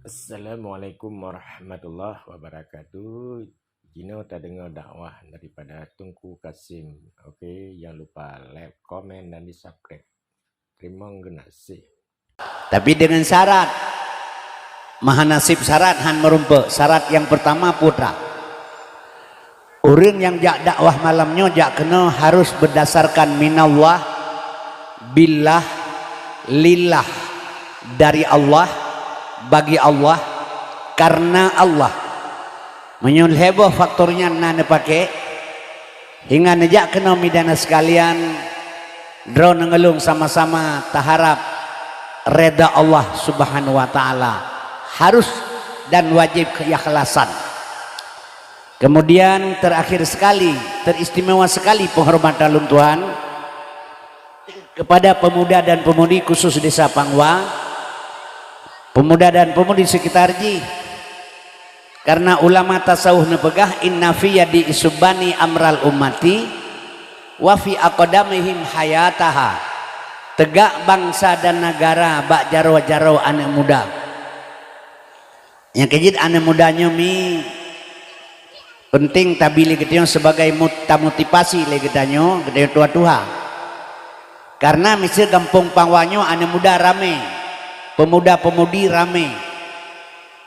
Assalamualaikum warahmatullahi wabarakatuh. Gino tak dengar dakwah daripada Tunku Kasim. Okey, jangan lupa like, komen dan di subscribe. Terima kasih. Tapi dengan syarat, maha nasib syarat han merumpuk. Syarat yang pertama putra. Orang yang jak dakwah malamnya jak kena harus berdasarkan minallah, billah, lillah, dari Allah, bagi Allah, karena Allah. Menyul heboh faktornya nana pakai hingga nejak kena midana sekalian drone ngelung sama-sama taharap reda Allah subhanahu wa ta'ala, harus dan wajib keikhlasan. Kemudian terakhir sekali, teristimewa sekali penghormatan luntuan kepada pemuda dan pemudi khusus desa Pangwa, pemuda dan pemudi sekitar Ji, karena ulama tasawuf nepegah inna fi yadi isubani amral ummati wa fi aqdamihim hayataha, tegak bangsa dan negara bak jaro-jaro anak muda. Yang kejit anak mudanya mi penting tabili kita sebagai motivasi le kitanya kita tua-tua. Karena misal kampung Pangwanyo anak muda rame, pemuda-pemudi rame.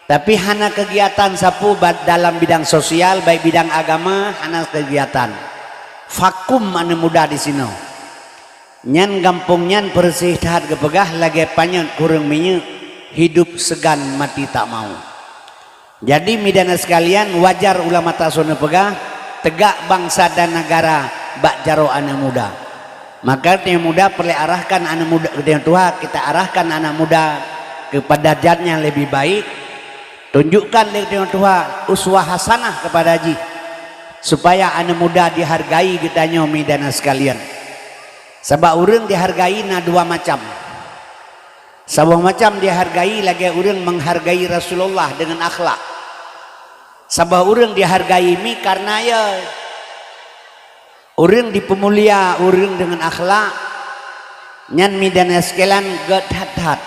Tapi hana kegiatan sapu dalam bidang sosial baik bidang agama hana kegiatan. Vakum anak muda di sini. Nyan gampung nyan bersih tahat kepegah lagi panjang kurang minyak, hidup segan mati tak mau. Jadi midana sekalian wajar ulama tasawuf pegah tegak bangsa dan negara bak jaro anak muda. Maka yang muda perlu arahkan anak muda yang tua, kita arahkan anak muda kepada jalan yang lebih baik. Tunjukkan yang tua uswah hasanah kepada Haji supaya anak muda dihargai kita nyomi dana sekalian. Sebab orang dihargai na dua macam. Sebuah macam dihargai lagi orang menghargai Rasulullah dengan akhlak. Sebuah orang dihargai mi karena ya orang dipemulia orang dengan akhlak. Nyan mi dana sekalian gak hat-hat.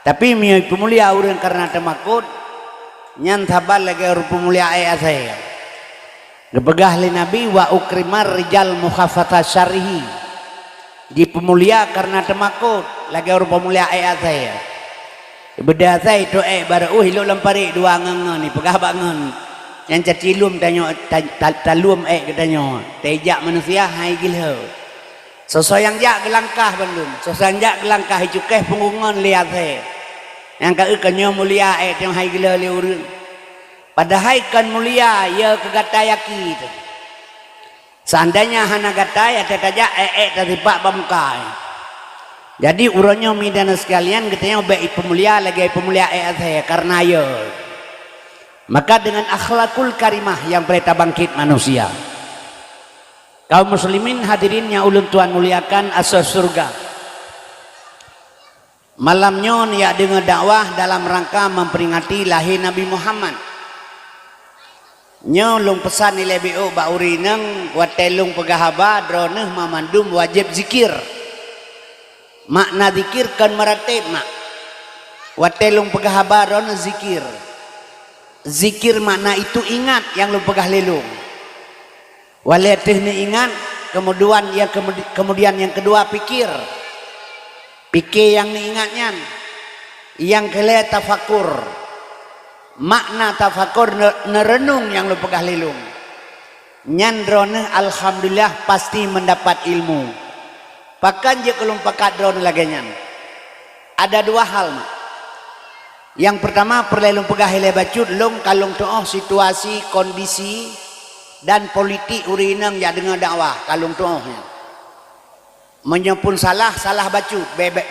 Tapi mi pemulia orang karena temakut. Nyan tabal lagi orang pemulia ayat saya. Gebegah li Nabi wa ukrimar rijal mukhafata syarihi. Di pemulia karena temakut lagi orang pemulia ayat saya. Beda saya itu baru hiluk lempari dua ngengen ni pegah bangun. Yang cacilum tanya talum katanya. Tejak manusia hai gila. Sesuai yang jak gelangkah bandung. Sesuai yang jak gelangkah hijukeh punggungan lihat saya. Yang kau kenyo mulia yang hai gila li urang. Padahal kan mulia ya kegatayaki itu. Seandainya hana gataya tetaja tadi pak bamuka. Jadi uronyo midana sekalian katanya baik pemulia lagi pemulia saya karena ya. Maka dengan akhlakul karimah yang berita bangkit manusia. Kaum muslimin hadirin yang ulun tuan muliakan asas surga. Malamnya ya dengan dakwah dalam rangka memperingati lahir Nabi Muhammad. Nyolong pesan nilai BO ba urineng watelung pegahaba droneh mamandum wajib zikir. Makna zikir kan meratib mak. Watelung pegahaba droneh zikir. Zikir makna itu ingat yang lu pegah lelung. Waletih ni ingat, kemudian yang kedua pikir. Pikir yang ni ingatnya. Yang kelihatan tafakur. Makna tafakur nerenung yang lu pegah lelung. Nyandrone alhamdulillah pasti mendapat ilmu. Pakan je kelum pakat drone lagi nyan. Ada dua hal mak. Yang pertama perlelung pegah hele bacut long kalung toh situasi kondisi dan politik urinang ya dengan dakwah kalung tohnya. Menyempun salah bacut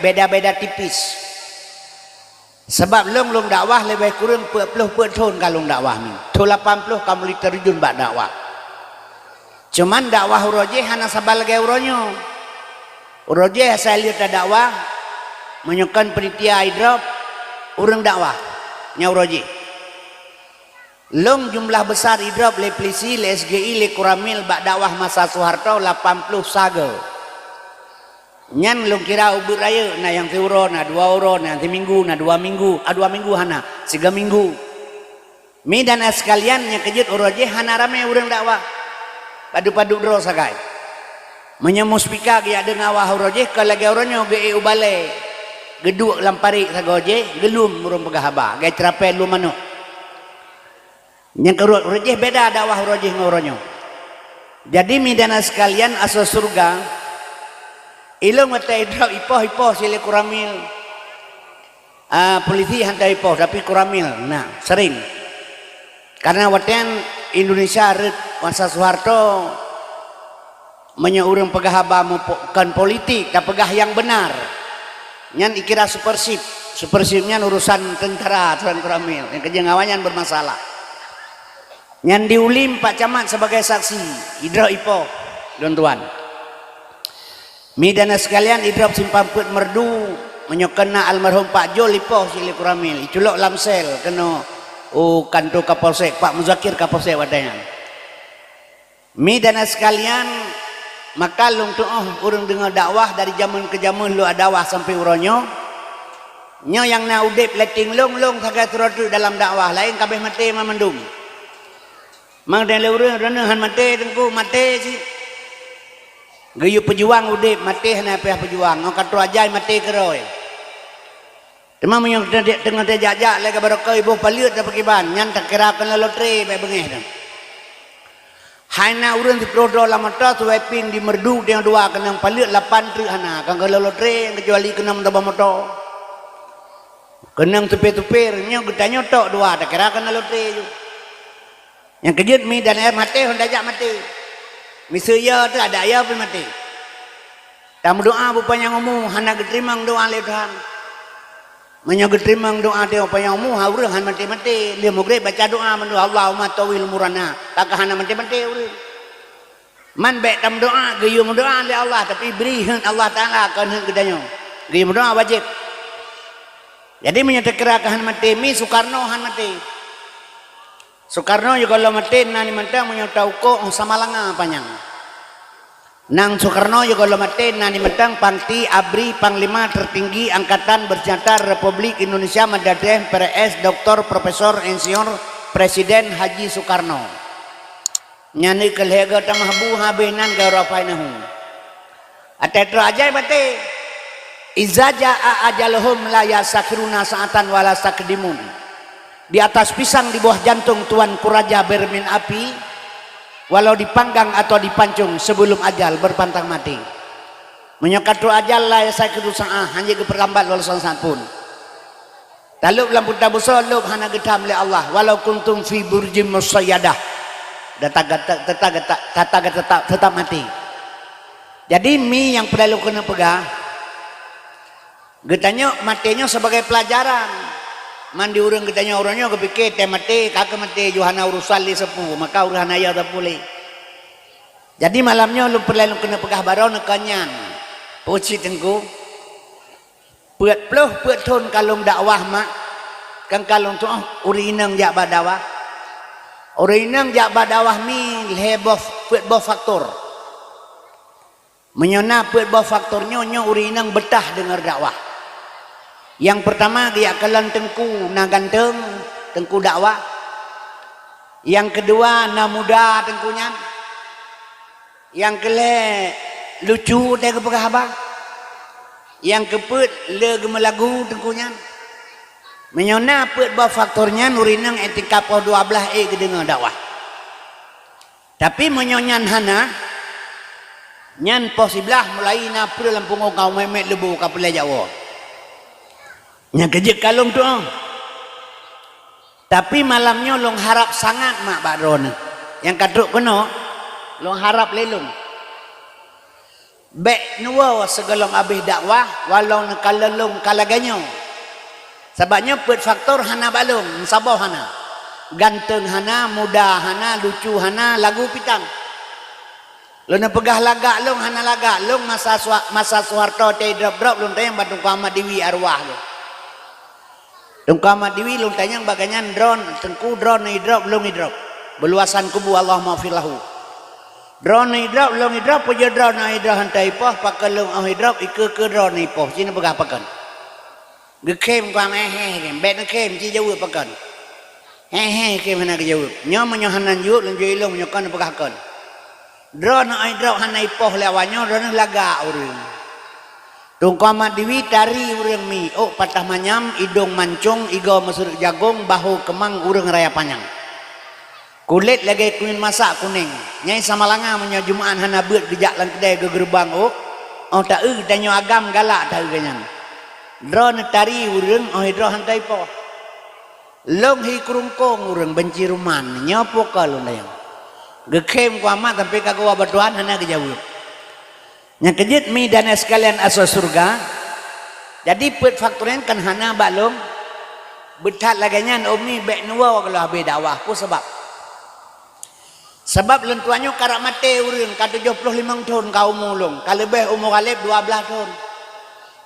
beda-beda tipis. Sebab long dakwah lebih kurang 40 tahun kalung dakwah ni. Tu 80 kamu terjun bak dakwah. Cuman dakwah uroje hana sabal gaya uronyo. Uroje saya lihat dakwah menyukan penitia hidrop urang dakwah nya uroje. Long jumlah besar hidrop le polisi le SGI le kuramil bak dakwah masa Soeharto 80 sagel. Nyan long kira ubur raya na yang tiuro na 2 uro na minggu na 2 minggu, 2 minggu hana 3 minggu. Mi dan sekalian yang kejut uroje hana rame urang dakwah. Padu-padu dro sagai. Menyemus pika ge ada ngawah uroje kalage uronyo ge ubale. Geduk lampari sagoje gelum urang pegahaba, ge trape lu manuk. Yang kerut uroje beda dakwah uroje ngoronyo. Jadi mi dan sekalian asal surga ilong matai drop ipoh sile kuramil. Polisi hantar ipoh tapi kuramil. Nah, sering. Karena watian Indonesia masa Soeharto menyeurang pegahaba bukan politik, tapi pegah yang benar. Nyan ikira supersip. Supersipnya urusan tentara tuan kuramil. Yang kejengawannya bermasalah. Nyan diulim Pak Camat sebagai saksi. Idro ipoh, tuan-tuan. Midana sekalian idrop simpang put merdu menyokena almarhum Pak Jol lipoh sili kuramil iculok lamsel kena kantor Kapolsek Pak Muzakir Kapolsek wadanya. Midana sekalian maka lung tuh urang dengar dakwah dari zaman ke zaman lu dakwah sampai uronyo nyo yang na udip leting long sagai turut dalam dakwah lain kabeh mate mamandum. Mang den le urang renehan mate tengku mate si gayu pejuang udip mati hana pihak pejuang ngau katu ajai mati keroi tema menyong tengah terjajak lega barokah ibu paliut dapat kiban nyan tak kira kena lotre baik bengeh dah hana urang di prodo lama ta tu wepin di merdu dengan 2 kena paliut 8 tri hana kang kena lotre kecuali kena mentaba moto kena tupe-tupe nyong getanya tok 2 tak kira kena lotre yang kejut mi dan air mati hendak ajak mati. Misalnya tu ada ayah pun mati. Tamu doa bupanya ngomong hana getrimang doa le Tuhan. Menyo getrimang doa dia bupanya ngomong haurang han mati-mati. Dia mugrib baca doa mendu Allahumma tawil murana. Tak hana mati-mati urang. Man baik tamu doa gayu doa le Allah tapi beri Allah Taala kan gedanya. Gayu doa wajib. Jadi menyatakan han mati mi Soekarno han mati. Soekarno juga kalau mati nani mentang menyotau kok sama langa panjang. Nang Soekarno juga kalau mati nani mentang pangti abri panglima tertinggi angkatan bersenjata Republik Indonesia Madadeh PRS Dr. Profesor Insinyur Presiden Haji Soekarno. Nyani kelhega tamahbu habinan garafainahu. Atetro ajai mati. Iza jaa ajaluhum la yasakhiruna sa'atan wala sakdimun. Di atas pisang di bawah jantung Tuan Kuraja bermin api walau dipanggang atau dipancung sebelum ajal berpantang mati. Menyokatu ajal lah saya kedusaah hanya keperlambat walau sangat pun. Taluk lampu tabuso luk hana getam le Allah walau kuntum fi burjim musayyadah. Tetap mati. Jadi mi yang perlu kena pegang getanya matinya sebagai pelajaran. Mandi urang getanya orangnya kepikir teh mati kakak mati Johana urusan li sepuh maka urusan ayah tak boleh. Jadi malamnya lu perlu kena pegah barau nekanyan puci tengku puat peluh puat ton kalung dakwah mak kang kalung tu urinang jak badawah urinang jak badawah mi heboh puat boh faktor menyona puat boh faktornya nyo urinang betah dengar dakwah. Yang pertama dia kalan tengku na ganteng tengku dakwah. Yang kedua na muda tengkunya. Yang kele lucu teh kepegah abang. Yang keput le gemelagu tengkunya. Menyona put ba faktornya nurinang etika po 12 kedengar dakwah. Tapi menyonyan hana nyan posibelah mulai na pur lampung kau memet lebu kapal Jawa. Yang kejek kalung tu. Tapi malamnya long harap sangat mak Badron. Yang kaduk kena long harap lelung. Bek nuwa segelong abih dakwah walau nekalalung kalaganyo. Sebabnya put faktor hana balung, sabah hana. Ganteng hana, muda hana, lucu hana, lagu pitang. Lo na pegah lagak long hana lagak long masa Soeharto teh drop long tayang Badung Ahmad Dewi arwah lo. Tungku Ahmad Dewi long tayang baganyan drone, tengku drone ni drop long ni drop. Beluasan kubu Allah maafillahu. Drone hidrap long hidrap puja drone hidrap hantai poh pakai long hidrap ke drone poh sini pegah pakan. Gekem kwa hehe bet kem ci jauh pakan. Hehe kem hana jauh. Nyo menyohanan yu long jui long nyokan pegah kan. Drone hidrap hanai poh lewanyo drone laga urang. Tungkamat diwi tari urang mi oh patah manyam hidung mancung igo mesur jagung bahu kemang urang raya panjang. Kulit lagi kuning masak kuning. Nyai Samalanga punya Jumaan hana beut gejak lang kedai ke gerbang oh tak danyo agam galak tak ganyan. Drone tari urang oh hidro hantai po. Long hi kurungkong urang benci ruman nyopo ka lu dayang. Gekem ku amat sampai kagak batuan hana kejawab. Nya kejit mi dan sekalian asal surga. Jadi put faktoren kan hana balong betat laganya omni bek nuwa kalau habe dakwah ku sebab lentuannya karak mati urang ka 75 tahun kau mulung ka lebih umur alif 12 tahun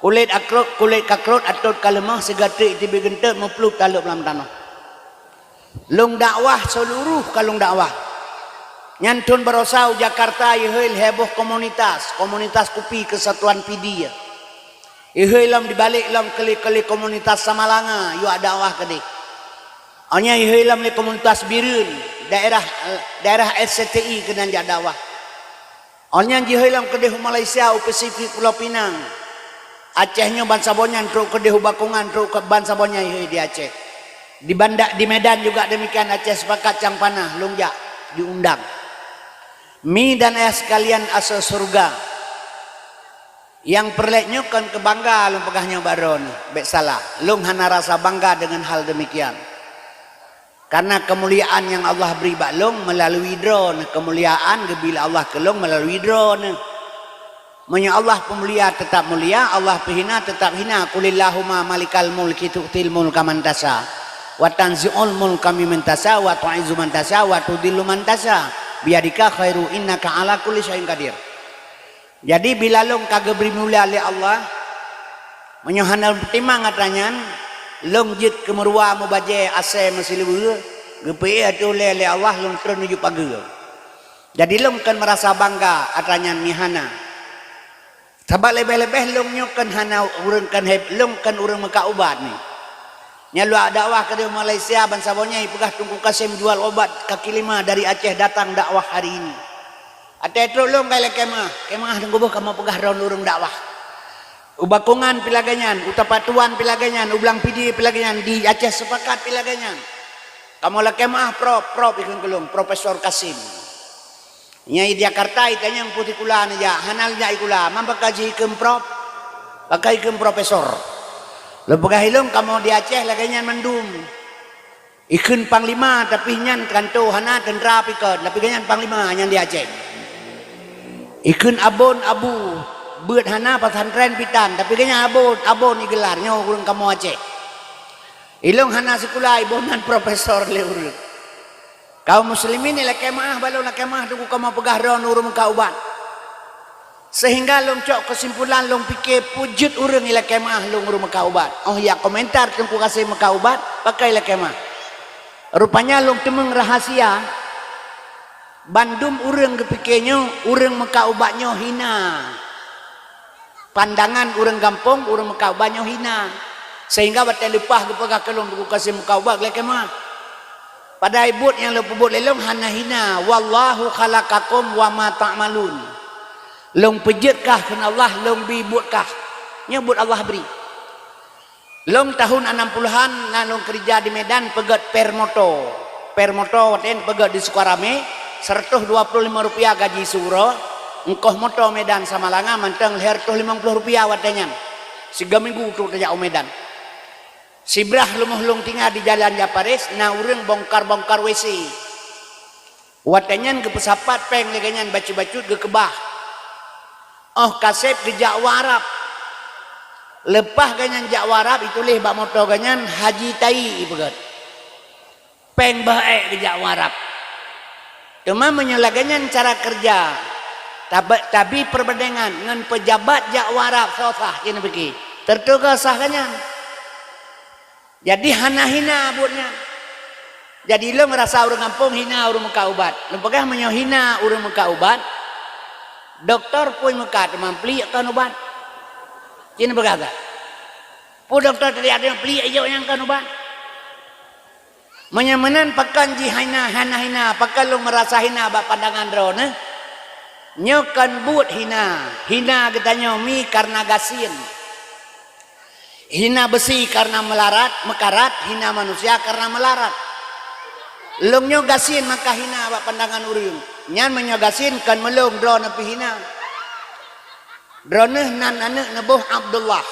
kulit kakrot atot kalemah segatrik tibi gentet mepluk talup dalam tanah lung dakwah seluruh kalung dakwah nyantun berosau Jakarta ihil heboh komunitas kopi kesatuan PD ihil lam dibalik lam keli komunitas Samalanga yu dakwah kedi hanya ihil lam komunitas Birun daerah SCTI kena jak dakwah. Hanya jihilam kedeh Malaysia Pasifik Pulau Pinang. Acehnya bangsa bonyan truk kedeh Bakungan truk ke bangsa bonyan di Aceh. Di Medan juga demikian Aceh sepakat cang panah lungjak diundang. Mi dan ayah sekalian asal surga. Yang perleknya kan kebangga lung pegahnya baron. Bek salah. Lung hana rasa bangga dengan hal demikian. Karena kemuliaan yang Allah beri baklong melalui drone. Kemuliaan bila Allah kelong melalui drone. Menya Allah pemulia tetap mulia. Allah pehina tetap hina. Kulillahumma malikal mulki tu'til mulka man tasha. Wa tanzi'ul mulka mimman tasha. Wa tu'izu man tasha. Wa tudillu man tasha. Biadika khairu innaka ala kulli syai'in qadir. Jadi bila long kagak beri mulia oleh Allah. Menyohana timang atanyan. Long jit kemerua mubaje ase masih lebu gepe atu le Allah long ternuju pagi. Jadi long kan merasa bangga atanya mihana. Sabab lebih-lebih long nyokan hana urang kan long kan urang meka obat ni. Nya lu dakwah ke Malaysia bangsa bonya pegah Tungku Kasim jual obat kaki lima dari Aceh datang dakwah hari ini. Ate tro long kaya kemah tunggu kamu pegah ron urang dakwah. Ubakungan pilaganyan, utapatuan pilaganyan, ublang pidi pilaganyan di Aceh sepakat pilaganyan. Kamu lah kemah prop ikun kelung Profesor Kasim. Nyai di Jakarta itanya yang putih kula aja, hanal nyai kula, mampak kaji ikum prop, pakai ikum profesor. Lepas hilung kamu di Aceh laganyan mendum. Ikun panglima tapi nyan kanto hana tentera pikun, tapi ganyan panglima nyan di Aceh. Ikun abon abu. Buat hana pesantren pitan tapi kayaknya abon ni gelarnya urang kamu Aceh. Ilung hana sekolah ibonan profesor leur. Kaum muslimin ni kemah balon kemah tunggu kamu pegah ron urang ka ubat. Sehingga long cok kesimpulan long fikir pujud urang ila kemah long urang ka ubat. Oh ya komentar tunggu kasih meka ubat pakai ila kemah. Rupanya long temeng rahasia Bandung urang kepikirnya urang meka ubatnya hina. Pandangan urang gampong urang meka banyak hina sehingga batal lepah kepegah kelong buku kasih muka ubak lek mah pada ibut yang lepubut lelong hana hina wallahu khalaqakum wa ma ta'malun long pejetkah kana Allah long bibutkah nyebut Allah beri long tahun 60-an long kerja di Medan pegat permoto waten pegat di Sukarame Rp125 gaji suro engkoh moto Medan Samalanga manteng leher tuh Rp50 watanya. 3 minggu tuh tajak Medan. Sibrah lumuh-lung tinggal di jalan Japares, na urang bongkar-bongkar WC. Watanya ke pesapat peng leganyan bacu-bacut ke kebah. Oh kasep ke Jakwarap. Lepah ganyan Jakwarap itu leh bak moto ganyan Haji Tai ibagat. Peng baik ke Jakwarap. Cuma menyelaganyan cara kerja. Tapi perbandingan dengan pejabat Jakwarap sosah ini begini tertugas sahnya. Jadi hana hina buatnya. Jadi lo merasa orang kampung hina orang muka ubat. Lo pegah menyohina orang muka ubat. Doktor pun muka teman pelik kan ubat. Cina berkata. Pu doktor tadi ada yang pelik aja yang kan ubat. Menyamanan pakan ji hina. Pakan lo merasa hina bak pandangan drone. Nyokan but hina. Hina katanya mi karena gasin. Hina besi karena mekarat. Hina manusia karena melarat. Long nyo gasin maka hina bak pandangan urang. Nyan menyogasin kan melong drone api hina. Drone nan anak nabuh Abdullah.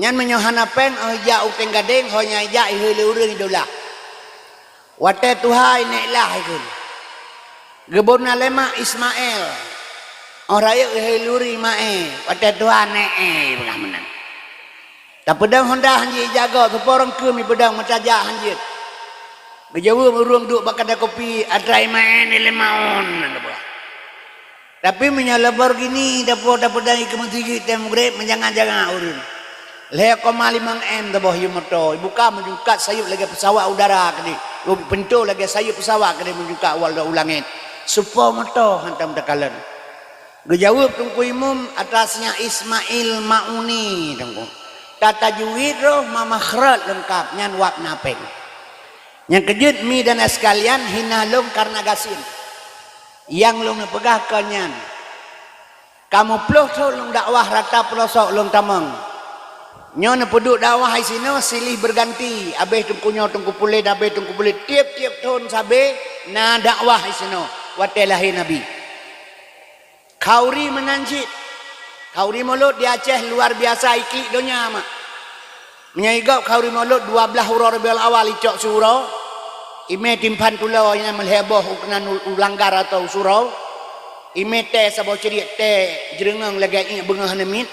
Nyan menyohana pen ja upeng gadeng honya ja ihele urang idola. Wate Tuhan neklah ikun. Gebona lema Ismail. Oraya ihele mae. Wate Tuhan bekah menang. Tak pedang Honda hanji jaga tu porong ke mi pedang mataja hanji. Bejawa urung duk bakal ada kopi atrai main lemaon. Tapi menyalabar gini dapat dari kementerian tem grade menjangan-jangan urun. Leh koma 5 M dah boh motor. Buka menjukat sayup lagi pesawat udara kini. Lobi pentul lagi sayup pesawat kini menjukat awal dah ulangin. Supaya motor hantam takalan. Gejawab tungku imum atasnya Ismail Mauni tungku. Tata juwid roh mamakhrat lengkap nyan wak napeng. Yang kejut mi dan sekalian hina long karena gasin. Yang long nepegah kanyan. Kamu pelosok long dakwah rata pelosok long tamang. Nyo nepeduk dakwah di sini silih berganti. Abeh tungku pulih, abeh tungku pulih. Tiap-tiap tahun sabe na dakwah di sini. Watelahi Nabi. Kauri menanjit. Kauri mulut di Aceh luar biasa iki donya mak. Menyaigau kauri mulut 12 huruf Rabiul Awal icok surau. Ime timpan pulau yang melheboh ukuran ulanggar atau surau. Ime teh sabau cerik teh jerengang lagi ingat bengah nemit.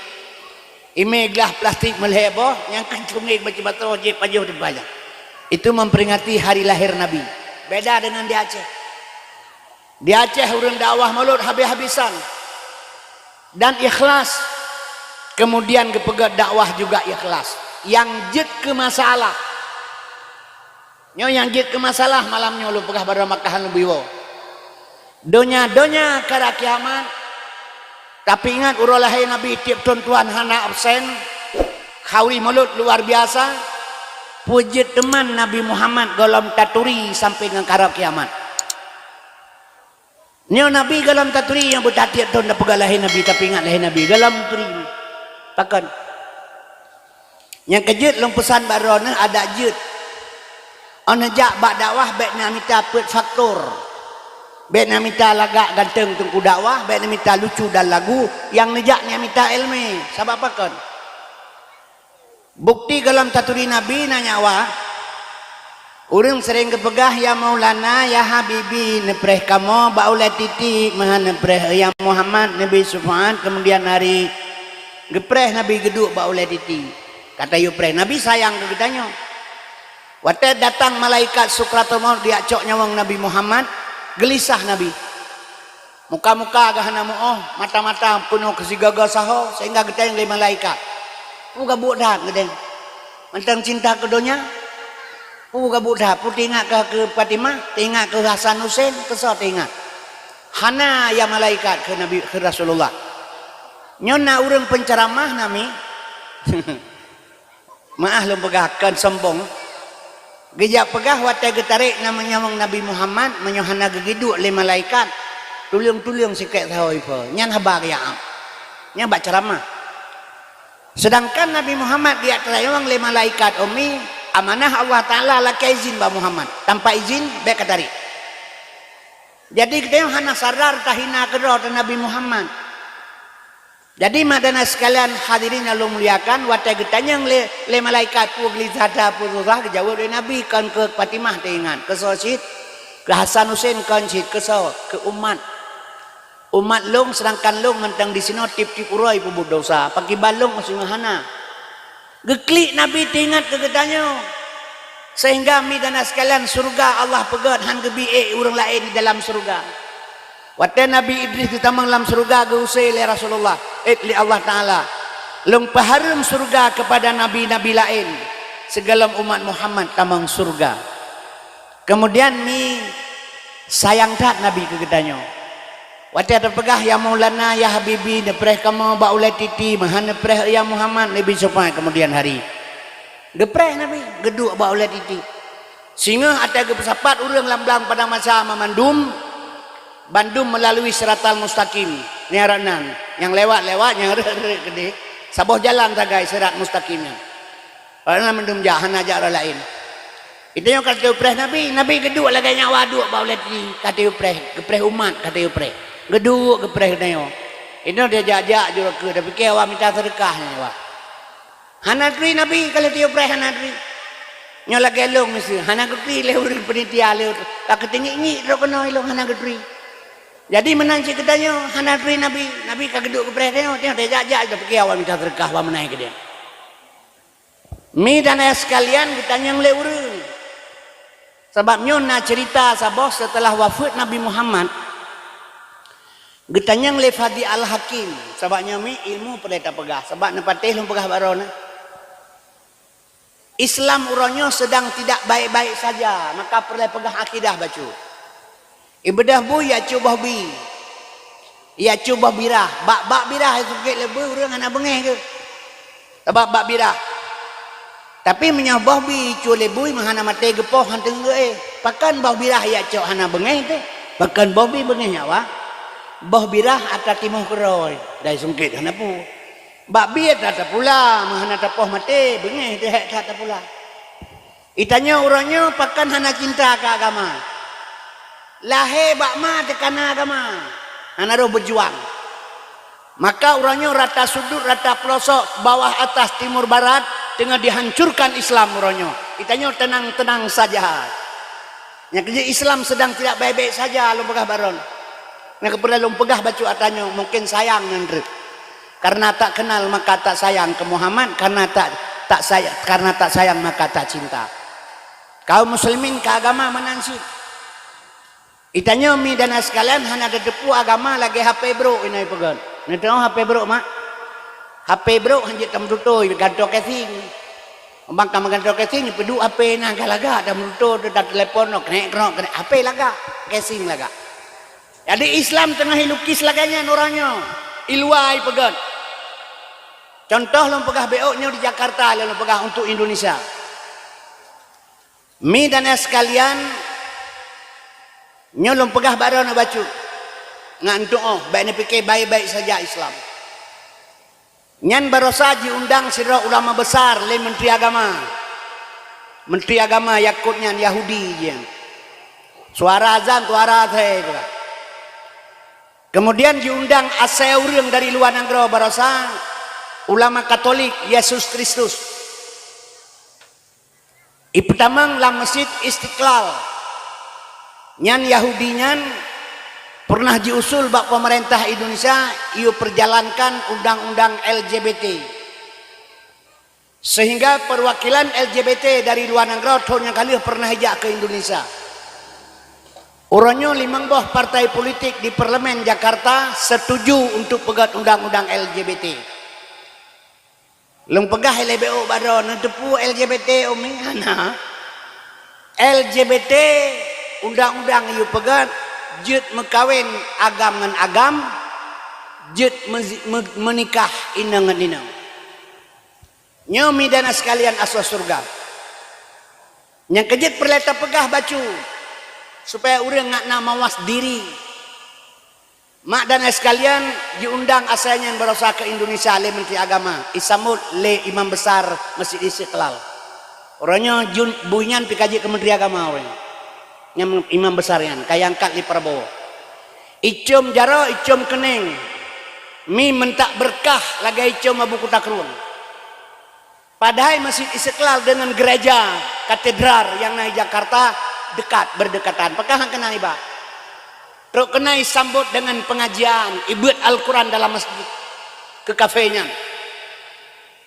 Ime gelas plastik melheboh yang kencungik baca batu je pajuh di bawah. Itu memperingati hari lahir Nabi. Beda dengan di Aceh. Di Aceh urang dakwah mulut habis-habisan dan ikhlas. Kemudian kepegat dakwah juga ikhlas. Yang jet ke masalah. Nyo yang jit ke masalah malamnya lu pegah pada Makkah lu biwo. Donya kara kiamat. Tapi ingat urolahai Nabi tiap tuan hana absen. Kawi mulut luar biasa. Puji teman Nabi Muhammad golom taturi sampai dengan kara kiamat. Nyo Nabi golom taturi yang bertatiap tahun dah pegah lahir Nabi tapi ingat lahir Nabi golom taturi. Takkan. Yang kejut long pesan barona ada jut. Onajak bak dakwah baik nak minta put faktor. Baik nak minta lagak ganteng tungku dakwah, baik nak minta lucu dan lagu, yang nejak nak minta ilmu. Sebab apa kan? Bukti dalam taturi Nabi nanya wah. Urang sering kepegah ya Maulana ya Habibi nepreh kamu baulai titi maha nepreh ya Muhammad Nabi Subhan kemudian hari gepreh Nabi geduk baulai titi. Kata yu preh Nabi sayang ke kitanya. Waktu datang malaikat Sukratul Maut dia cok nyawang Nabi Muhammad, gelisah Nabi. Muka-muka agahana mu'oh, mata-mata penuh kesigaga saho sehingga geteng le malaikat. Puga budak gedeng. Mantang cinta ke donya. Puga budak, pu tingak ke Fatimah, tingak ke Hasan Husain, kesal tingak. Hana ya malaikat ke Nabi ke Rasulullah. Nyona urang penceramah nami. Maah lu pegahkan sombong. Gejak pegah watai getarik namanya Nabi Muhammad menyohana gegiduk le malaikat tulung-tulung sikit tahu ipo nyan habar ya nyan baca ceramah. Sedangkan Nabi Muhammad dia terayang le malaikat umi amanah Allah Taala laki izin ba Muhammad tanpa izin baik katarik. Jadi kita yang hana sadar tahina kedua Nabi Muhammad. Jadi madana sekalian hadirin yang muliakan watai getanyang le malaikat pu glizada pu susah dijawab oleh Nabi kan ke Fatimah teingat ke Sosid ke Hasan Husain kan sid ke ke umat long sedangkan long mentang di sini tip-tip uroi pu dosa pagi balong masih hana geklik Nabi teingat ke getanya sehingga midana sekalian surga Allah pegat han gebi urang lain di dalam surga. Waktu Nabi Idris ditamang dalam surga geusai oleh Rasulullah li Allah Ta'ala long paharum surga kepada nabi-nabi lain segala umat Muhammad tamang surga Kemudian mi sayang tak Nabi ke gedanyo. Waktu ada pegah ya Maulana ya Habibi nepreh kamu baulai titi mahan nepreh ya Muhammad Nabi sopan kemudian hari. Gepreh Nabi geduk baulai titi. Sehingga ada kepesapat urang lamblang pada masa memandum Bandung melalui Siratal Mustaqim ni aranan yang lewat-lewat yang gede saboh jalan tagai Sirat Mustaqimnya. Orang mendum jahan aja orang lain. Itu yang kata upreh Nabi geduk lagi nyawa duk baulai titi kata gepreh umat kata upreh. Geduk gepreh neo. Ini dia jajak juga ke tapi ke awak minta sedekah ni awak. Hanadri Nabi kalau dia upreh hanadri. Nyola gelong mesti hanadri leur penitia leur. Tak ketinggi ro kena ilong hanadri. Jadi menanci katanya hanadri Nabi ka geduk gepreh neo dia jajak tapi ke awak minta sedekah awak menaik ke dia. Mi dan ayah sekalian ditanya yang leur. Sebabnya nak cerita sabah setelah wafat Nabi Muhammad getanyang lefadi al-hakim sebabnya mi ilmu pelita pegah sebab nepatih lu pegah barona Islam uronyo sedang tidak baik-baik saja maka perlu pegah akidah bacu ibadah bu ya coba bi ya coba birah bak birah itu ke lebih urang anak bengeh ke sebab bak birah tapi menyabah bi cu lebui mahana mate gepoh hanteng pakan bau birah ya cok hana bengeh teh pakan bau bi bengeh nyawa boh birah atas timuh keroy dari sungkit hana pu bak biat ada pula mahana tapoh mate bengeh dehek tak pula itanya urangnya pakan hana cinta ke agama lahe bak ma tekana agama hana roh berjuang maka urangnya rata sudut rata pelosok bawah atas timur barat tengah dihancurkan Islam urangnya itanya tenang-tenang saja yang kerja Islam sedang tidak baik-baik saja lu begah baron. Nah keperluan pegah bacu atanya mungkin sayang nandrek karena tak kenal maka tak sayang ke Muhammad karena tak sayang maka tak cinta kaum muslimin ke agama menansi itanya mi dan sekalian hanya ada depu agama lagi HP bro ini pegan ini tahu HP bro mak HP bro hanjit tam tutoi ganto casing bang kam ganto casing pedu HP nah galaga ada muto ada telepon no kena HP laga casing laga. Jadi Islam tengah hilukis laganya orangnya iluai pegang contoh lo pegah beoknya di Jakarta lo pegah untuk Indonesia mi dan sekalian nyolong pegah barang bacu ngantuk baik ni fikir baik-baik saja Islam nyan barosa diundang sirah ulama besar le menteri agama yakutnya Yahudi je suara azan suara saya kemudian diundang asal urang dari luar negeri barosa ulama Katolik Yesus Kristus. Pertama la Masjid Istiqlal. Nyan Yahudinyan pernah diusul bak pemerintah Indonesia ieu perjalankan undang-undang LGBT. Sehingga perwakilan LGBT dari luar negeri tahun yang kali pernah hijak ke Indonesia. Orangnya 5 buah partai politik di Parlemen Jakarta setuju untuk pegat undang-undang LGBT. Long pegah LBO baron tepu LGBT omingana. LGBT undang-undang yu pegat jut mekawin agam ngan agam jut menikah inang ngan inang. Nyomi dana sekalian asas surga. Yang kejut perleta pegah bacu supaya orang nak mawas diri. Mak dan sekalian diundang asalnya yang berusaha ke Indonesia oleh Menteri Agama Isamud le Imam Besar Masjid Istiqlal. Orangnya bunyan pikaji ke Menteri Agama orang. Yang Imam Besar yang kaya angkat di Prabowo. Icum jaro icum kening. Mi mentak berkah lagi icum abu kutakrun. Padahal Masjid Istiqlal dengan gereja katedral yang naik Jakarta dekat berdekatan. Pekahan kena iba. Terus kena sambut dengan pengajian ibadah Al-Quran dalam masjid ke kafenya.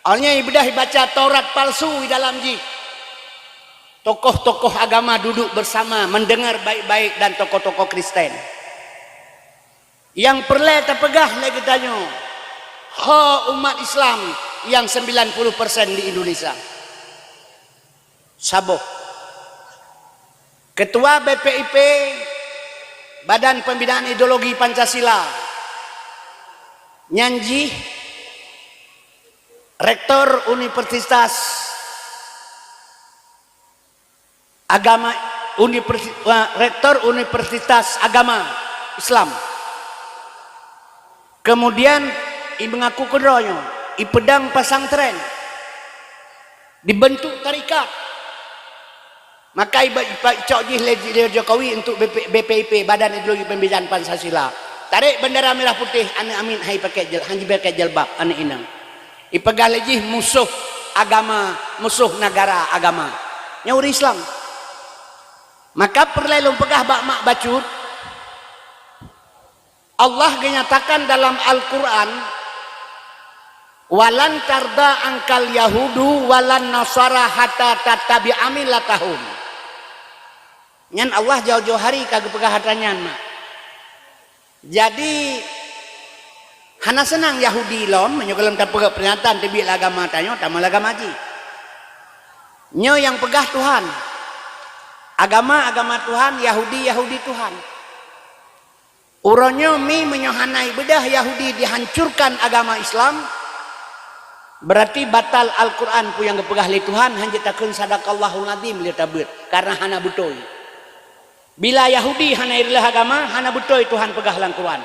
Awalnya ibadah baca Taurat palsu di dalam ji. Tokoh-tokoh agama duduk bersama mendengar baik-baik dan tokoh-tokoh Kristen. Yang perlu terpegah lagi tanya. Ha umat Islam yang 90% di Indonesia. Saboh. Ketua BPIP, Badan Pembinaan Ideologi Pancasila, Nyanji, Rektor Universitas Agama, Rektor Universitas Agama Islam. Kemudian mengaku kedronya, pedang pesantren, dibentuk tarikat. Maka Cok Jih Jokowi untuk BPIP, Badan Ideologi Pembinaan Pancasila. Tarik bendera merah putih, ane amin hai pakai jilbab, ane inang. Ipegah lejih musuh agama, musuh negara agama. Nyauri Islam. Maka perlelong pegah bak mak bacut. Allah menyatakan dalam Al-Quran, walan tarda angkal yahudu walan nasara hatta tattabi'a millatahum. Nyan Allah jauh-jauh hari kagak pegah hatanyan mak. Jadi hana senang Yahudi lom menyogalam tak pegah pernyataan tebi agama tanyo tamal agama haji. Nyo yang pegah Tuhan. Agama Tuhan, Yahudi Tuhan. Uronyo mi menyohanai bedah Yahudi dihancurkan agama Islam, berarti batal Al-Quran pu yang kepegah li Tuhan, hanjitakeun sadaqallahul azim li tabir karena hana betul. Bila Yahudi hana irilah agama, hana betul Tuhan pegah lang Quran.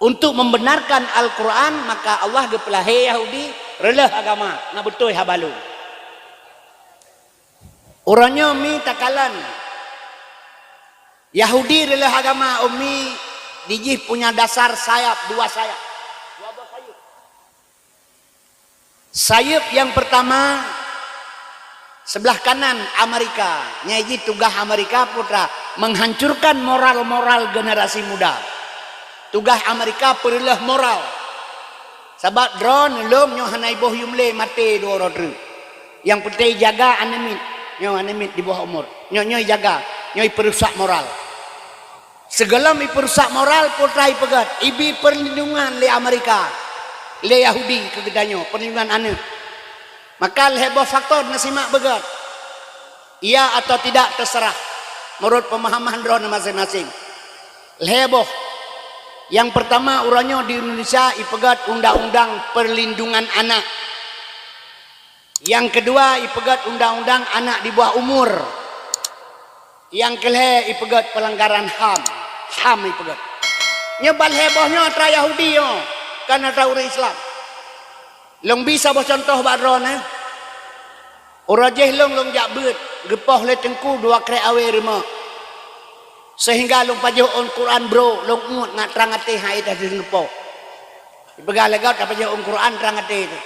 Untuk membenarkan Al-Quran, maka Allah gepelah he Yahudi relah agama, na betul habalu. Uronyo mi takalan Yahudi adalah agama Umi dijih punya dasar sayap, dua sayap. Dua buah sayap. Sayap yang pertama sebelah kanan Amerika. Nyaji tugas Amerika putra menghancurkan moral-moral generasi muda. Tugas Amerika perilah moral. Sebab drone lom nyo hanai boh yumle mati dua rodru. Yang penting jaga anemit. Nyo anemit di bawah umur. Nyo jaga. Nyoi perusak moral. Segala mi perusak moral putrai pegat. Ibi perlindungan le Amerika, le Yahudi kegedanyo perlindungan ane. Maka heboh faktor nasimak begat. Iya atau tidak terserah menurut pemahaman drone masing-masing. Heboh. Yang pertama uranyo di Indonesia ipegat undang-undang perlindungan anak. Yang kedua ipegat undang-undang anak di bawah umur. Yang kelih ipegat pelanggaran HAM ipegat. Nyebal hebohnya tra Yahudi yo, karena tra orang Islam. Long bisa boh contoh badron Urajeh long jak beut, gepoh le tengku dua krek awe rema. Sehingga long pajoh on Quran bro, long ngut ngat terang ate hai dah dinepo. Ipegat legat apa pajoh on Quran terang ate itu.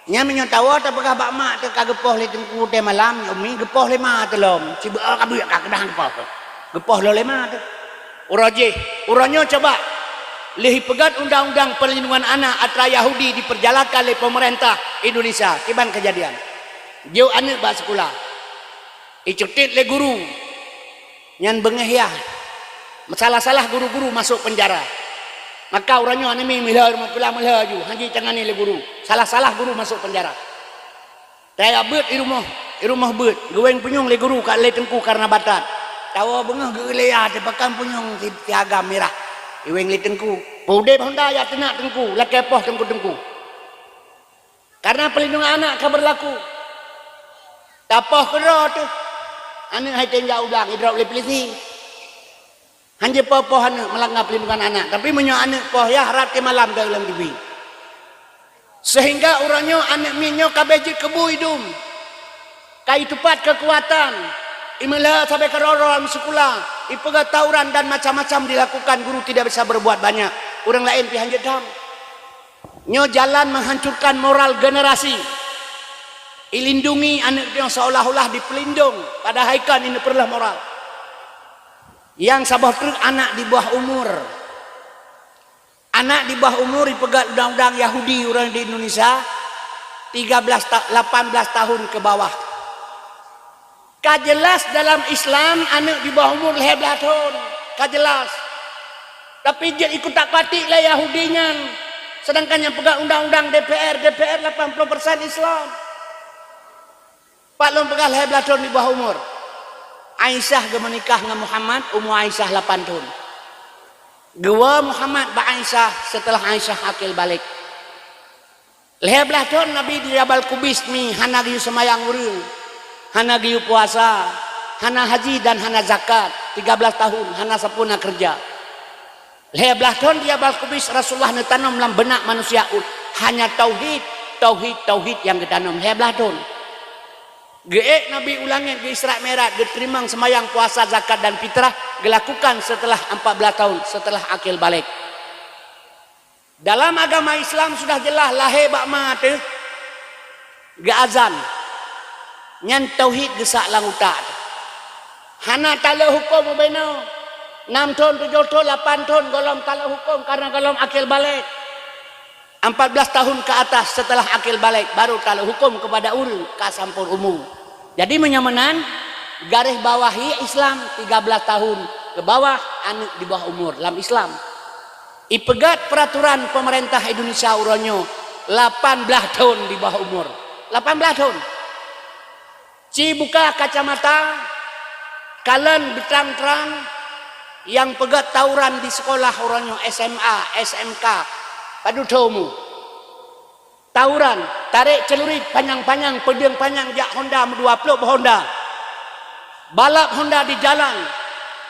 Nya menyo tawa ta pegah bak mak te kagepoh le tengku te malam umi gepoh le ma te lom cibe ka buyak ka kedah gepoh le ma te uranyo coba lih pegat undang-undang perlindungan anak atra Yahudi diperjalankan oleh pemerintah Indonesia kiban kejadian jauh anak bak sekolah icutit le guru nyan bengeh ya masalah-salah guru-guru masuk penjara. Maka orangnya anemi milah pulang milah ju haji tangani le guru salah guru masuk penjara. Saya beut di rumah beut geueng punyung le guru kat le tengku karena batat tawa bengah geulea te pakan punyung tiaga merah iweng le tengku pude honda ya tenak tengku la kepoh tengku karena pelindungan anak ka berlaku tapoh kero tu ane hai tenjau ulang idra le polisi. Hanya poh melanggar pelindungan anak, tapi menyo anak poh ya harap ke malam dalam TV. Sehingga orangnya anak minyo kabeji kebu hidung, kai tupat kekuatan, imelah sampai ke rorom sekolah, ipegat tawuran dan macam-macam dilakukan guru tidak bisa berbuat banyak. Orang lain pihanjat dam. Nyo jalan menghancurkan moral generasi. Ilindungi anak yang seolah-olah dipelindung, padahal kan ini perlah moral. Yang sabah truk anak di bawah umur. Anak di bawah umur dipegat undang-undang Yahudi orang di Indonesia 18 tahun ke bawah. Kajelas dalam Islam anak di bawah umur 11 tahun. Kajelas. Tapi dia ikut tak patik lah Yahudinya. Sedangkan yang pegang undang-undang DPR 80% Islam. Pak long pegang 11 tahun di bawah umur. Aisyah ge menikah dengan Muhammad, umur Aisyah 8 tahun. Gua Muhammad ba Aisyah setelah Aisyah akil balik. 15 tahun Nabi di Jabal Kubis mi hana giu semayang urang, hana giu puasa, hana haji dan hana zakat. 13 tahun hana sapuna kerja. 15 tahun di Jabal Kubis Rasulullah netanam dalam benak manusia hanya tauhid, tauhid, tauhid yang ditanam 15 tahun. Geek Nabi ulangin di Isra Mi'raj, diterima semayang puasa zakat dan fitrah, dilakukan setelah 14 tahun setelah akil balik. Dalam agama Islam sudah jelas lahir bak mati ge azan nyan tauhid gesak langutak. Hana tala hukum ubeno 6 tahun 7 tahun 8 tahun golong tala hukum karena golong akil balik. 14 tahun ke atas setelah akil balik baru tala hukum kepada urang ka sampur umum. Jadi menyamanan garis bawahi Islam 13 tahun ke bawah anak di bawah umur dalam Islam. Ipegat peraturan pemerintah Indonesia uronyo 18 tahun di bawah umur. 18 tahun. Ci buka kacamata kalian berterang-terang yang pegat tawuran di sekolah uronyo SMA, SMK padu taumu. Tawuran, tarik celurit panjang-panjang, pedang panjang jak Honda 20 Honda. Balap Honda di jalan.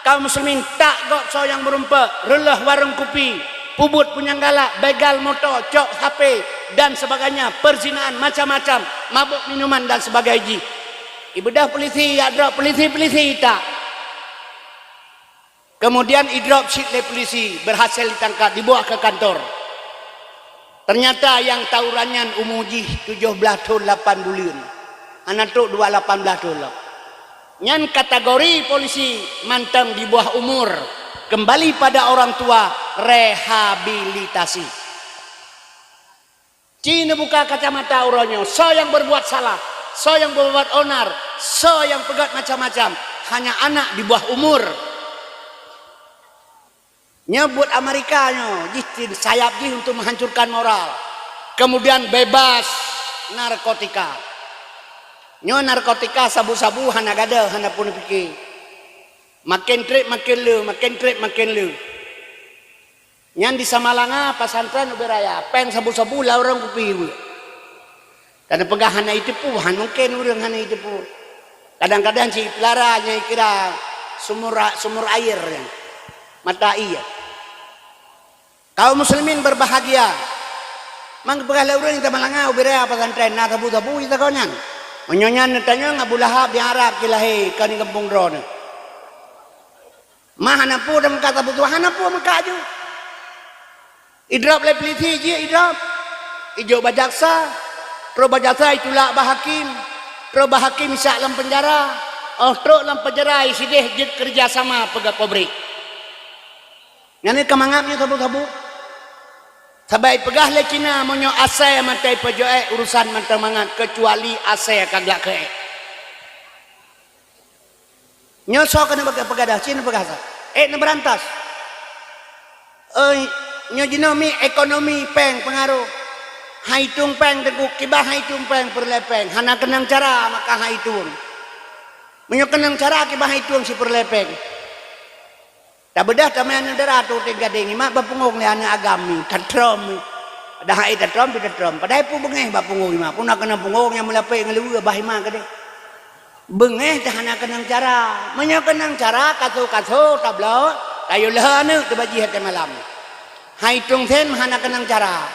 Kaum muslimin tak gok so yang berumpa, relah warung kopi, pubut penyanggala, begal motor, cok HP dan sebagainya, perzinaan macam-macam, mabuk minuman dan sebagainya. Ibadah polisi, ya drop polisi tak. Kemudian idrop sheet polisi berhasil ditangkap, dibawa ke kantor. Ternyata yang tawurannya umuji 17 tahun 8 bulan. Anak tu 18 tahun. Yang kategori polisi mantam di bawah umur. Kembali pada orang tua, rehabilitasi. Cina buka kacamata uronyo. So yang berbuat salah. So yang berbuat onar. So yang pegat macam-macam. Hanya anak di bawah umur. Nyebut Amerikanya jistin sayap jih untuk menghancurkan moral. Kemudian bebas narkotika. Nyo narkotika sabu-sabu hana gada hana pun fikir. Makin trip makin lu, makin trip makin lu. Nyan di Samalanga pasantren uberaya, peng sabu-sabu lah orang kupi. Karena pegah hana itu pu, han mungkin orang hana itu pu. Kadang-kadang si pelara nyai kira sumur air yang mata iya. Kaum muslimin berbahagia. Mang pegala urang kita malanga ubere pesantren na tabu-tabu kita konyan. Menyonyan tanya Abu Lahab di Arab kilahi kan kampung drone. Mahana pu dem kata butuh hana pu makaju. Idrap le polisi je idrap. Ijo bajaksa. Pro bajaksa itulah bahakim. Pro bahakim sak dalam penjara. Oh tro dalam penjara isideh jid kerja sama pegak kobri. Ngani kamangapnya tabu-tabu. Sabai pegah le Cina monyo asai matai pejoe urusan mantang mangat kecuali asai kagak ke. Nyoso kena pegadah Cina pegasa. Na berantas. Nyo jinomi ekonomi peng pengaruh. Haitung peng teguk kibah haitung peng perlepeng. Hana kenang cara maka haitung. Menyo kenang cara kibah haitung si perlepeng. Tak bedah kami anu deratu tiga dengi mak bapungong ni anu agami tatrom dah hai tatrom pi tatrom padai pu bengeh bapungong mak pun nak kena pungong yang melapai ngelu bah mak kade bengeh dah nak kenang cara menyo kenang cara katu tablo kayu leh anu tu baji hati malam hai tung sen hana kenang cara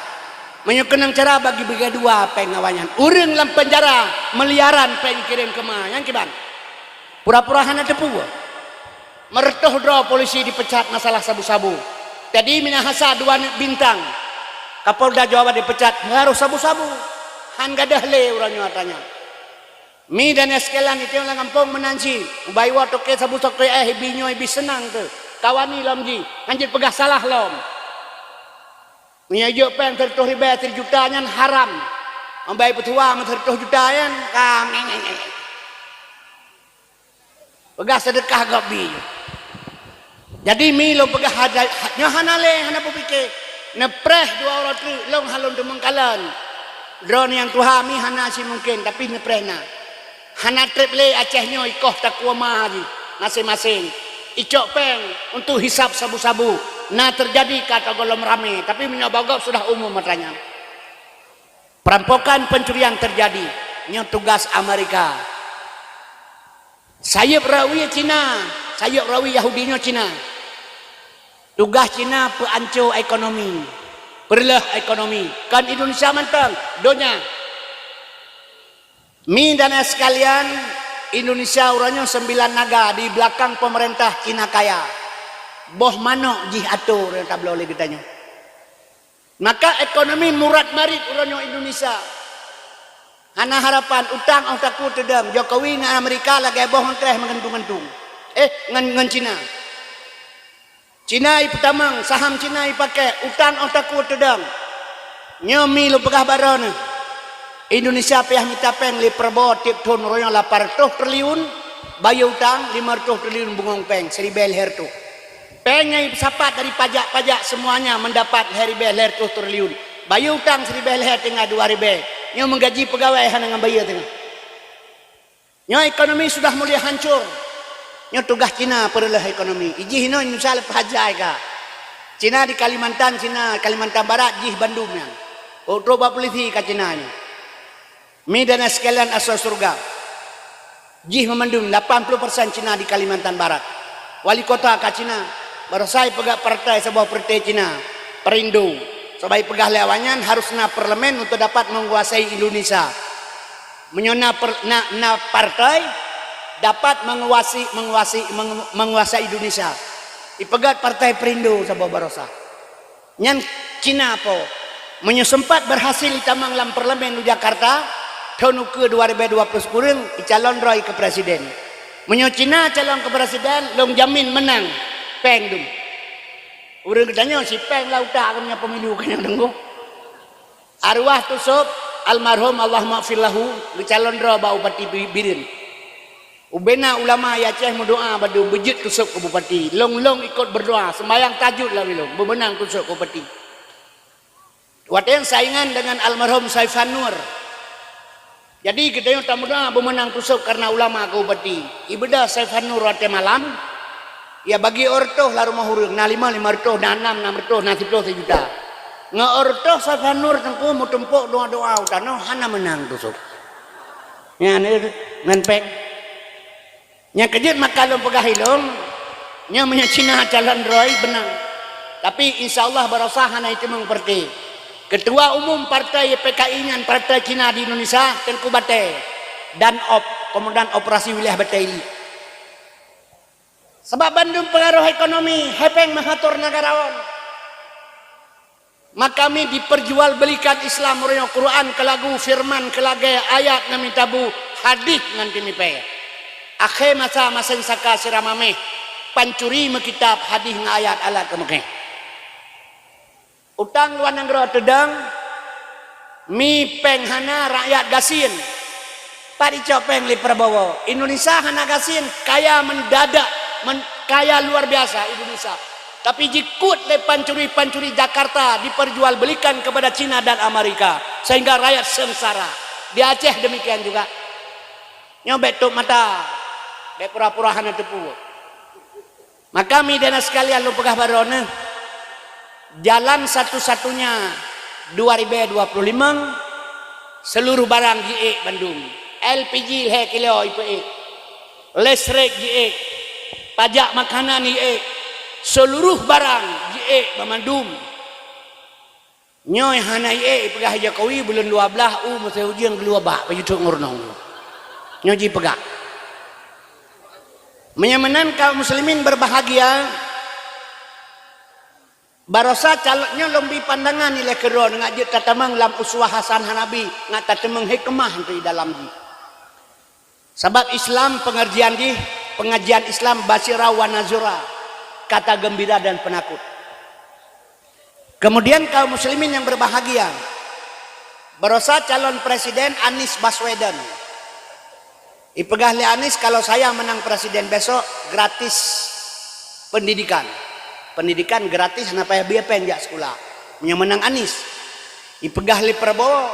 menyo kenang cara bagi dua peng awanyan urang dalam penjara meliaran peng kirim kemah yang kiban pura-pura hana tepu mertuh draw polisi dipecat masalah sabu-sabu. Tadi minahasa 2 bintang. Kapolda Jawa dipecat ngaruh sabu-sabu. Han gadah le urang nyatanya. Mi dan eskelan itu yang kampung menanci. Ubai wa toke sabu-sabu binyo ibi senang tu. Kawani lomji. Anjir pegah salah lom. Menyajuk pen tertuh riba 3 juta nyan haram. Ambai petua tertuh juta yan kam. Pegah sedekah gabi. Jadi mi lo pegah hada nyo hanale hana pupike nepreh 2 orang tu long halon tu mengkalan drone yang tuha mi hana si mungkin tapi neprehna hana trip le Aceh nyo ikoh takwa mari masing-masing. Icok peng untuk hisap sabu-sabu. Nah terjadi kata golom rame. Tapi menyobogok sudah umum matanya. Perampokan pencurian terjadi. Ini tugas Amerika. Sayap rawi Cina. Sayap rawi Yahudinya Cina. Tugas Cina peancur ekonomi. Perlah ekonomi. Kan Indonesia mantang. Donya. Mi dan sekalian, Indonesia orangnya 9 naga di belakang pemerintah Cina kaya. Boh manok jih atur yang tak boleh kitanya. Maka ekonomi murad marit orangnya Indonesia. Hana harapan utang orang takut tedam. Jokowi dengan Amerika lagi boh ngkreh mengentung-gentung. Ngan Cina. Cina pertama saham Cina pakai utang orang takut tedam. Nyomi lu pegah baron. Indonesia pihak minta peng li perbo tip ton royong 800 triliun bayar utang 500 triliun bungong peng seribel hertu pengnya sapat dari pajak-pajak semuanya mendapat heribel hertu triliun bayar utang seribel her tengah 2 nyo menggaji pegawai hanya dengan bayar tengah nyo ekonomi sudah mulai hancur nyo tugas Cina perlah ekonomi iji hino Indonesia lepas hajai ka Cina di Kalimantan Barat jih Bandung yang coba polisi ka Cina ni mi dan sekalian asal surga. Jih memandung 80% Cina di Kalimantan Barat. Wali kota ke Cina. Baru saya pegak partai sebuah partai Cina. Perindo. Sebagai pegah lewanyan harus na parlemen untuk dapat menguasai Indonesia. Menyona partai dapat menguasai Indonesia. Ipegat partai Perindo sebuah barosa. Nyan Cina po. Menyesempat berhasil ditamang dalam parlemen di Jakarta. Tahun ke 2020 kurang calon roy ke presiden. Menyo Cina calon ke presiden long jamin menang peng dum. Urang katanya si peng lauta punya pemilu kan yang denggo. Arwah tusuk almarhum Allah maafir lahu calon roy bau bupati Birin. Ubena ulama Aceh mendoa badu bejit tusuk ke bupati. Long ikut berdoa sembahyang tahajud lah bilong bermenang tusuk ke bupati. Waten saingan dengan almarhum Saifan Nur. Jadi kita yang tak mudah bermenang tusuk karena ulama ke bupati. Ibadah Saifan Nur wate malam. Ya bagi ortoh lah rumah hurung. Na 5 500, na 6 600, na 10 sejuta. Nga ortoh Saifan Nur tengku mau tempuk doa-doa utano hana menang tusuk. Ya ni nganpeng. Nya kejut makalong pegahilong. Nya punya Cina calon roy benang. Tapi insyaallah berusaha hana itu mengerti. Ketua Umum Partai PKI-nya Partai Cina di Indonesia Tengku Bate dan Komandan Operasi Wilayah Bataili. Sebab Bandung pengaruh ekonomi, hepeng mengatur negarawan. Maka kami diperjualbelikan Islam murni Quran ke lagu firman ke lagu ayat nami tabu hadis ngan kami pe. Akhir masa masing saka siramame pancuri mekitab hadis ng ayat alat kemake. Utang luar negara tedang mi peng hana rakyat gasin pari copeng li Prabowo Indonesia hana gasin kaya mendadak kaya luar biasa Indonesia tapi jikut le pancuri Jakarta diperjualbelikan kepada Cina dan Amerika sehingga rakyat sengsara di Aceh demikian juga nyobek tuk mata be pura-pura hana tepu maka mi dana sekalian lu pegah barone jalan satu-satunya 2025 seluruh barang GE Bandung LPG he kilo IPE listrik GE pajak makanan GE seluruh barang GE Bandung nyoy hana GE pegah Jokowi bulan 12 masa ujian keluar bak payuduk ngurnong nyoji pegah menyamanan kaum muslimin berbahagia barosa calonnya lombi pandangan nilai kedua ngajit tatamang lam uswah hasan hanabi ngata temeng hikmah di dalam di sebab Islam pengajian Islam basira wa nazura kata gembira dan penakut. Kemudian kaum muslimin yang berbahagia barosa calon presiden Anies Baswedan ipegah li Anies kalau saya menang presiden besok gratis pendidikan gratis kenapa ya biar penjak sekolah yang menang Anies ipegah li Prabowo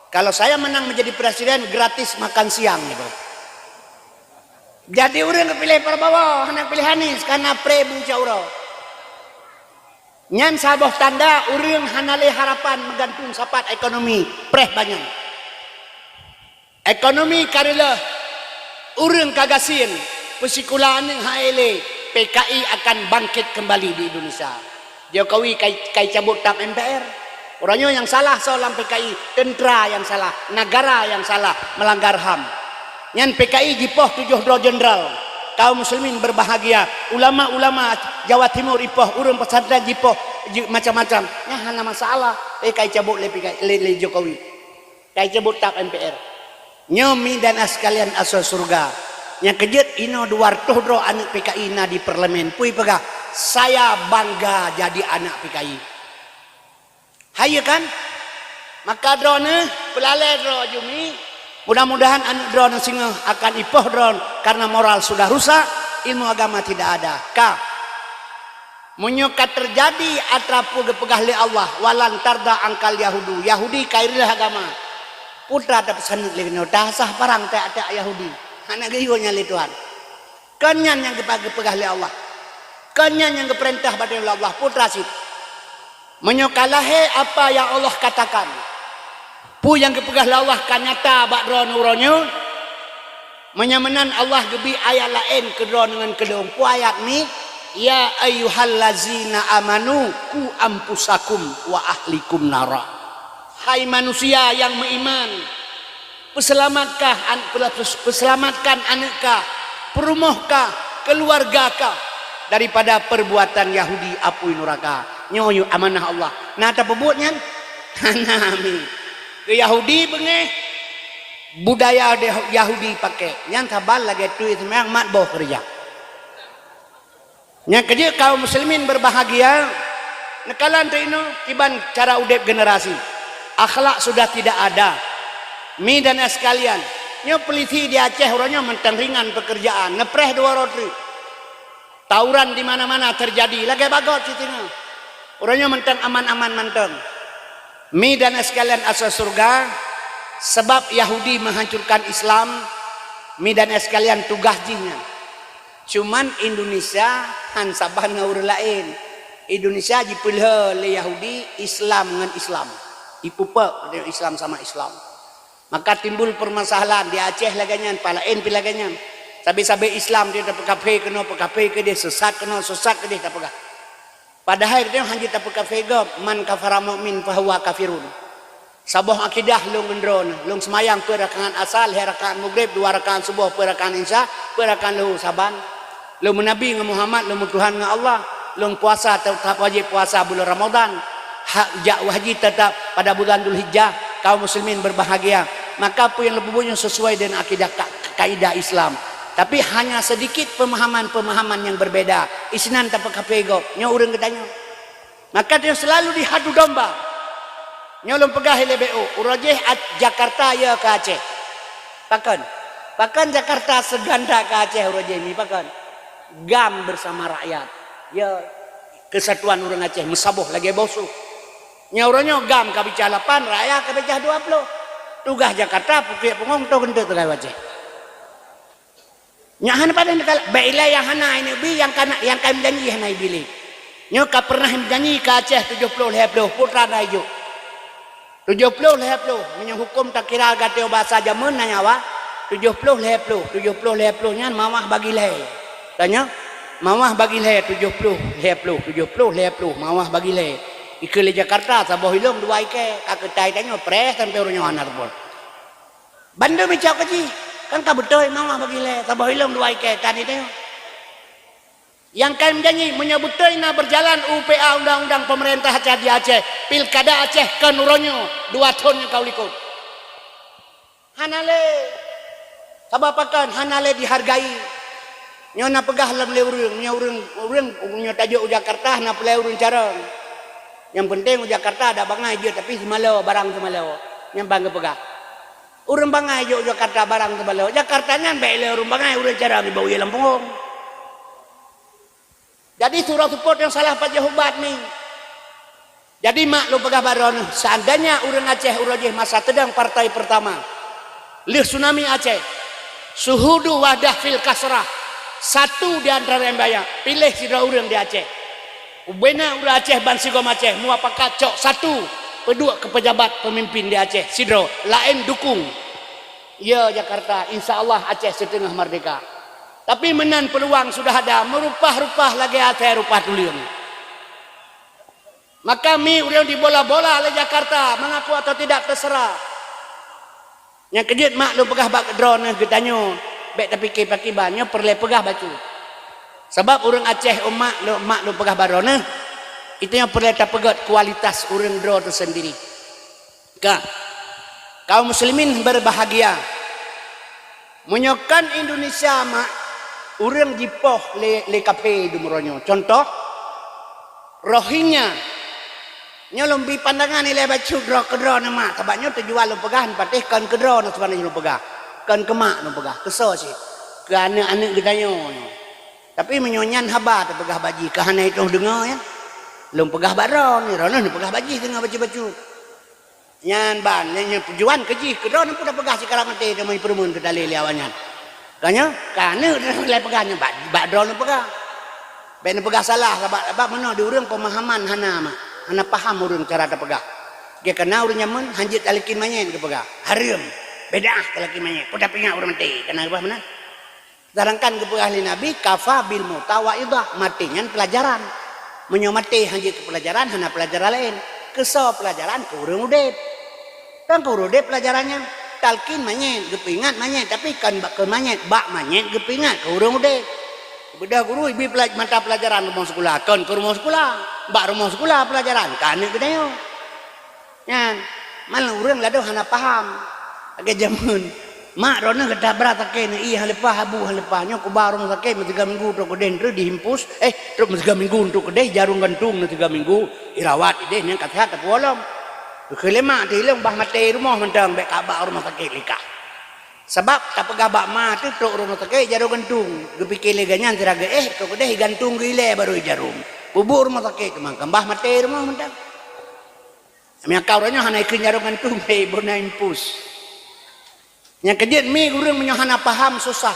kalau saya menang menjadi presiden gratis makan siang gitu. Jadi orang kepilih Prabowo, hendak pilih Anies karena prebu cauro. Nyan saboh tanda orang hanale harapan menggantung sapat ekonomi preh banyak. Ekonomi karela orang kagasin persikulaan yang haile PKI akan bangkit kembali di Indonesia. Jokowi kai cabut tap MPR. Orangnya yang salah soal PKI, tentera yang salah, negara yang salah melanggar HAM. Nyan PKI jipoh 7 jenderal. Kaum muslimin berbahagia. Ulama-ulama Jawa Timur ipoh, urang pesantren jipoh macam-macam. Nya hana masalah. Kai cabut le PKI le Jokowi. Kai cabut tap MPR. Nyomi dan sekalian asal surga. Yang kejut ino 200 anak PKI na di parlemen. Pui pegah. Saya bangga jadi anak PKI. Hayu kan? Maka drone pelalai drone jumi. Mudah-mudahan anak drone singa akan ipoh drone karena moral sudah rusak, ilmu agama tidak ada. Ka menyuka terjadi atrapu gepegah li Allah walan tarda angkal Yahudu. Yahudi kairilah agama. Putra ada pesan lino dasah parang tak Yahudi. Anak gayunya li Tuhan. Kenyan yang gepegah li Allah. Kenyan yang keperintah pada Allah putra sip. Menyukalahe apa yang Allah katakan. Pu yang kepegah Allah kanyata bakro nuronyo. Menyamenan Allah gebi ayat lain kedua dengan kedua. Pu ayat ni ya ayyuhallazina amanu ku ampusakum wa ahlikum nara. Hai manusia yang beriman, perselamatkan anakka, perumahkah, keluargakah daripada perbuatan Yahudi apui neraka. Nyoyu amanah Allah. Nah apa buatnya? Hanami. Ke Yahudi bengeh budaya Yahudi pakai. Yang tabal lagi tu itu memang mat boh kerja. Yang kerja kaum muslimin berbahagia. Nekalan tu ino kiban cara udep generasi. Akhlak sudah tidak ada. Mi dan sekalian. Nyo peliti di Aceh orangnya mentang ringan pekerjaan. Nepreh 2 roti. Tauran di mana-mana terjadi. Lagi bagot citinya. Orangnya mentang aman-aman mentang. Mi dan sekalian asal surga. Sebab Yahudi menghancurkan Islam. Mi dan sekalian tugas jinya. Cuman Indonesia han sabah ngaur lain. Indonesia dipilih oleh Yahudi Islam dengan Islam. Ipupa Islam sama Islam. Maka timbul permasalahan di Aceh laganyan, palain pilaganyan. Sabi-sabi Islam dia dapat kafe kena pekafe ke dia sesat kena sesat ke dia tak pegah. Padahal dia hanya tak pekafe gop man kafara mukmin fahuwa kafirun. Saboh akidah long gendron, long semayang per rakaat asal, rakaat maghrib 2 rakaat subuh per rakaat isya, per rakaat lahu saban. Long nabi dengan Muhammad, long Tuhan dengan Allah, long puasa tetap wajib puasa bulan Ramadan. Hak haji tetap pada bulan Dzulhijjah. Kaum muslimin berbahagia. Maka apa yang lebih sesuai dengan akidah kaidah Islam. Tapi hanya sedikit pemahaman-pemahaman yang berbeda. Isnan tak pakai pego. Nyo urang katanya. Maka dia selalu dihadu domba. Nyo lom pegah LBO. Urajeh Jakarta ya ke Aceh. Pakan Jakarta seganda ke Aceh urajeh ni pakan. Gam bersama rakyat. Ya kesatuan orang Aceh mesaboh lagi bosuh. Nyauranyo gam kabicah 8, raya kabicah 20. Tugas Jakarta pukul pengong tu kentut tu Aceh. Nyahan pada nekal bailai yang hana ini bi yang kami janji hana ibili. Nyo ka pernah janji ke Aceh 70 putra na ijo. 70 menyang hukum tak kira gateo bahasa jaman nanya wa 70 nyan mamah bagi leh. Tanya mamah bagi leh 70 mamah bagi leh. Ikeli Jakarta saboh hilong 2 ike kaketai tanya pres sampai urunyo anar pun. Bandar micau kaji kan ka betul mamah bagi leh saboh hilong 2 ike tadi tanya. Yang kami janji menyebutkan berjalan UPA undang-undang pemerintah Aceh di Aceh, pilkada Aceh ke Nuronyo 2 tahun yang kau ikut. Hanale, sabapakan hanale dihargai. Nyona pegah lam leurung, urang tajuk Jakarta na peleurung carang. Yang penting Jakarta ada bangai dia tapi semalau barang semalau. Yang bangga pegah. Urang bangai jo Jakarta barang semalau. Jakarta nyan bae leurung bangai urang carang di bawah Lampung. Jadi surah support yang salah Pak Jahubat nih. Jadi mak lu pegah baron seandainya urang Aceh urajih masa tedang partai pertama. Lih tsunami Aceh. Suhudu wadah fil kasrah. Satu di antara yang banyak. Pilih sidra urang di Aceh. Ubena urang Aceh ban sigom Aceh. Muapakat cok satu. Pedua ke pejabat pemimpin di Aceh. Sidro. Lain dukung. Ya Jakarta. Insya Allah Aceh setengah merdeka. Tapi menan peluang sudah ada. Merupah-rupah lagi Aceh rupah tuliung. Maka mi urang di bola-bola oleh Jakarta. Mengaku atau tidak terserah. Yang kejut mak lu pegah bak drone getanyo. Bek tapi pakai banyak perle pegah bacu. Sebab orang Aceh mak lu pegah barone itu yang perle tak pegat kualitas orang draw itu sendiri. Kaum muslimin berbahagia. Menyokan Indonesia mak orang jipoh le kape dumronyo. Contoh Rohingya nyolombi pandangan nilai bacu draw ke draw nama tabaknya terjual lu pegahan patih kan ke draw nak sebenarnya lu pegah kan kemak lu pegah kesal sih ke anak-anak gedanyo tapi menyonyan haba tu pegah baji kahana itu dengar ya lu pegah baron ni rono pegah baji tengah baca-baca nyan ban nya tujuan keji ke draw pun dah pegah sekarang mati dia mai perumun ke dalil awannya kanya kana nilai pegahnya bak draw lu pegah ben pegah salah sebab mana di urang pemahaman hana mak Ana paham urang cara ada pegah. Dia kena urang nyaman hanjit alikin manyen ke pegah. Haram. Beda alikin manyen. Poda pingat urang mati. Kena apa mana? Sedangkan ke pegah li Nabi kafa bil mutawaidah matinya pelajaran. Menyo mati hanjit ke pelajaran hana pelajaran lain. Keso pelajaran ke urang udep. Kan ke urang udep pelajarannya talkin manyen, gepingat manyen tapi kan bak ke manyen, bak manyen gepingat ke urang udep. Beda guru ibi mata pelajaran rumah sekolah kan ke rumah sekolah bak rumah sekolah pelajaran kan itu dah yan malah orang lalu hana paham agak jamun mak rona kata berat ke ni halepah habu halepahnya ku baru sakit 3 minggu tu keden tu dihimpus terus 3 minggu untuk kedai jarum gantung 3 minggu irawat ide yang kata tapi walam kelema di hilang bah mati rumah mentang bek kabak rumah sakit likah sebab tak pegah bak ma tu tok rumah sakit jarum gantung gepikir le ganyan tiraga tu kedai gantung gile baru jarum bubur rumah sakit kemang bah mati rumah mentang ami akau ranya hana ikut jarum gantung be bona impus yang kejut mi urang menyohana paham susah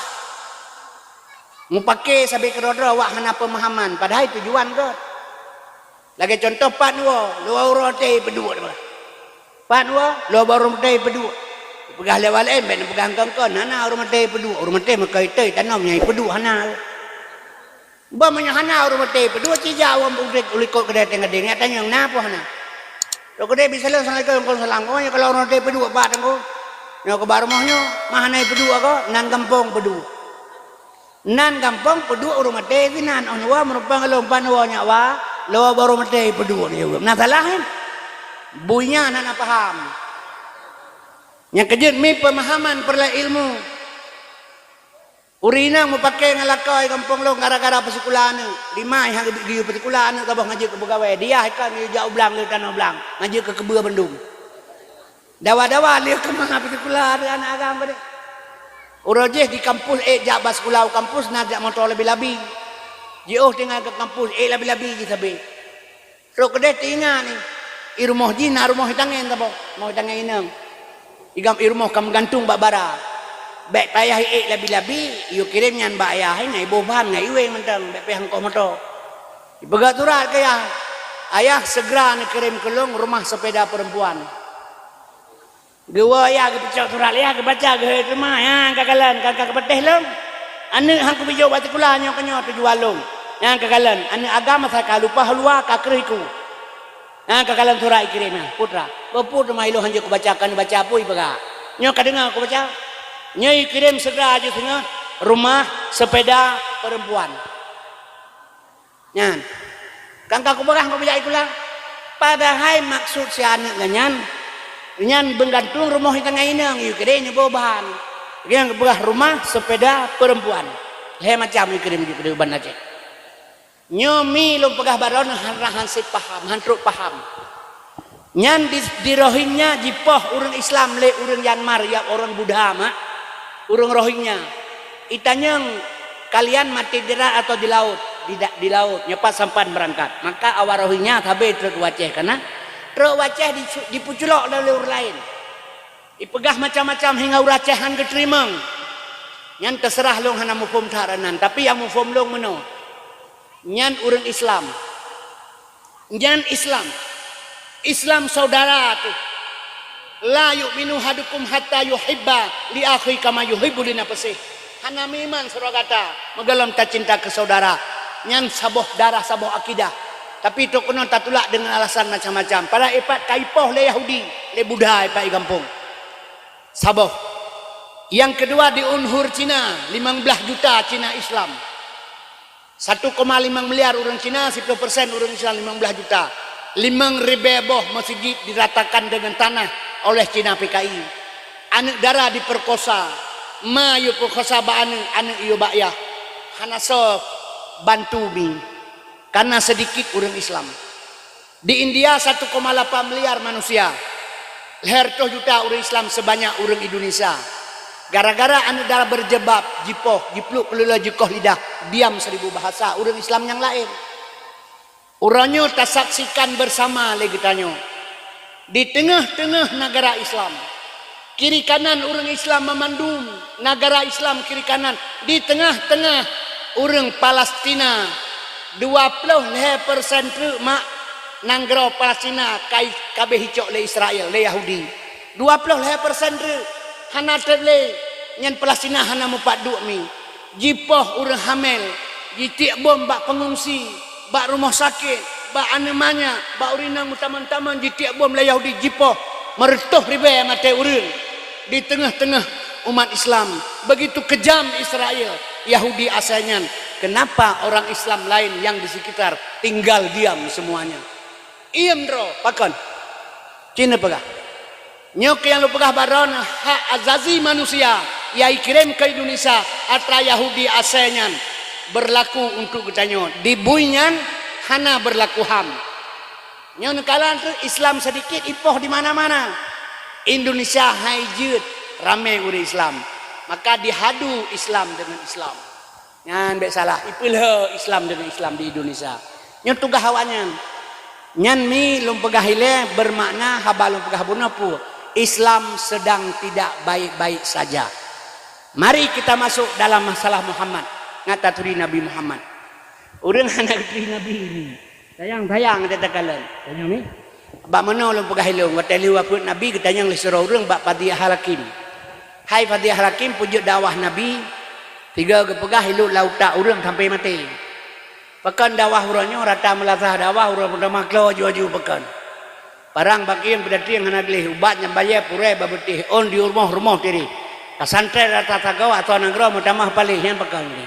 mu pakai sampai kerodro wak hana pemahaman padahal tujuan ke lagi contoh panwa luar rote pedua panwa luar rote pedua pegah lewat lain ben pegang kangkon hana urang mate pedua urang mate makai tei tanam nyai pedua hana ba menyahana urang mate pedua cija awam ulikot kedai tengah deng tanya yang napa hana lo kedai bisa le sangai kangkon selangko kalau urang mate pedua ba tangko nyo ke barmohnyo mahana pedua ko nan kampung pedua nan kampung pedua urang mate sinan onwa merupakan lompan wanya wa lo baru mate pedua ni nah salahin buinya hana paham. Yang kejut mi pemahaman perla ilmu. Urina mau pakai ngalakai kampung lo gara-gara persekulaan ni. 5 yang di persekulaan ni kabah ngaji ke pegawai. Dia kan dia jauh belang le tanah belang. Ngaji ke Kebua Bandung. Dawa-dawa dia ke mana persekulaan anak agama ni. Urajih di kampus jak bas kulau kampus nak jak motor lebih-lebih. Jauh tinggal ke kampus lebih-lebih je sabe. Ro kedai tinggal ni. Irumah jina rumah hitangen tabo. Mau hitangen inang. Igam irmoh kam gantung bak bara. Bek payah labi-labi, yo kirim nyan bak ayah ngai boban ngai iwe mentang bek payah engkau moto. Ibegat surat ke ayah segera nak kirim kelong rumah sepeda perempuan. Gewa ya ke pecah surat ya ke baca ke rumah ya kakalan kakak peteh long. Ane hang ku bijau bati kulanya kanyo tujuan long. Yang kakalan ane agama saya lupa halua kakriku. Kakalan surat kirim putra. Bapur mai lo hanje ku bacakan baca apa ibaga. Nyo kadengar ku baca. Nyai kirim segera aja tengah rumah sepeda perempuan. Nyan. Kangka ku bagah ku baca itulah. Padahal maksud si anak nyan nyan benggantung rumah di tengah inang ieu kede nya boban. Yang bagah rumah sepeda perempuan. He macam ieu kirim di Ban Aceh. Nyomi lo pegah baron hansip paham, hantruk paham. Nyan di Rohingya jipoh orang Islam le orang Myanmar ya orang Buddha mak orang Rohingya. Itanyang kalian mati di darat atau di laut? Di laut. Nyepat sampan berangkat. Maka awal Rohingya tabe truk waceh karena truk waceh dipuculok oleh orang lain. Ipegah macam-macam hingga uracehan keterimang. Nyan terserah long hana mufum tharanan, tapi yang mufum long meno. Nyan urang Islam. Nyan Islam. Islam saudara tu. La yu'minu hadukum hatta yuhibba li akhi kama yuhibbu li nafsihi. Hana miman surah kata, magalam ta cinta ke saudara. Nyan saboh darah, saboh akidah. Tapi itu kuno tak tulak dengan alasan macam-macam. Para ipat kaipoh le Yahudi, le Buddha ipat i kampung. Saboh. Yang kedua di Unhur Cina, 15 juta Cina Islam. 1,5 miliar orang Cina, 10% orang Islam 15 juta. 5.000 masjid diratakan dengan tanah oleh Cina PKI. Anak darah diperkosa. Ma yu perkosa ba anak yu bakyah. Hanaso bantu mi. Karena sedikit orang Islam. Di India 1,8 miliar manusia. Leher juta orang Islam sebanyak orang Indonesia. Gara-gara anu darah berjebab, jipoh, jipluk, kelula, jikoh lidah, diam 1000 bahasa, orang Islam yang lain. Orangnya tak saksikan bersama lagi tanya. Di tengah-tengah negara Islam, kiri kanan orang Islam memandung negara Islam kiri kanan. Di tengah-tengah orang Palestina, 20% mak nanggro Palestina kai kabeh hicok le Israel, le Yahudi. 20% hana terle nyan Palestina hana mupat duk mi jipoh urang hamil jitiak bom bak pengungsi bak rumah sakit bak anemanya bak urinang utaman-taman jitiak bom la Yahudi jipoh meretuh ribe mate urang di tengah-tengah umat Islam. Begitu kejam Israel Yahudi asalnya. Kenapa orang Islam lain yang di sekitar tinggal diam semuanya? Iem dro pakon Cina pegah nyok yang lu pegah baron hak azazi manusia yang kirim ke Indonesia atra Yahudi asenyan berlaku untuk ketanyo di buinyan hana berlaku ham nyon kalan tu Islam sedikit ipoh di mana-mana. Indonesia haijut rame uri Islam maka dihadu Islam dengan Islam nyan bek salah ipilhe Islam dengan Islam di Indonesia nyon tugah hawanyan nyan mi lum pegah hile bermakna haba lum pegah bunapu Islam sedang tidak baik-baik saja. Mari kita masuk dalam masalah Muhammad. Ngata turi Nabi Muhammad. Urang anak turi Nabi ini. Tayang-tayang ada takalan. Tayang ni. Ba mana ulun pegah hilung wateli waput Nabi ketanyang li surah urang bak Fadhiyah Hakim. Hai Fadhiyah Hakim pujuk dakwah Nabi. Tiga ke pegah hilu lauta urang sampai mati. Pekan dakwah urangnya rata melasah dakwah urang pertama klo jual-jual pekan. Barang bagian berdatang hana gelih ubatnya bayar purai babetih on di rumah diri. Kasantren rata tagaw atau nanggro mutamah palih yang pegang ni.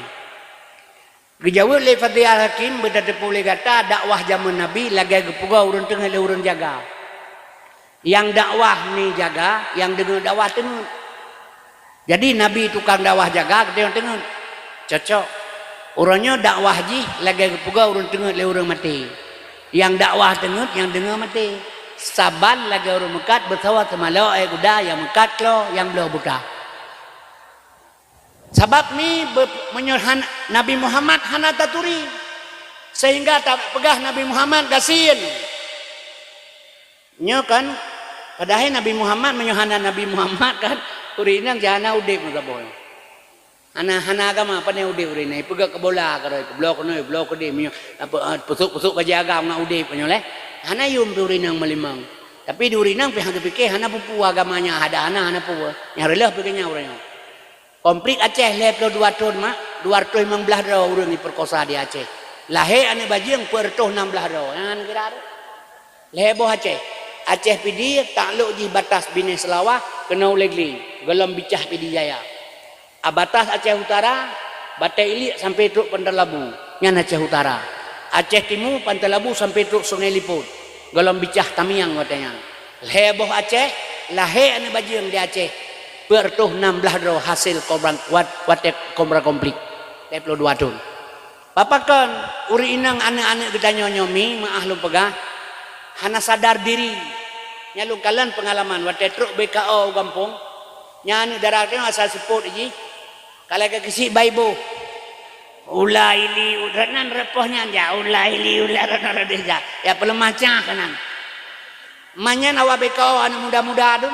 Gejawab le Fadhiyah Hakim berdatang pulih kata dakwah zaman Nabi lagi gepuga urun tengah le urun jaga. Yang dakwah ni jaga, yang dengar dakwah tengah. Jadi Nabi tukang dakwah jaga tengah. Cocok. Orangnya dakwah ji lagi gepuga urun tengah le urun mati. Yang dakwah tengah, yang dengar mati. Saban lagi orang Mekat bersawat sama lo kuda yang Mekat lo yang belah buta. Sebab ni menyuruh Nabi Muhammad hana taturi sehingga tak pegah Nabi Muhammad gasin. Nyo kan padahal Nabi Muhammad menyuruh Nabi Muhammad kan urinang jana udip magaboy. Hana agama apa ni udip urinai pegah ke bola kalau ke blok no blok ke dia apa pusuk kerja agama udip penyoleh. Hana yum durinang malimang. Tapi durinang pihak fikir hana pupu agamanya ada hana pupu. Yang relah pikirnya orangnya. Komplit Aceh level 2 tahun mak 215 orang diperkosa di Aceh. Lahir ane bajing pertuh 16 orang. Jangan kira ada. Lebo Aceh. Aceh pidi takluk di batas Bini Selawah kena ulegli. Gelam bicah pidi jaya. Abatas Aceh Utara Batai Ilik sampai truk Pantai Labu. Nyan Aceh Utara. Aceh Timur Pantai Labu sampai truk Sungai Liput. Golong bicah Tamiang katanya. Leboh Aceh, lahir ane bajing di Aceh. Pertuh 16 ro hasil korban watek kombra komplit. 22 tahun. Papakan uri inang anak-anak gedanya nyomi maah lu pegah. Hana sadar diri. Nyalu kalian pengalaman watek truk BKO kampung. Nyani daratnya asal seput ji. Kalau ke kisi baibo. Ulah ili udranan repohnya aja ulah ili ulah rana deja ya pelemacah kanan manyan awak bekau anak muda-muda tu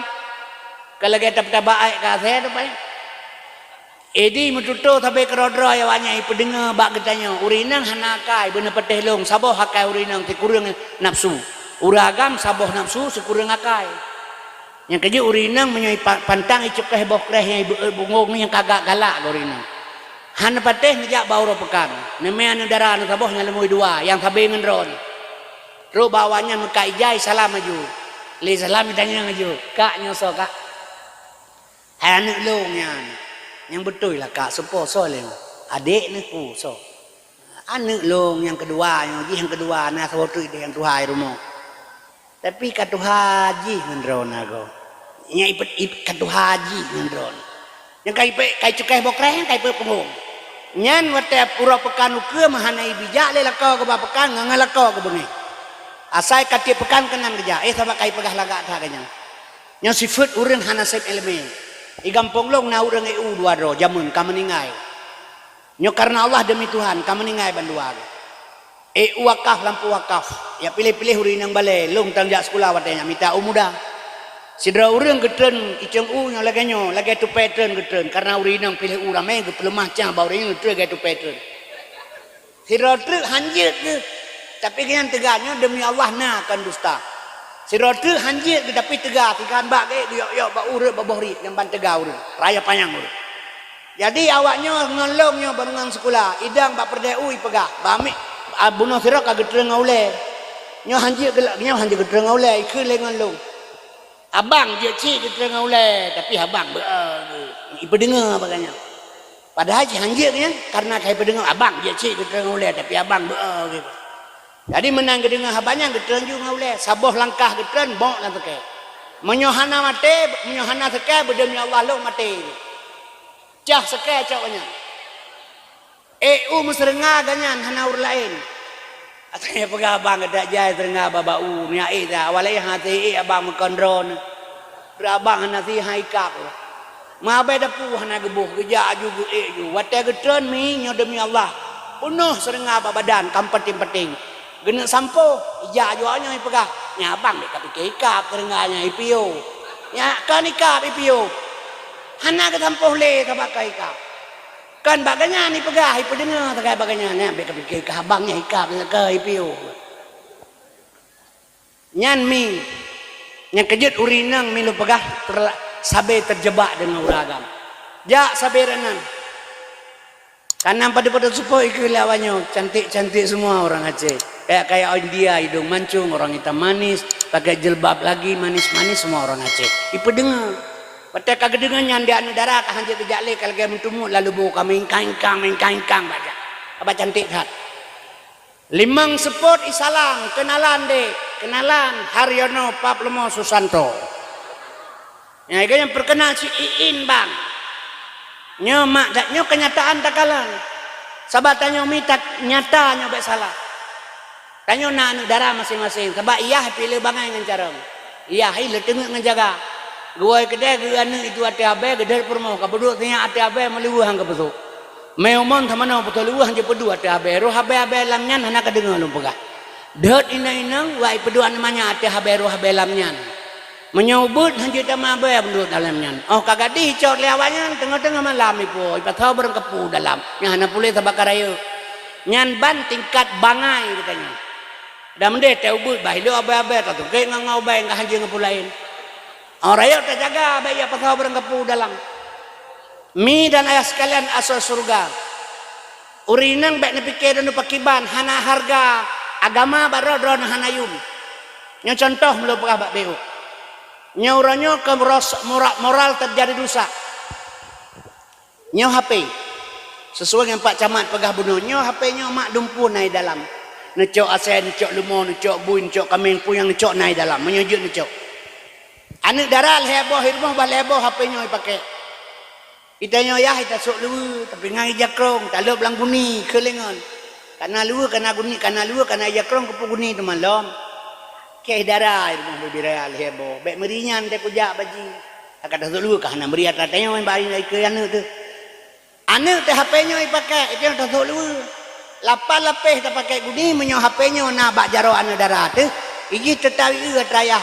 kalau kita baik ka saya tu baik Edi metuto tapi kerodro ya wanya ipedenga bak getanya urinang hanakai bener peteh long saboh hakai urinang tikurang nafsu uragam saboh nafsu sekurang akai yang kerja urinang menyoi pantang icukeh bokreh yang bungong yang kagak galak urinang hana peteh ngejak bau pekan nemea negara anu saboh nyalemui dua yang sabe ngendron ro bawanya muka ijai salam maju li salam ditanya maju kak nyoso kak hana long yang betul lah kak sepo so leh adik ni ku so anak long yang kedua yang kedua na sawatu ide yang tuhai rumah tapi katu haji ngendron ago nya ipet katu haji ngendron yang kai cukai bokreh kai pengong nyan wate pura pekan uke mahana ibijak le lakau ke pekan ngalakau ke bengi asai kati pekan kenan kerja sabak kai pegah lagak tha kanya nya sifat urang hana sep elemen I gampong long na urang EU dua ro jamun kameningai nyo karena Allah demi Tuhan kameningai banduan EU wakaf lampu wakaf ya pilih-pilih urinang balai long tangjak sekolah watenya minta umuda sidra urang getren iceng nyo lagi tu pattern getren karena urinang pilih urame ge pelemah cang bau ring tu ge tu pattern sidra truk hanjit ke tapi kian tegaknya demi Allah na akan dusta si rotu hanjit tapi tegak tikan bak ke yok bak urut babohri yang ban tegak urut raya panjang urut jadi awaknya ngelongnya barengan sekolah idang bak perdeu pegah bami bunuh sira ka getreng ngaule nyo hanjit gelak nyo hanjit getreng ngaule ikeu le ngelong abang je cik getreng ngaule tapi abang ipe dengar baganya padahal hanjit nya karena kai pedengar abang je cik getreng ngaule tapi abang gitu jadi menang gedengah habanya getren juga oleh saboh langkah getren bok lan teke menyohana mate menyohana teke bedemi Allah lo mate cah seke caknya EU mesrenga ganyan hana ur lain atanya pegah abang gedak jai serenga babau nya ida walai hati abang mekondron berabang hana si haikap ma beda pu hana gebuh geja juga ju wate getren mi nyo demi Allah penuh serenga badan kampeting-peting gena sampo ija jualnya ipegah nya abang dek tapi ikap kerenganya ipio nya kan ikap ipio hana ke sampo le tabakai ikap kan baganya ni pegah ipedenga takai baganya nya be tapi ikap abangnya ikap ke ipio nyan mi nya kejut urinang mi lu pegah sabe terjebak dengan uragam ja saberenan karena pada supo ikut lawannya cantik-cantik semua orang Aceh kayak India hidung mancung orang hitam manis pakai jilbab lagi manis-manis semua orang Aceh ipe dengar pada kagak dengar nyandia negara kah hanjat jale kalau dia mentumuk lalu bawa kami kangkang baca apa cantik hat limang sport isalang kenalan Haryono Paplomo Susanto ya yang perkenal si Iin bang nyo mak dak nyo kenyataan takalan sabatannya minta nyata nyo baik salah tanyo na negara masing-masing sebab iya pilih bangai ngan cara iya le tengok ngejaga gua kedai ge anu itu ati abe gedar permo ka beduk tanya ati abe meliwu hang ka besu meumon thamana betul liwu hang je pedu ati abe ro habe lamnyan hana ka dengar lu pegah deut ina-ina wa pedu namanya ati habe ro habe lamnyan menyebut hanjut sama abe menurut dalamnya oh kagak dicor lewatnya tengah-tengah malam ipo ipatau berengkepu dalam yang hana pulih tabakar ayo nyan ban tingkat bangai katanya dah mende teu but bahilu abe-abe tatu ke ngau bae ngah hanjut ngepulain orang ayo terjaga abe ya patau berengkepu dalam mi dan ayah sekalian asal surga urinang baik nepikir dan pakiban hana harga agama barodron hana yum yang contoh belum pernah bak beu nyauranyo ke moral terjadi dosa nyo HP sesuai dengan Pak Camat pegah bunuh nyo HP nyo mak dumpu naik dalam necok asen necok lumo necok buin necok kameng puyang necok naik dalam menyujud necok anak daral heboh hirmoh baleboh HP nyo dipakai kita nyo ya kita sok lu tapi ngai jakrong tak le belang guni kelengan karena lu karena guni karena lu karena jakrong kepu guni teman lom ke darah rumah bebiral heboh baik merinyan dek kujak baji kata dulu kah nak meriat ratanya main bari dari ke anu tu anu teh HP nya dipakai itu dah dulu lapan lapeh tak pakai guni menyo HP nya nak bak jaro anu darah tu igi tetawi rayah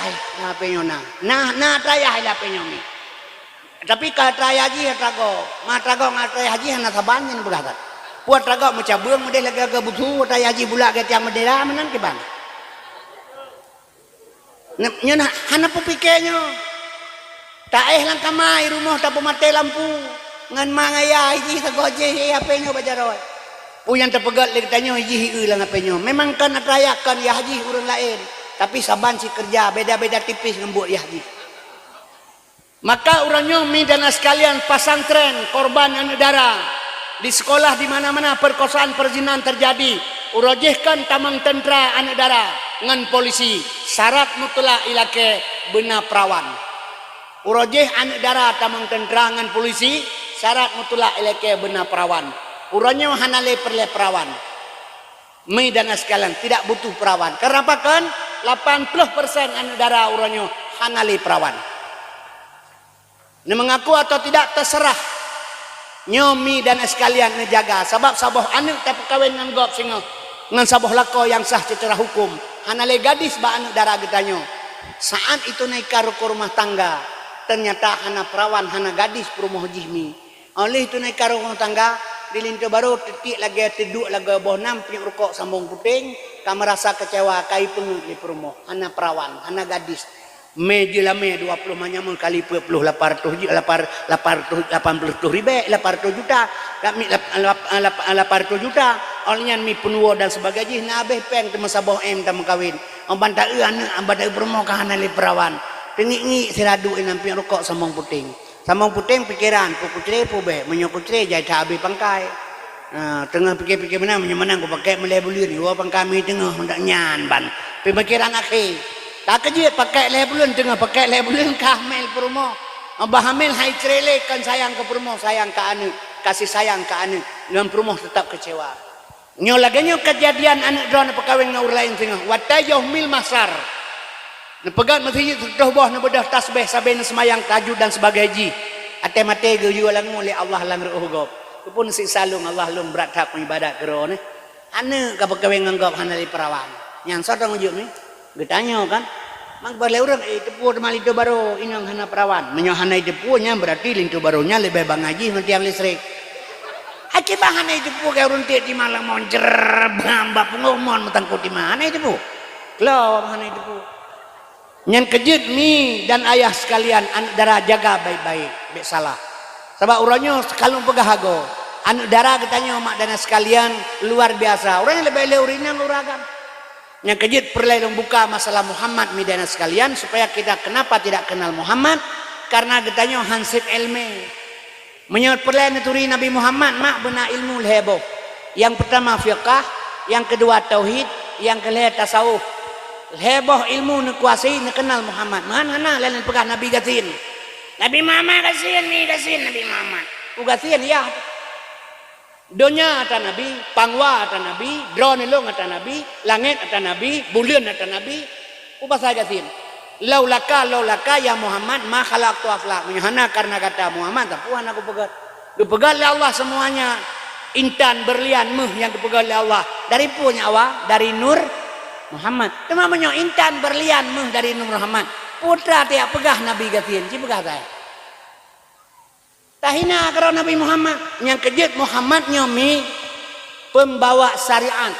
HP nya nah rayah HP nya ni Tapi kalau trai haji trago, trago ngatrai haji hana sabannya berada. Puat trago macam buang model lagi butuh trai haji bulak ke tiang medera menan ke bang. Nya hana pupikenya. Tak lang kamay rumah tak pemate lampu. Ngan mangaya haji sagoje apa nyo bajaroy. Puyan terpegat lagi tanya haji lang apa nyo. Memang kan atrayakan ya haji urang lain. Tapi saban si kerja beda-beda tipis ngembuk ya haji. Maka urangnya midana sekalian pasantren korban anak darah di sekolah di mana-mana perkosaan perzinahan terjadi urojehkan tamang tentera anak darah ngan polisi syarat mutlak ilake benar perawan urojeh anak darah tamang tentera ngan polisi syarat mutlak ilake benar perawan urangnya hanale perle perawan midana sekalian tidak butuh perawan karena apa kan 80% anak darah urangnya hanale perawan. Ini mengaku atau tidak terserah nyomi dan sekalian ngejaga sebab saboh anak tak perkawin dengan gop singa dengan saboh lako yang sah secara hukum hanale gadis ba anak darah getanyo saat itu naik karo ke rumah tangga ternyata hana perawan hana gadis perumoh jihmi oleh itu naik karo rumah tangga di lintu baru titik lagi teduk lagi boh namping rukok sambung puting kamu rasa kecewa kai pengut di perumoh hana perawan hana gadis Media lame 20 manyamun kali 20 800 juta kami 800 juta olehnya mi penuo dan sebagainya na abeh peng temu saboh em tam kawin ambanta anak ambanta permokahan ali perawan tengi siradu inamping rokok sambung puting pikiran pukucre pube menyokucre jai tabe pangkai tengah pikir-pikir menang aku pakai melebulir dua pangkami tengah hendak nyan ban pemikiran akhir tak kerja pakai lebulun tengah pakai lebulun kahmel perumo abah hamil hai cerele kan sayang ke perumo sayang ke anu kasih sayang ke anu dengan perumo tetap kecewa nyo laganya kejadian anak drone perkawin ngaur lain tengah watayuh mil masar nepegat masjid tuh boh nebedah tasbih saben semayang tahajud dan sebagainya ate mate ge jualan oleh Allah lang reuh gop pun si salung Allah lung berat hak ibadat gero ne anu ka perkawin nganggap hanali perawan yang sotong ujuk ni getanya kan mak bale urang tepu mali itu baru inang hana perawan menyohana tepunya berarti lintu barunya lebih bang haji nanti yang listrik aki bahana tepu ke urang di malang monjer bamba pengomon metangkut di mana tepu klo bahana tepu nyan kejut mi dan ayah sekalian anak darah jaga baik-baik bek salah sebab urangnya kalau pegahago anak darah katanya mak dan sekalian luar biasa orangnya lebih leurinan luragan yang kejut perlu buka masalah Muhammad midana sekalian supaya kita kenapa tidak kenal Muhammad karena getanya hansip ilmu menyebut perlu turi Nabi Muhammad mak benar ilmu leheboh yang pertama fiqah yang kedua tauhid yang kelima tasawuf leheboh ilmu nekuasai nekenal Muhammad mana lain pegah Nabi gasin Nabi Muhammad gasin Nabi Muhammad ugasin ya Donya ata Nabi, pangwa ata Nabi, drone long ata Nabi, langit ata Nabi, bulan ata Nabi. Upa saja sin. Laulaka ya Muhammad ma khalaqtu aflaq. Menyahana karena kata Muhammad tapuan aku pegat. Dipegat oleh Allah semuanya. Intan berlian meh yang dipegat oleh Allah. Dari punya awak, dari nur Muhammad. Cuma menyo intan berlian meh dari nur Muhammad. Putra tiap pegah Nabi gatin, ci pegah saya. Tahina karena Nabi Muhammad yang kejut Muhammad nyomi pembawa syariat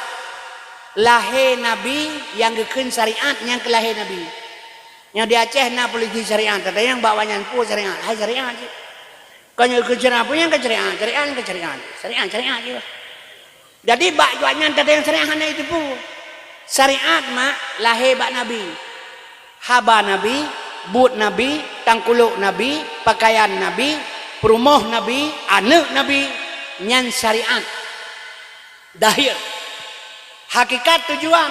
lahir Nabi yang gekun syariat yang kelahir Nabi yang di Aceh na polisi syariat ada yang bawanya pu syariat hai syariat kan yang ke syariat punya ke syariat juga jadi bak juanya ada yang syariat itu pu syariat mak lahir bak Nabi haba Nabi but Nabi tangkuluk Nabi pakaian Nabi perumoh Nabi, anak Nabi, nyan syariat. Dahir. Hakikat tujuan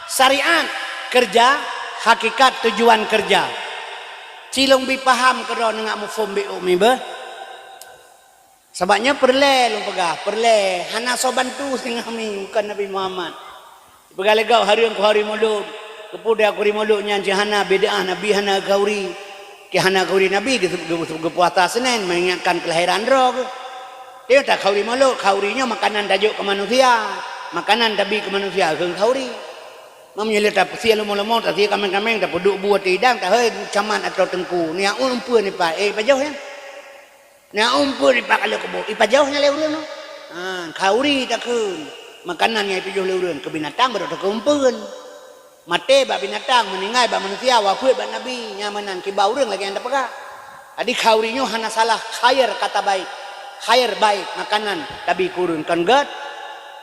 syariat kerja, hakikat tujuan kerja. Cilong bi paham kero nengak mufum bi umi be. Sebabnya perle lu pegah, perle hana soban tu sing kami bukan Nabi Muhammad. Pegah legau hari yang ku hari molud. Kepuda aku ri molud nyan jahana beda Nabi hana gauri. Kihana kauri Nabi puasa Senin mengingatkan kelahiran roh. Dia tak kauri malu, kaurinya makanan dajuk ke manusia, makanan tabi ke manusia ke kauri. Memilih tak sia lemo tak sia kameng tak peduk buat tidang tak hei caman atau tengku. Ni yang umpu ni pak pajau ya. Na umpun ipak ala kubo. Ipa jauhnya leureun no. Kauri takun. Makanannya ipa jauh leureun ke binatang baru tak umpun. Mate ba binatang meninggal ba manusia wafat ba nabi nyamanan ki ba urang lagi anda pegah. Adi kaurinya hana salah khair kata baik. Khair baik makanan tapi kurun kan god.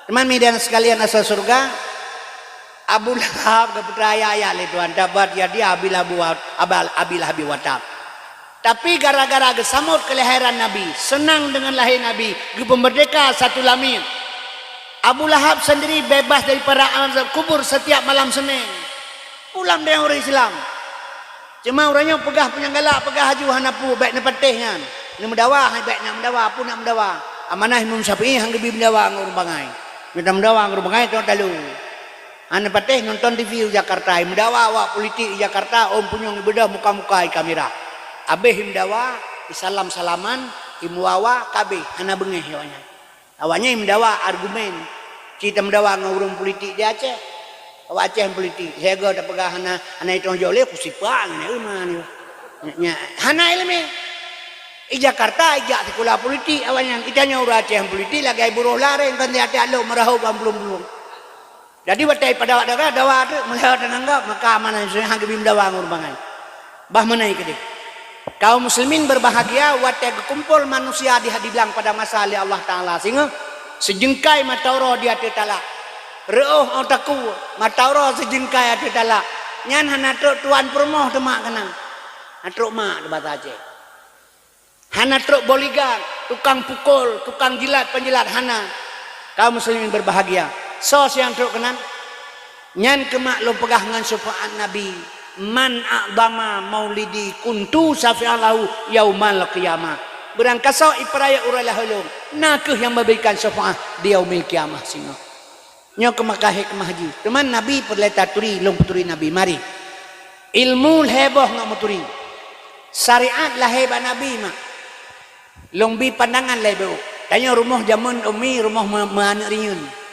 Teman media sekalian asal surga. Abu Lahab kepercaya ya le Tuhan dapat jadi abilah watab. Tapi gara-gara gesamut kelahiran Nabi, senang dengan lahir Nabi, pemerdeka satu lamin. Abu Lahab sendiri bebas daripada azab kubur setiap malam Senin. Pulang dari orang Islam. Cuma orangnya pegah penyanggala, pegah haju hanapu baik ne petihnya. Ne mendawa, baik nak mendawa, pun nak mendawa. Amanah Imam Syafi'i hang gebi mendawa ngurung bangai. Minta mendawa ngurung bangai tu dalu. Ane pateh nonton TV Jakarta, mendawa awak politik di Jakarta, om punyong ibadah muka-muka di kamera. Abeh mendawa, salam-salaman, imuawa, kabeh, hana bengeh awaknya. Awaknya mendawa argumen. Kita mendawa ngurung politik di Aceh. Awak Aceh politik. Saya gak ada pegah hana itu joleh, kusipang, ini hana ilmi. Di Jakarta, ijak sekolah politik, awaknya. Itanya orang Aceh politik, lagi buruh laring, kan dia ada merahau, belum. Jadi watai pada waktu dawa tu melihat dan anggap maka mana yang hang bim dawa ngur bangai. Bah menai ke dia. Kaum muslimin berbahagia watai kumpul manusia dibilang pada masa Allah Taala sehingga sejengkai matauro dia tetala. Reuh otaku matauro sejengkai dia tetala. Nyan hana truk tuan permoh demak kenang. Truk mak debat Aceh. Hana truk boligan, tukang pukul, tukang jilat, penjilat hana. Kaum muslimin berbahagia. So yang truk kenan nyan kemak lo pegah ngan syafaat Nabi man a'dama maulidi kuntu syafi'alahu yaumal qiyamah berangkasa ipraya uralah hulung nakeh yang memberikan syafaat di yaumil qiyamah singo nyo ke Makkah hikmah haji teman Nabi perleta turi long puturi Nabi mari ilmu heboh ngak muturi syariat lah heba Nabi mak long bi pandangan lebo tanya rumah jamun umi rumah mana riun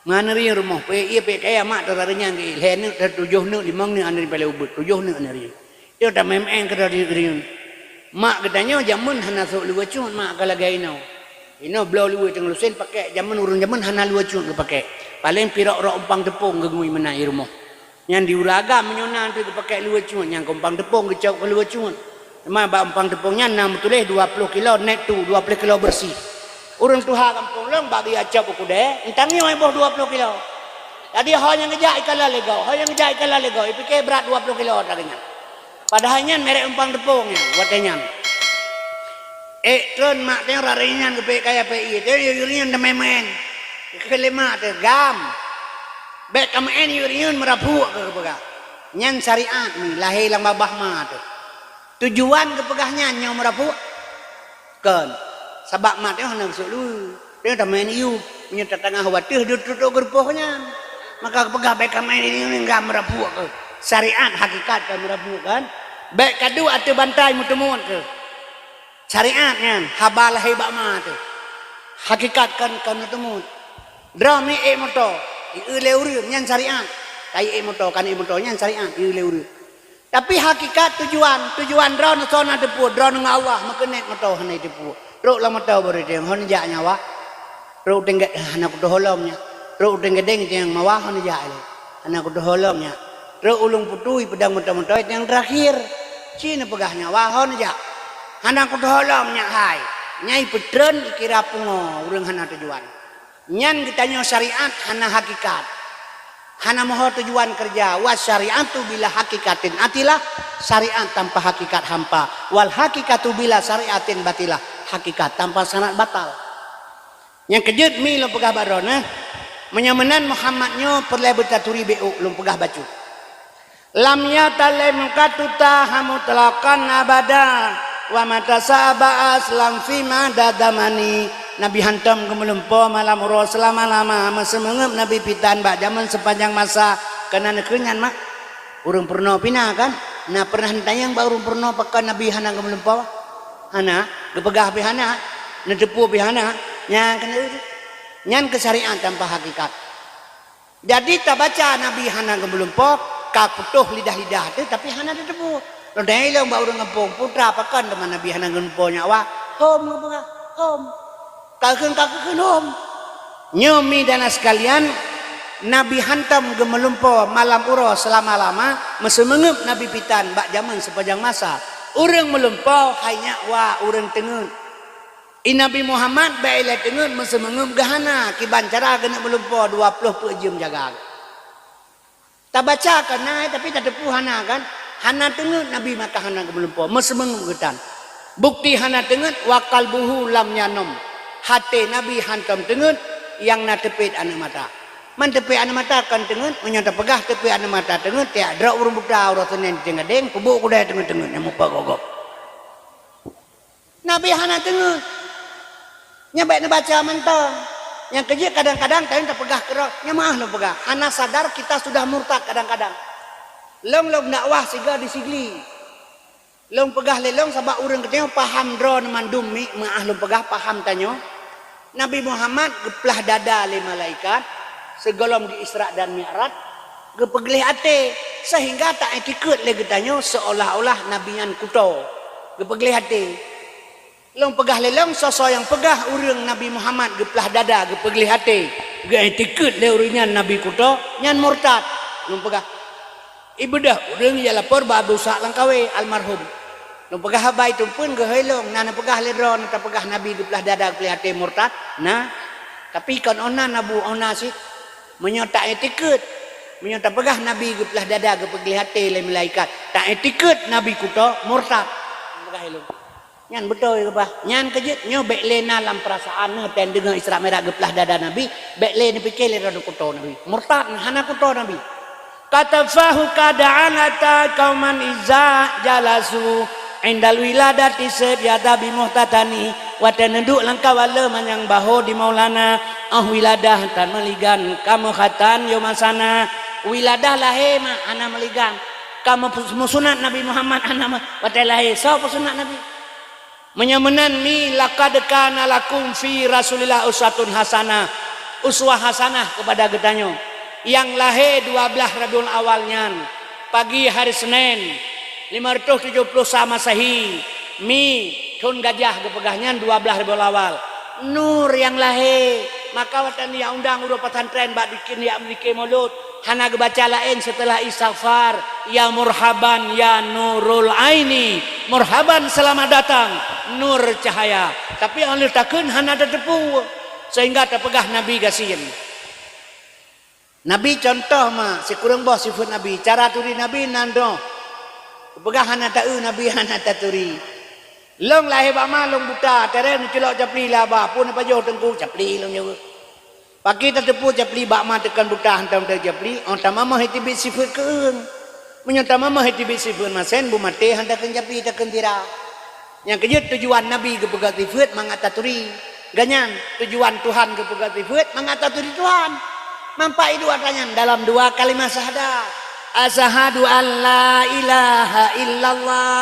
Maneri rumah, ia kaya mak terarinya ke ilhen tertujuh nu limang nu anari pale ubut, tujuh nu anari. Dia tak memang kerja riun. Mak katanya jamun hana sok luar cun mak kalau gay nau. Ino belau luar tengah lusen pakai jamun urun jamun hana luar cun ke pakai. Paling pirok rok umpang tepung gegui menai rumah. Yang diuraga menyonan tu pakai luar cun, yang umpang tepung kecau ke luar cun. Mak ba umpang tepungnya 6 tulis 20 kilo net tu 20 kilo bersih. Urang tuha kampung long bagi acap aku deh. Entangnya yang boh 20 kilo. Jadi hanya ngejak ikan lalegau. Ipikir berat 20 kilo tadinya. Padahalnya merek umpang tepungnya, watanya. Tron mak teng rarinya ke kaya PI. Teh yurian dememen. Kelima teh gam. Bek kamen yurian merapu ke pegah. Nyan syariat ni lahir lang babah mah tu. Tujuan ke pegahnya nyong merapu. Kan. Sabak mat yang hendak sulu, dia tak main iu, punya tengah wadah dia tutup gerpohnya, maka pegah baik main ini enggak merapu ke, syariat hakikat kan merapu kan, baik kadu atau bantai mutemun ke, syariatnya habalah hebak mat, hakikat kan mutemun, drum ni motor, leuri nyan syariat, kai motor kan motornya syariat leuri, tapi hakikat tujuan drone sona depu drone ngawah makenek motor hana depu. Ruk lama tahu baru dia, hon jak nyawa. Ruk tinggal anak kudu holomnya. Ruk tinggal deng yang mawah hon jak le. Anak kudu holomnya. Ruk ulung putui pedang muta-muta yang terakhir. Cina pegah nyawa hon jak. Anak kudu holomnya hai. Nyai pedren dikira pungo urang hana tujuan. Nyan ditanya syariat hana hakikat. Hana moho tujuan kerja. Was syariatu bila hakikatin atilah. Syariat tanpa hakikat hampa. Wal hakikatu bila syariatin batilah. Hakikat tanpa sanad batal. Yang kejut mi lo pegah barona menyamanan Muhammadnya perle betaturi bu lo pegah bacu. Lam yatalem katuta hamutlakan abada wa mata sabas lam fi madadamani Nabi hantam kemelumpo malam uro selama-lama mesemengep Nabi pitan bak zaman sepanjang masa kena nekenyan mak urang pernah pina kan nah pernah tayang ba urang pernah pakai Nabi hana kemelumpo hana gepegah pihana nedepu pihana nya kena nyan kesyariat tanpa hakikat jadi tak baca Nabi hana kemelumpo ka putuh lidah-lidah tu tapi hana dedepu lo dai lo ba urang ngepung putra pakan teman Nabi hana kemelumpo nyawa hom ngapa hom kakeun hom nyomi dana sekalian Nabi hantam gemelumpo malam uro selama-lama mesemengep Nabi pitan bak zaman sepanjang masa urang melumpo hanya wa urang tengeun Nabi Muhammad bae tengeun mesemengep gahana kiban cara kena melumpo 20 jam jaga tak baca kana tapi tak tepu hana kan hana tengeun Nabi maka hana melumpo mesemengep getan bukti hana tengeun wa qalbuhu lam yanom hati Nabi hantam tengeun yang na tepit anu mata man tepi anu mata kan tengeun menyata pegah tepi anu mata tengeun tiak dra urang buta urang tenen tengadeng pebuk kuda tengeun yang mupa gogok Nabi hana tengeun nya bae baca mentong yang kerja kadang-kadang tayang tak pegah kerok nya maah nu pegah hana sadar kita sudah murtad kadang-kadang long dakwah siga disigli long pegah lelong sabab urang ketemu paham dron mandum mi maah lu pegah paham tanyo Nabi Muhammad geplah dada le malaikat segolong di Isra dan Mi'raj gepeglih ate sehingga tak etikut le getanyo seolah-olah nabian kuto gepeglih ate long pegah lelong sosok yang pegah urang Nabi Muhammad geplah dada gepeglih ate ge etikut le uringan nabi kuto nyan murtad long pegah ibadah urang ya lapor ba dosa langkawe almarhum long pegah bae tu pun ge heulong nana pegah le ron ta pegah nabi geplah dada gepeglih ate murtad nah tapi kan ona nabu ona sih menyata etikut menyata pegah nabi geplah dada gepeglih hati le malaikat tak etikut nabi kuto murtad pegah elok nyan betul ke bah nyan kejut nyo beklena lam perasaan ne ten dengan Isra Mi'raj geplah dada nabi bekle ni pikir le rada kuto nabi murtad hana kuto nabi kata fahu kada'anata kauman iza jalasu indal wiladati sebiada bimuhtatani watan nduk langkawala manyang baho di Maulana wiladah tan meligan kamu khatan yo masana wiladah lahe ma ana meligan kamu musunat Nabi Muhammad ana watan lahe so sunat Nabi menyamenan mi laqad kana lakum fi Rasulillah uswatun hasanah uswah hasanah kepada getanyo yang lahe 12 Rabiul Awalnya pagi hari Senin 570 Masehi mi tun gajah gepegahnya 12 Rabiul Awal nur yang lahe maka watan ya undang urut pesantren bak bikin ya memiliki mulut hana gebaca lain setelah istighfar ya murhaban ya nurul aini murhaban selamat datang nur cahaya tapi alih takun hana ada tepu sehingga terpegah Nabi gasin Nabi contoh mah sekurang bos sifat Nabi cara turi Nabi nando pegah hana tahu Nabi hana taturi long lahir bak malung buta teren celok japli lah bah pun apa jauh tengku japli long jauh pagi tertepu japli bak ma tekan buta hantam ter japli on tamama hiti bit sifat keung menyata mama hiti bit sifat masen bu mate hantakan japli tekan tira yang kejut tujuan Nabi ke pegat sifat mangataturi ganyan tujuan Tuhan ke pegat sifat mangataturi Tuhan mampai dua tanya dalam dua kalimat syahadat asyhadu an la ilaha illallah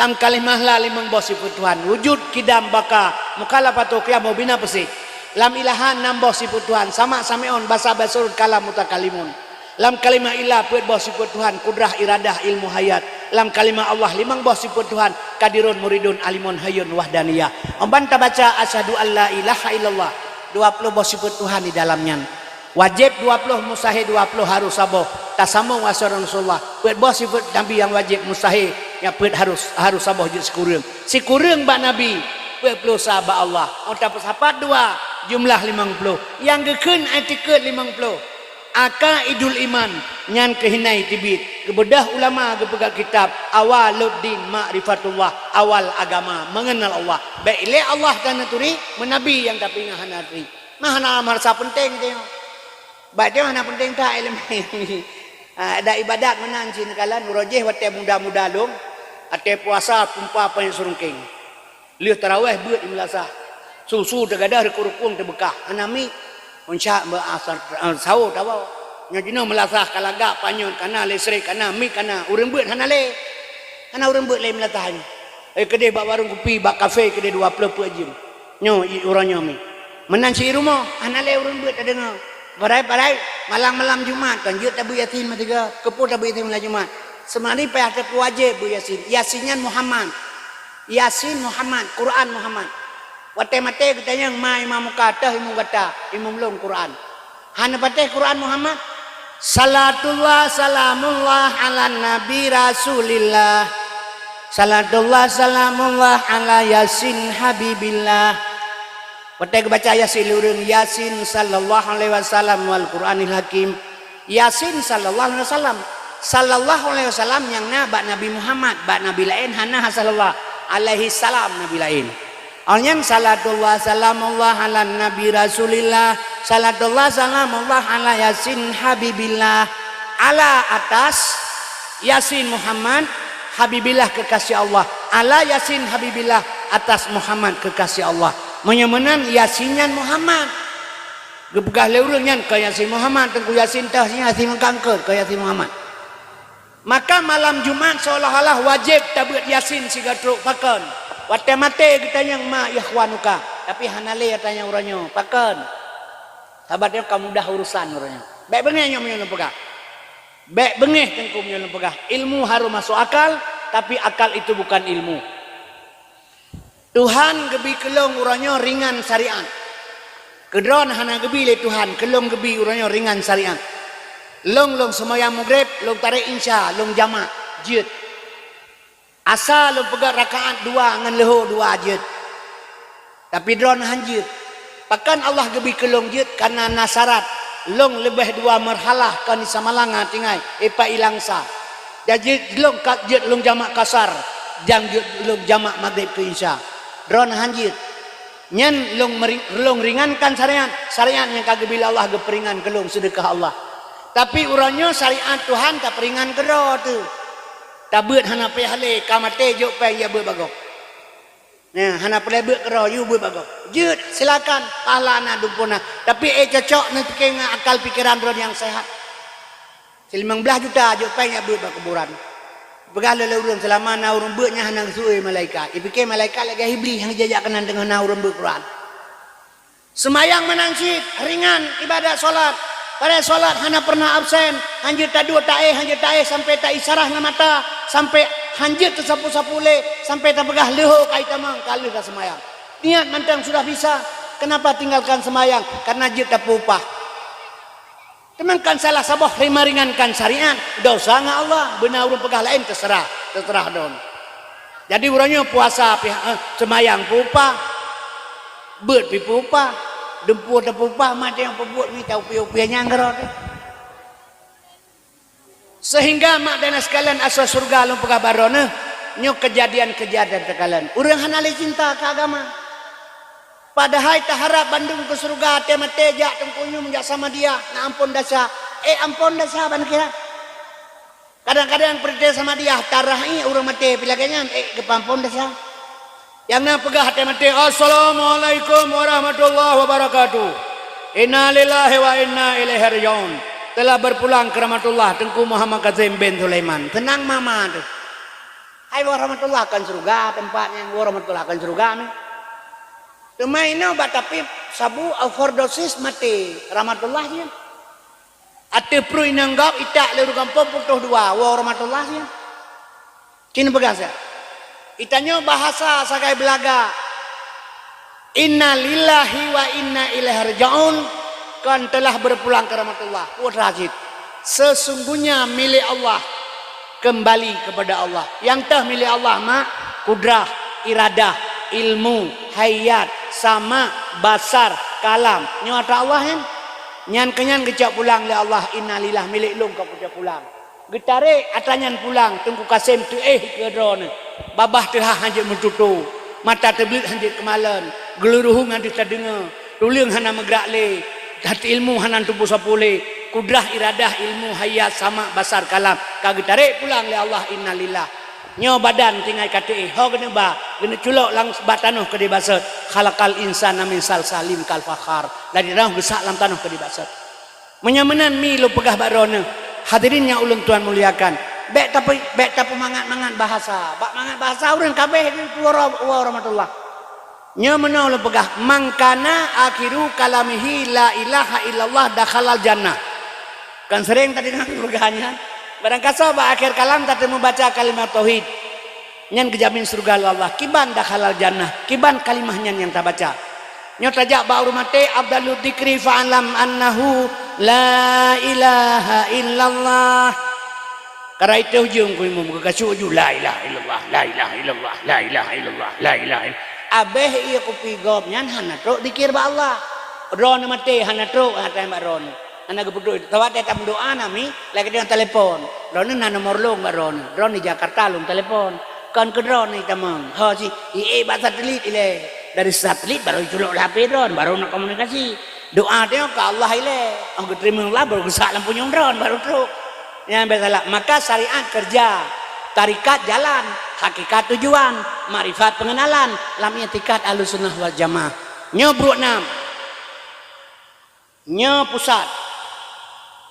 lam kalimah la limang bos sifat Tuhan wujud kidam baka mukhalafatu qiyam bina pesi lam ilahan nam bos sifat Tuhan sama samion basa basur kalam mutakalimun lam kalimah ilah puet bos sifat Tuhan kudrah iradah ilmu hayat lam kalimah Allah limang bos sifat Tuhan kadirun muridun alimun hayyun wahdaniyah ombanta baca asyhadu an la ilaha illallah 20 bos sifat Tuhan di dalamnya wajib 20 mustahil 20 harus saboh tasamu wasyarun Rasulullah puet bos sifat Nabi yang wajib mustahil ya puet harus saboh je sikurang bak Nabi puet puluh sahabat Allah otak sahabat 2 jumlah 50 yang gekeun etiket 50 akaidul iman nyan kehinai tibit kebedah ulama kepegat kitab awaluddin ma'rifatullah awal agama mengenal Allah baik le Allah kana turi menabi yang tapi ngahanatri mahana marsa penting teh baik dia mana penting tak ilmu ada ibadat menan cina kala nurojeh wate muda-muda long ate puasa pumpa apa yang surungking liu tarawih buat imlasah susu tegadah rekurukung terbekah anami unsya asar sahur tahu nya dina melasah kalaga panyon kana listrik kana mik kana urang buat hanale kana urang buat le melatahnya kedai bak warung kopi bak kafe kedai 20 jam nyo urangnya mi menan si rumah hanale urang buat ada dengar parai malam Jumat kan jut tabu yasin matiga keput tabu yasin malam Jumat semari payah wajib bu yasin yasinnya Muhammad Yasin Muhammad, Quran Muhammad. Wate mate kita yang ma imam kata imam kata imam long Quran. Hana pateh Quran Muhammad. Salatullah salamullah ala nabi rasulillah. Salatullah salamullah ala Yasin habibillah. Wate baca Yasin urang Yasin sallallahu alaihi wasallam wal Quranil hakim. Yasin sallallahu alaihi wasallam. Sallallahu alaihi wasallam yang bak Nabi Muhammad, bak Nabi lain hana sallallahu alaihi salam Nabi lain. Alnyang salatullah salamullah ala nabi rasulillah. Salatullah salamullah ala Yasin habibillah. Ala atas Yasin Muhammad habibillah kekasih Allah. Ala Yasin habibillah atas Muhammad kekasih Allah. Menyemenan Yasinyan Muhammad. Gepegah leurungan ke Yasin Muhammad, tengku Yasin tah Yasin mengkangker ke Yasin Muhammad. Maka malam Jumat seolah-olah wajib tabut Yasin siga truk pakan. Wate mate kita yang ma ikhwanuka. Tapi hanale tanya uranyo pakan. Sahabatnya kamu dah urusan uranyo. Baik bengeh nyo menyo pegah. Baik bengeh tengku menyo pegah. Ilmu harus masuk akal, tapi akal itu bukan ilmu. Tuhan gebi kelong uranyo ringan syariat. Kedron hana gebi le Tuhan, kelong gebi uranyo ringan syariat. Long semayang maghrib, long tarik insya, long jamak, jid. Asal long pegat rakaat 2 ngan leho 2 jid. Tapi drone hanjid. Pakan Allah gebi ke long jid karena nasarat. Long lebih 2 marhalah kan samalanga tingai epa ilangsa. Jadi long kat jid long jamak kasar, jang jid long jamak maghrib ke insya. Drone hanjid. Nyen long ringankan syariat yang kagabila Allah geperingan kelong sedekah Allah. Tapi uranyo syariat Tuhan tak peringan kero tu. Tak beut hana pe hale kamate jok pe ya beut bagok. Nah, hana pe beut kero you beut bagok. Jeut silakan pahala na dumpuna. Tapi cocok ni pikir akal pikiran ron yang sehat. 15 juta jok pe ya beut kuburan. Begala le urang selama na urang beutnya hana suai malaikat. Dipikir malaikat lagi iblis yang jajak kenan dengan na urang beut Quran. Semayang menangsit ringan ibadat solat. Pada solat hana pernah absen, hanjir tak dua tae sampai tak isyarah na mata, sampai hanjir tersapu-sapu le, sampai tak pegah leho kai tamang kali ka semayang. Niat mantang sudah bisa, kenapa tinggalkan semayang? Karena jir tak upah. Temankan salah sabah ringankan syariat, dosa nga Allah, benar urang pegah lain terserah don. Jadi urangnya puasa semayang upah, beut pi upah. Dempur terpupah mati yang pembuat ni tahu piu-piu nyanggerot. Sehingga mak dan sekalian asal surga lu pekabarona nyok kejadian-kejadian terkalian. Urang hanali cinta ke agama. Padahal tak harap Bandung ke surga mate jak tengkunyu menjak sama dia. Na ampun dasa. Ampun dasa ban kira. Kadang-kadang percaya sama dia tarahi urang mate pilaganya kepampun dasa. Yang nak pegah hati mati. Assalamualaikum warahmatullahi wabarakatuh. Inna lillahi wa inna ilaihi raji'un. Telah berpulang ke rahmatullah Tengku Muhammad Kazim bin Sulaiman. Tenang mama tu. Hai warahmatullah kan surga tempatnya warahmatullah kan surga ni. Temaino batapi sabu overdosis mati rahmatullah dia. Ate pru inanggap itak leru kampung putuh 2 warahmatullah dia. Kini pegah saya. Itanya bahasa sakai belaga. Inna lillahi wa inna ilaihi raji'un. Kan telah berpulang ke rahmatullah. Rajid. Sesungguhnya milik Allah. Kembali kepada Allah. Yang tah milik Allah mak. Kudrah, iradah, ilmu, hayat, sama, basar, kalam. Nyata Allah kan. Nyan kenyan kecak pulang le Allah. Inna lillah milik lung kau kecak pulang. Getare atanyan pulang. Tengku Kasim tu ke drone. Babah tehah hanjit mentutu. Mata terbelit hanjit kemalan. Geluruh hanjit terdengar. Tulang hana megrak le. Hati ilmu hana tubuh sapule. Kudrah iradah ilmu hayat sama basar kalam. Kagi tarik pulang le Allah inna lillah. Nyo badan tinggal kata ho kena ba. Kena culok lang batanuh ke di basat. Khalaqal insana min salsalim kal fakhar. Ladi rauh gesak lam tanuh ke di basat. Menyamenan mi lu pegah barona. Hadirin yang ulun Tuhan muliakan. Bek tapi mangat bahasa. Bak mangat bahasa urang kabeh itu warahmatullah. Nya menaw lu pegah mangkana akhiru kalamihi la ilaha illallah dakhalal jannah. Kan sering tadi dengan pegahnya. Barang kasa ba akhir kalam tadi membaca kalimat tauhid. nyan kejamin surga Allah kiban dah halal jannah kiban kalimahnya yang tak baca nyo tajak ba urmate abdalu dzikri fa'alam annahu la ilaha illallah karena itu ujung ku imam kekacu uju la ilaha illallah la ilaha illallah la ilaha illallah la ilaha illallah abeh iya ku pigop nyan hana tro dzikir ba Allah ron mate hana tro hata ba ron ana gepuduk tawat eta doa nami lagi dengan telepon ron na nomor long ba ron di Jakarta long telepon kan ke drone ni tamang ha si ba satelit ile dari satelit baru culuk HP drone baru nak komunikasi doa dia ke Allah ile ang terima Allah baru gesak lampu nyong drone baru truk yang bersalah maka syariat kerja tarikat jalan hakikat tujuan marifat pengenalan lam i'tiqad ahlussunnah wal jamaah nyo bruk nam nyo pusat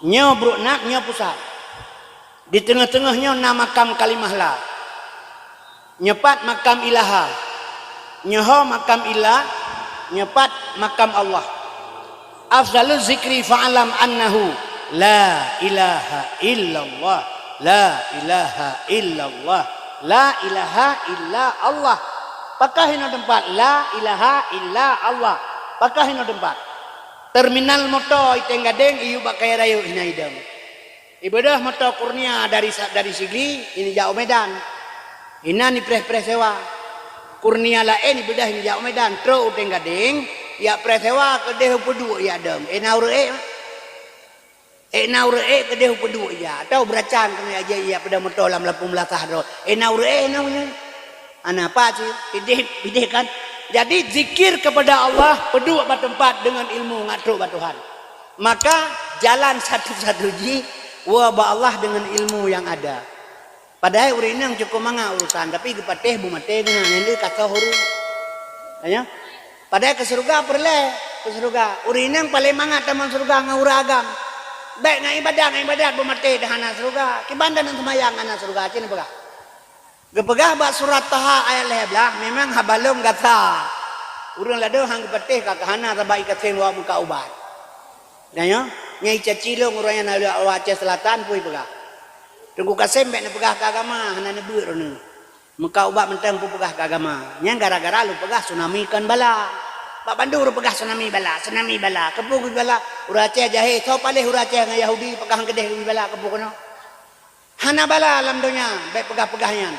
nyo bruk nak nyo pusat di tengah-tengahnya nama makam kalimah la nyepat makam ilaha nyoho makam ilah nyepat makam Allah afdalul zikri fa'alam annahu la ilaha illallah la ilaha illallah la ilaha illa Allah pakahino tempat la ilaha illa Allah pakahino tempat terminal moto itenggadeng iyu bakaya rayu hinaidam ibadah moto kurnia dari Sigli ini jauh Medan ina ni pres sewa kurnia lain ibadah ni jauh Medan tro uteng gading ya pres sewa ke deh pedu ya dem naure ke deh pedu ya atau beracan kena aja ya pada motor lam lapung melatah ro naure namanya ana apa sih bidih kan jadi zikir kepada Allah pedu pada tempat dengan ilmu ngatro Tuhan maka jalan satu-satunya wa ba Allah dengan ilmu yang ada padahal urang yang cukup manga urusan tapi gepateh bumate dengan ini kata huru ya padahal ke surga perle ke surga urang yang paling manga taman surga ngaura agam baik ngai ibadat bumate dahana surga kibandan yang semayang ana surga cina pegah gepegah ba surat Taha ayat lehblah memang habalong gata urang lado hang gepateh kakahana tabai kateng wa muka ubat ya nyai cacilong urang yang ada Aceh Selatan pui pegah tunggu kasembek na pegah ke agama hana nebut rono muka ubat mentang pu pegah ke agama nya gara-gara lu pegah tsunami kan bala Pak Bandu ru pegah tsunami bala kepuk bala ura Aceh jahe so paleh ura Aceh dengan Yahudi pegah kedeh bala kepuk kono hana bala alam dunya baik pegah-pegahnya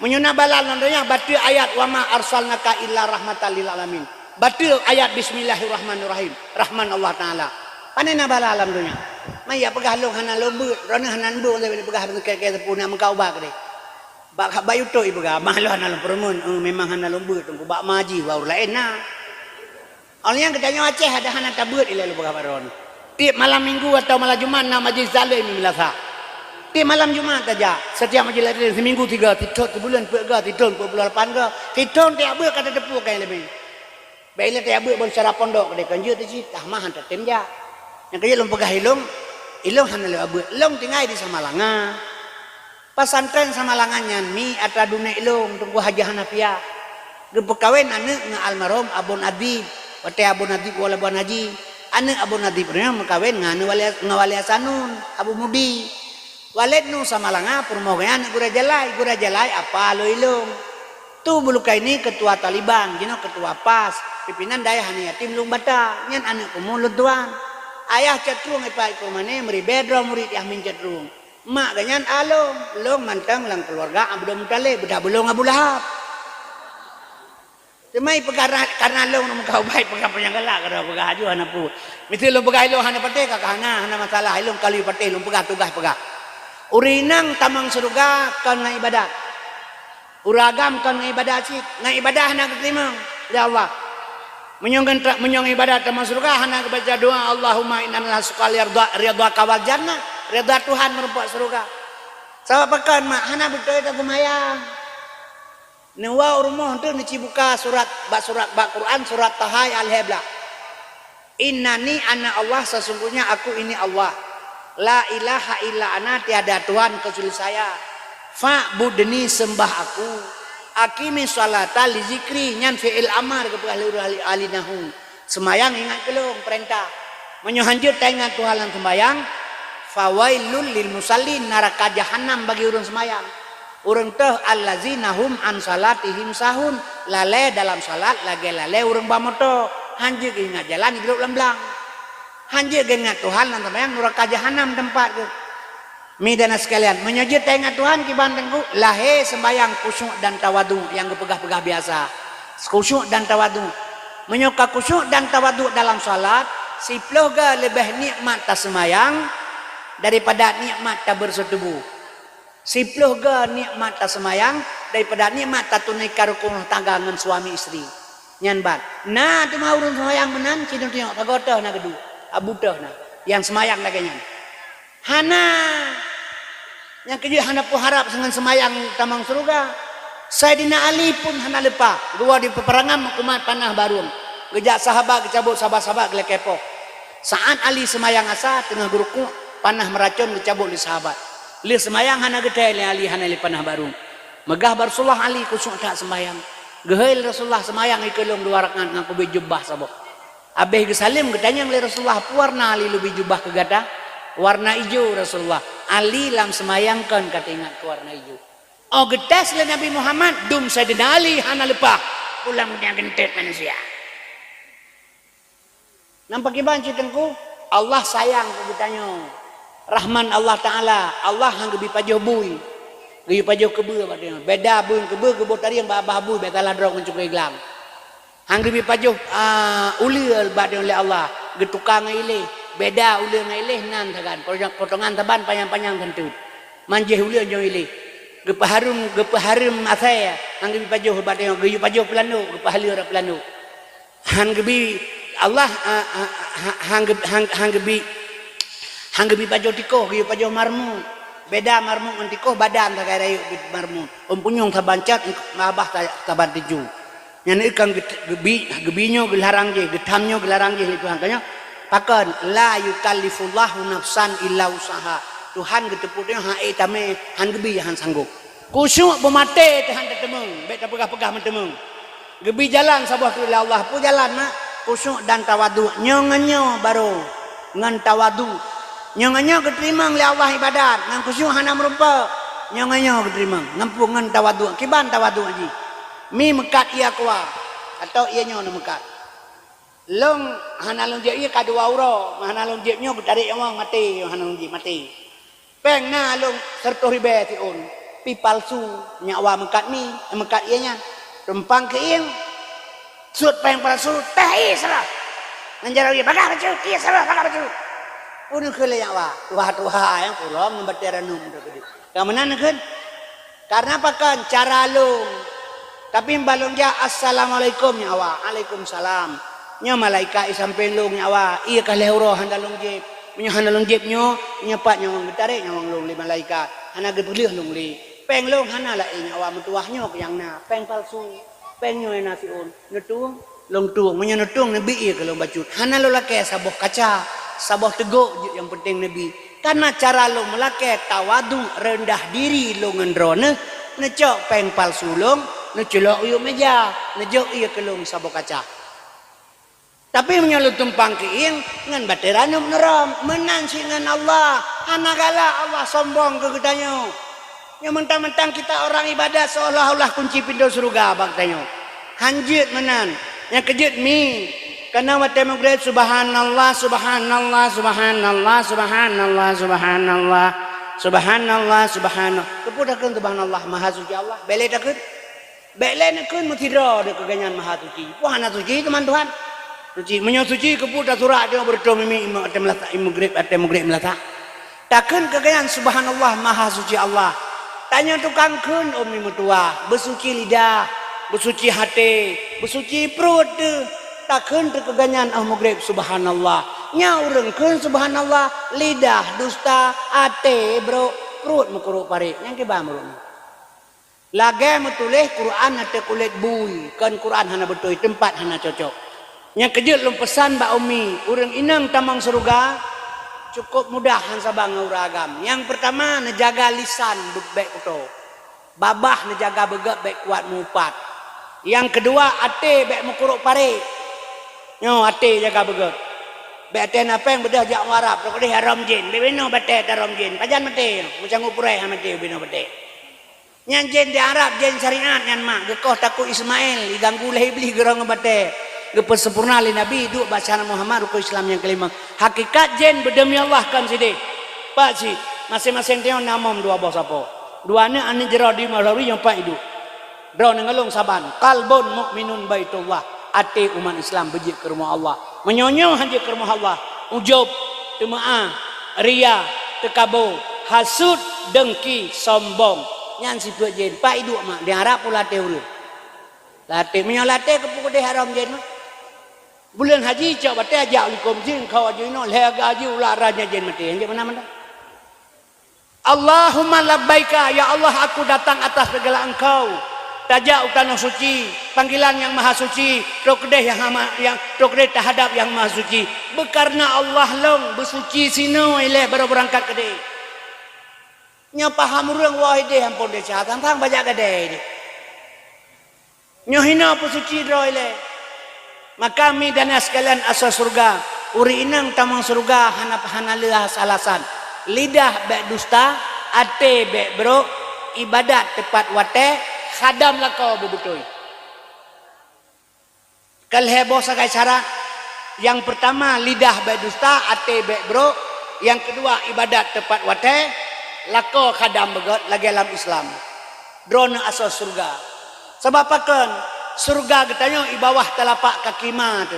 menyuna bala alam dunya batu ayat wa ma arsalnaka illa rahmatan lil alamin batu ayat bismillahirrahmanirrahim rahman Allah taala panena bala alam dunya maya pegah long hana lombut rona hanan bu dari pegah ke sepuna mengkau bak deh bak bayu to pegah mahlo hana lompermun memang hana lombut tunggu bak maji baru lain nah orang yang katanya Aceh ada hana tabut ile lu pegah baron tiap malam minggu atau malam Jumat na majlis zalim milasa tiap malam Jumat saja setiap majlis seminggu 3 titot sebulan pegah titon 28 ke titon tiap ber kata tepu kayak lebih baiklah tiap ber secara pondok deh kanjut di tah mah hantar temja yang kaya long pegah ilong hana le abu long tinggal di Samalanga pasantren Samalanga nyanmi atra dune ilong tunggu Haji Hanafiyah gepekawin aneuk nga almarhum Abun Adib wate Abun Adib wala Abun Haji aneuk Abun Adib nya mekawin nganu wali Hasanun Abu Mudi walid nu Samalanga purmogean gura jalai apa lo ilong tu bulukai ini ketua Taliban gino ketua PAS pimpinan daya hana yatim lung bata nyan aneuk kumulut tuan ayah cetrung ipai kumane muri bedro murid Yahmin cetrung mak ganyan along long mantang lang keluarga Abdul Muthalib bedah belong Abu Lahab temai perkara karena long nu kau baik pegah penyanggala kada pegah aju hana pu mesti long pegah long hana pate kakahana hana masalah long kali pate long pegah tugas pegah urinang tamang surga kan ngai ibadat uragam kan ngai ibadat sih ngai ibadah hana keterima ya Allah menyong ibadat sama surga hana baca doa Allahumma inna nasuka ridha wal jannah ridha Tuhan merupakan surga sawa pekan mak hana betul eta semayang newa urmoh tu ni cibuka surat Quran surat Taha al-Hebla innani ana Allah sesungguhnya aku ini Allah la ilaha illa ana tiada Tuhan kecuali saya fa'budni sembah aku akimi salata li zikri nyan fi'il amar kepada alinahu semayang ingat kelong perintah menyohanjut ingat Tuhan sembayang fawailul lil musallin neraka jahanam bagi urang semayang Urang teh allazina hum an salatihim sahun, lale dalam salat lage lale urang bamoto. Hanjeu ge ingat jalan hidup lemblang. Hanjeu ge ingat Tuhan lan tamayang neraka jahanam tempat ge. Midana sekalian, menyujud ingat Tuhan ki bantengku, lahe sembayang khusyuk dan tawadu yang gepegah-pegah biasa. Khusyuk dan tawadu. Menyuka khusyuk dan tawadu dalam salat, siploh ge lebih nikmat ta sembayang daripada nikmat ta bersetubuh. Siploh ge nikmat ta sembayang daripada nikmat ta tunaikan rukun tangga ngan suami istri. Nyan bat. Nah, tu mah urang sembayang menan cidung tengok tagoteh na gedu. Abuteh na yang sembayang lagi nyan. Hana yang kerja hana pun harap dengan semayang tamang surga. Sayyidina Ali pun hana lepa. Dua di peperangan kumat panah barung. Gejak sahabat kecabut sahabat-sahabat gelek kepo. Saat Ali semayang asa tengah geruku panah meracun kecabut di sahabat. Li semayang hana gedai li Ali hana li panah barung. Megah Rasulullah Ali kusuk tak semayang. Gehail Rasulullah semayang ikelung dua rakaat ngaku bijubah sabok. Abeh gesalim gedanyang li Rasulullah puarna Ali lebih jubah kegada. Warna hijau Rasulullah. Ali lam semayangkan kata ingat ke warna hijau. Oh getas le Nabi Muhammad dum Sayyidina Ali hana lepah. Pulang dia gentet manusia. Nampak iban citengku? Allah sayang ke kitanya. Rahman Allah Ta'ala. Allah hang gebi pajoh bui. Gebi pajoh kebe katanya. Beda bui kebe tadi yang bah bui betalah drog mencukai gelang. Hang gebi pajoh ulil badai oleh Allah. Getukang ilih. Beda ulian ilih nan tagan potongan taban panjang-panjang tentu manjeh ulian jo ilih gepaharum asaya hang gebi pajoh badeng geyu pajoh pelanu gepahalir pelanu hang gebi Allah hang gebi pajoh tikoh geyu pajoh marmu beda marmu ngan tikoh badan tagay rayu marmu umpunyong tabancat mabah taban tiju nyan ikang gebinyo gelarang je getamnyo gelarang je itu hangkanya pakan la yukallifullahu nafsan illa usaha. Tuhan geteputnya hae tame han gebi han sanggup. Khusyuk bermate tahan temeng, bet pegah-pegah mentemeng. Gebi jalan sabah tu Allah pu jalan nak khusyuk dan tawadu. Nyonganyo baru ngan tawadu. Nyonganyo keterima oleh Allah ibadat, ngan khusyuk hana merupa. Nyonganyo keterima, ngampu ngan tawadu. Kiban tawadu aji. Mi mekat ia keluar atau ia nyo mekat. Long hana long jep ia kadua euro, hana long jepnya tarik yang mati, hana long jep mati. Peng na long sertuh ribe ti on, pi palsu nyawa mekat mi, mekat ianya. Rempang ke ing, sud peng palsu, teh salah. Nanjara ia bagah baju, ia salah bagah baju. Pun kele nyawa, tuha yang pulang ngembateran num tu. Kamanan kan? Karena apa kan cara long. Tapi balong ja assalamualaikum nyawa, waalaikumsalam. Nya malaikat sampai long nyawa iya kah lehuro handalong jeb punya handalong jebnyo punya pak nyawang getarik nyawang long li malaikat hana gebelih long li peng long hana la nyawa metuahnyo yang na peng palsu peng nyo nasi on netung long tuang punya netung nabi iya kalau bacut hana lo lake saboh kaca saboh teguk yang penting nabi karena cara lo melake tawadu rendah diri lo ngendrone necok peng palsu long necelok uyuk meja nejok iya kelong saboh kaca. Tapi menyalut tumpang kiing ngan bateranum neram menan singan Allah anagala Allah sombong ke gedanyo yang mentang-mentang kita orang ibadah seolah-olah kunci pintu surga bagtanyo hanjit menan yang kejut mi karena mate magret subhanallah subhanallah subhanallah subhanallah subhanallah subhanallah subhanallah kepudakeun subhanallah maha suci Allah bele dakeun bele nekeun mutira de keganyan maha suci wahana suci teman Tuhan suci menyuci kepudah surat dia berdoa mimi ate maghrib melata takkan kegayaan subhanallah maha suci Allah tanya tukang kun umi mutua bersuci lidah bersuci hati bersuci perut takkan keganyan maghrib subhanallah nya urang kun subhanallah lidah dusta ate bro perut mukuru pare yang ke bamro lage metulih Quran ate kulit bui kan Quran hana betul tempat hana cocok. Yang kejut lum pesan Mbak Umi, urang inang tamang surga cukup mudah han sabang uragam. Yang pertama nejaga lisan baik kuto. Babah nejaga begak baik kuat mupat. Yang kedua ate baik mukuruk pare. Nyo ate jaga begak. Baik ate apa yang bedah jak warap, rokode haram jin. Bebeno bate haram jin. Pajan mate, macam upurai mate bebeno bate. Nyan jen di Arab, jen syariat nyan mak. Gekoh takut Ismail, diganggu lah iblis gerang ngebate. Gepesempurna li Nabi, duk bacaan Muhammad, rukun Islam yang kelima. Hakikat jen berdemi Allah kan sini. Pak si, masing-masing dia namam dua bos apa. Dua ni ane jera di malari yang pak hidup. Dro nengelung saban. Kalbun mukminun baitullah. Ati umat Islam bejik ke rumah Allah. Menyonyoh hanya ke rumah Allah. Ujub, temaah, ria, tekabur, hasud, dengki, sombong. Nyan si tuan jen. Pak hidup mak. Dia harap pula teori. Latih. Menyo latih ke pukul dia haram jen mak. Bulan haji cak batai ajak likum jin kau aja ino lega aja ular raja jen mati. Yang mana-mana. Allahumma labbaika ya Allah aku datang atas segala engkau. Tajak utana suci, panggilan yang maha suci, rokdeh yang rokdeh terhadap yang maha suci. Bekarna Allah long bersuci sino ile baru berangkat kedai. Nya paham urang wahide ampun dia cah tang banyak kedai. Nya hina apa suci dro ile. Maka kami dan sekalian asal surga uri inang tamang surga hanalilah alasan lidah bek dusta ate bek bro ibadat tepat wate khadam lakau bebutoy kal heboh sakai cara yang pertama lidah bek dusta ate bek bro yang kedua ibadat tepat wate lakau khadam begot lagi dalam Islam drone asal surga sebab apakan surga katanya di bawah telapak kaki mah tu.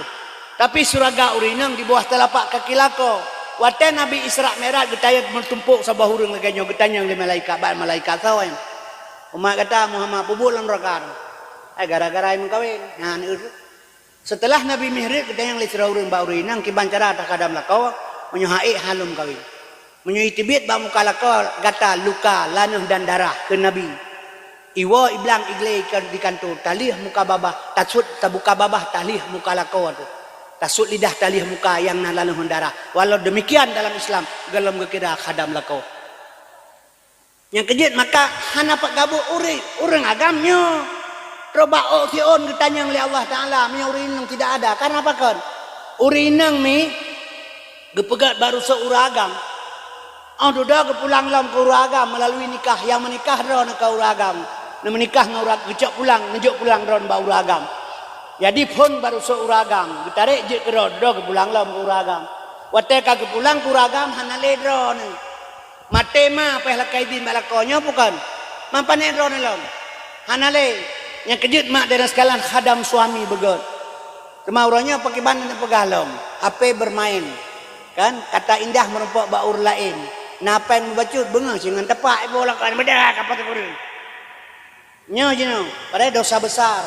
Tapi surga urinang di bawah telapak kaki lako. Wate Nabi Isra Mi'raj getayat bertumpuk sabah hurung lagi nyo getanya li malaikat ba malaikat sawen. Umat kata Muhammad bubuk lan neraka. Gara-gara yang kawin. Nah setelah Nabi Mi'raj getanya li sira hurung ba urinang kiban cara tak kadam lako menyohai halum kawin. Menyoi tibit ba muka lako gata luka lanuh dan darah ke Nabi. Iwa iblang igle di kantor talih muka babah tasut tabuka babah talih muka lakau tu tasut lidah talih muka yang nalanuh darah walau demikian dalam Islam galam gekira khadam lakau yang kejut maka hana pak gabu urang agamnya roba otion ditanya oleh Allah Taala nya urinang tidak ada karena apa kan urinang mi gepegat baru seuragam dah kepulang lam ke uragam melalui nikah yang menikah ron ke uragam menikah ngaurat gecok pulang ngejuk pulang ron bau uragam jadi pun baru seuragam ditarik je ke ron ke pulang lam ke uragam wate ka ke pulang ke uragam hana ledron mate ma peh lakai bin balakonyo bukan mampane ron lam hana le yang kejut mak dari sekalian khadam suami begot kemaurannya pakai ban dan pegalom HP bermain kan kata indah merupakan baur lain napen membacut benga singan tepak bola kan bedak apa tu nyo jino pada dosa besar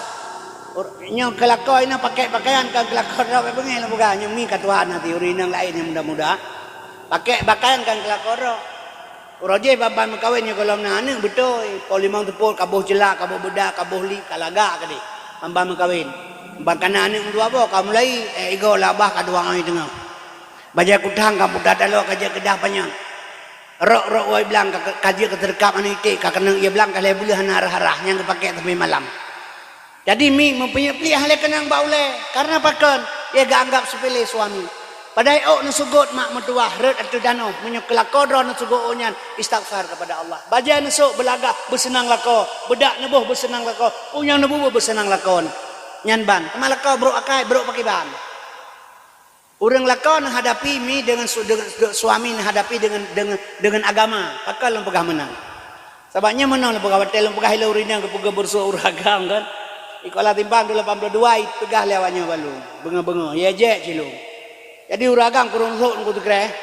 nyo kelakoi na pakai pakaian kan kelakoi ro bengi lah bukan nyo mi katuan nanti urinang lain yang muda-muda pakai pakaian kan kelakoi ro uroje baban kawin nyo kolom na ane betul polimang tepul kabuh jelak kabuh bedak kabuh li kalaga kadi ambam kawin bakana ane dua bo kamu lai ego labah kaduang ai tengah baja kutang kamu dadalo kaja kedah panjang rok wai bilang kaji keterkap anu ite kakenang ia bilang kalau boleh harah-harah yang kepakai tapi malam jadi mi mempunyai pilih hale kenang baule karena pakan ia gak anggap sepele suami padai ok nusugot mak metuah red atau dano menyukelak kodro nusugot onyan istighfar kepada Allah baja nusuk belagah bersenang lako bedak nebuh bersenang lako punyang nebuh bersenang lakon nyan ban kemalako bro akai bro pakai ban orang lakon hadapi mi dengan suami hadapi dengan agama pakal lempegah menang sebabnya menang lempegah batel lempegah hilau rinang kepegah bersuah uragam kan ikola timbang 82 pegah lewatnya balu benga-benga ya je cilung jadi uragam kurung sok ngku tekre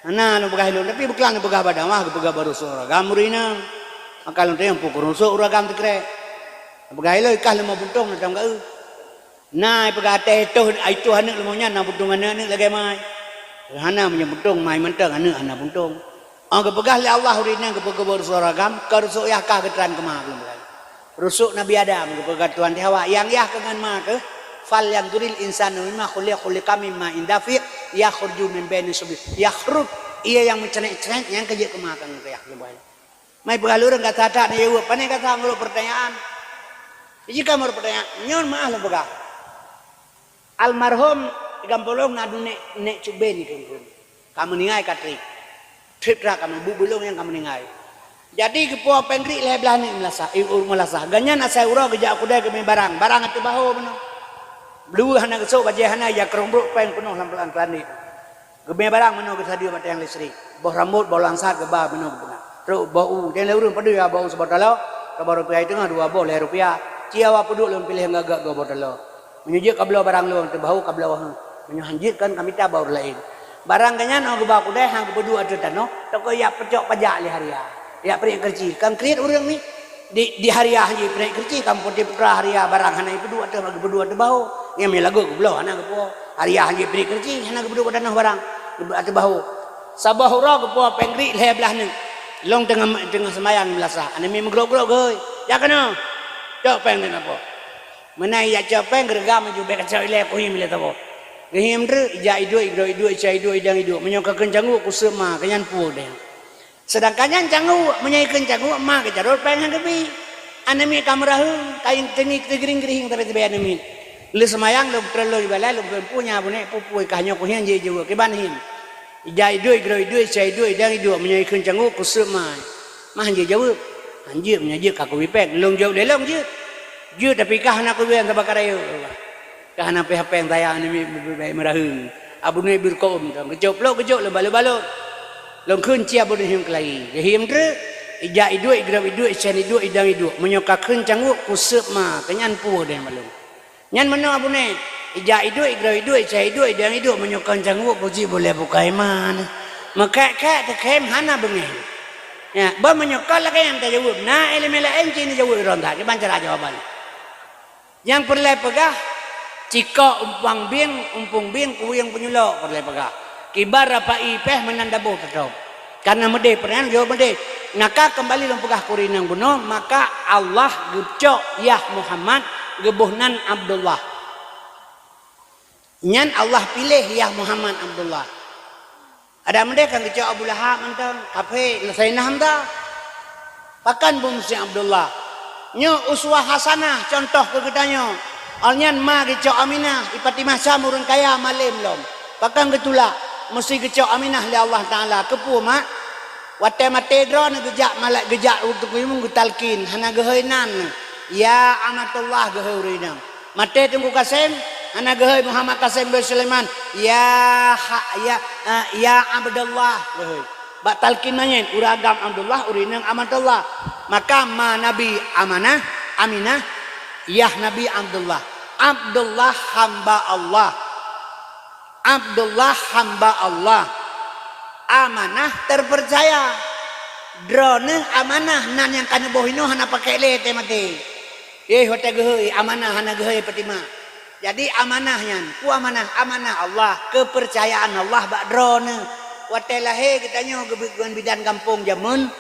ana lempegah hilau tapi bukan lempegah badamah kepegah bersuah uragam rinang maka lempegah yang kurung sok uragam tekre lempegah hilau ikah lima buntung macam kau nah pegate itu anak lemonya na buntung anak lagi mai hana punya buntung mai mentang anak buntung kepegah li Allah urina kepegah bersuaragam kerusuk yah kah ketran kemah belum rusuk Nabi Adam kepegah Tuhan di Hawa yang yah kengan mah ke fal yang duril insanu mimma khuliqa mimma indafi yakhruju min baini subi yakhrut ia yang mencenek-cenek yang kerja kemah kan kayak lebay mai pegalurang kata tak ni eu pane kata ngulu pertanyaan jika mau pertanyaan nyon mah lah pegah almarhum gampolong ngadu nek cube ni kan kamu ningai katrik trip ra kamu bubulong yang kamu ningai Jadi kepuah pengri leh belah ni melasah. Ganyan asai ura gejak aku dah kemi barang atu bahu beno. Blue hana gesok bajai hana ya kerombrok peng penuh lampuan kelani. Gemi barang meno ke sadio mata yang listrik. Boh rambut boh langsat geba meno benar. Terus bau dia urun padu ya bau sebotalo. Kabar rupiah itu ngah 2 boh leh rupiah. Ciawa peduk lem pilih ngagak 2 botalo. Menyujik kabelo barang lu te bahu kabelo menyohanjitkan kami ta baur lain. Barang ganyan aku geba aku dah hang kepedu adu tano. Toko ya pecok pajak li haria. Ya peri kerji kan kreat urang ni di hariah je peri kerji kan putih putra hariah barang hana ipedu atau bagi berdua atau bau yang me lagu belah hana kepo hariah je peri kerji hana kepedu pada barang atau bau sabah ura kepo pengri le belah ni long tengah semayan melasa ane me megrok-grok geuy ya kana cok peng ni apa menai ya cok peng gergam ju be kacau ile ko him le tapo gehim dre ija idu cai idu idang idu menyoka kencangu ku sema kenyan pu deh. Sedangkan canggu menyayikan canggu emak ke carut pengen kebi anemi kamerahu kain tenik tegering-gering tapi tiba anemi lu semayang lu terlalu ibalai lu punya bune pupui kahnya kuhian je juga kebanhin ija idu cai idu idang idu menyayikan canggu kusema mah je jawab anjir menyaji kaku wipek long jauh delong je tapi kah nak kubian tabakarayo kah nak PHP yang tayang anemi merahu abune birkom kejop le balu long kun cia bodoh yang kelai him dre ija idu igrab idu chen idu idang idu menyoka kun canggu kusep ma kenyan pu den malung nyan meno abune ija idu igrab idu chen idu idang idu menyoka canggu puji boleh bukai man maka te kem hana bengen ya ba menyoka la yang ta jawab na elemela enci ni jawab ronda ke bancara jawaban yang perle pegah cika umpung bing ku yang penyulok perle pegah kibar apa ipeh menandabo tetap karena mede pernah jawab mede naka kembali lempegah kurinang bunuh maka Allah gucok ya Muhammad gebuhnan Abdullah nyan Allah pilih ya Muhammad Abdullah ada mede kan gucok Abu Lahab mantan kafe lesainah hamda pakan bumsi Abdullah nyo uswah hasanah contoh kegedanyo alnyan ma gucok Aminah ipatimah samurun kaya malim lom pakan getulak mesti gecok aminah li Allah Ta'ala kepu mak wate mate dron gejak malak gejak untuk imung talkin hana geheunan ya amatullah geheurinam mate tunggu kasem hana geheu Muhammad Kasim bin Sulaiman ya Abdullah geheu bak talkin nanyen uragam Abdullah urinang amatullah maka ma nabi amanah aminah ya nabi Abdullah hamba Allah Abdullah hamba Allah amanah terpercaya drone amanah nan yang kana bohino hana pakai le teh mati hote geheuy amanah hana geheuy patima jadi amanahnya ku amanah Allah kepercayaan Allah bak drone wate lahe kitanyo gebegan bidan kampung jamun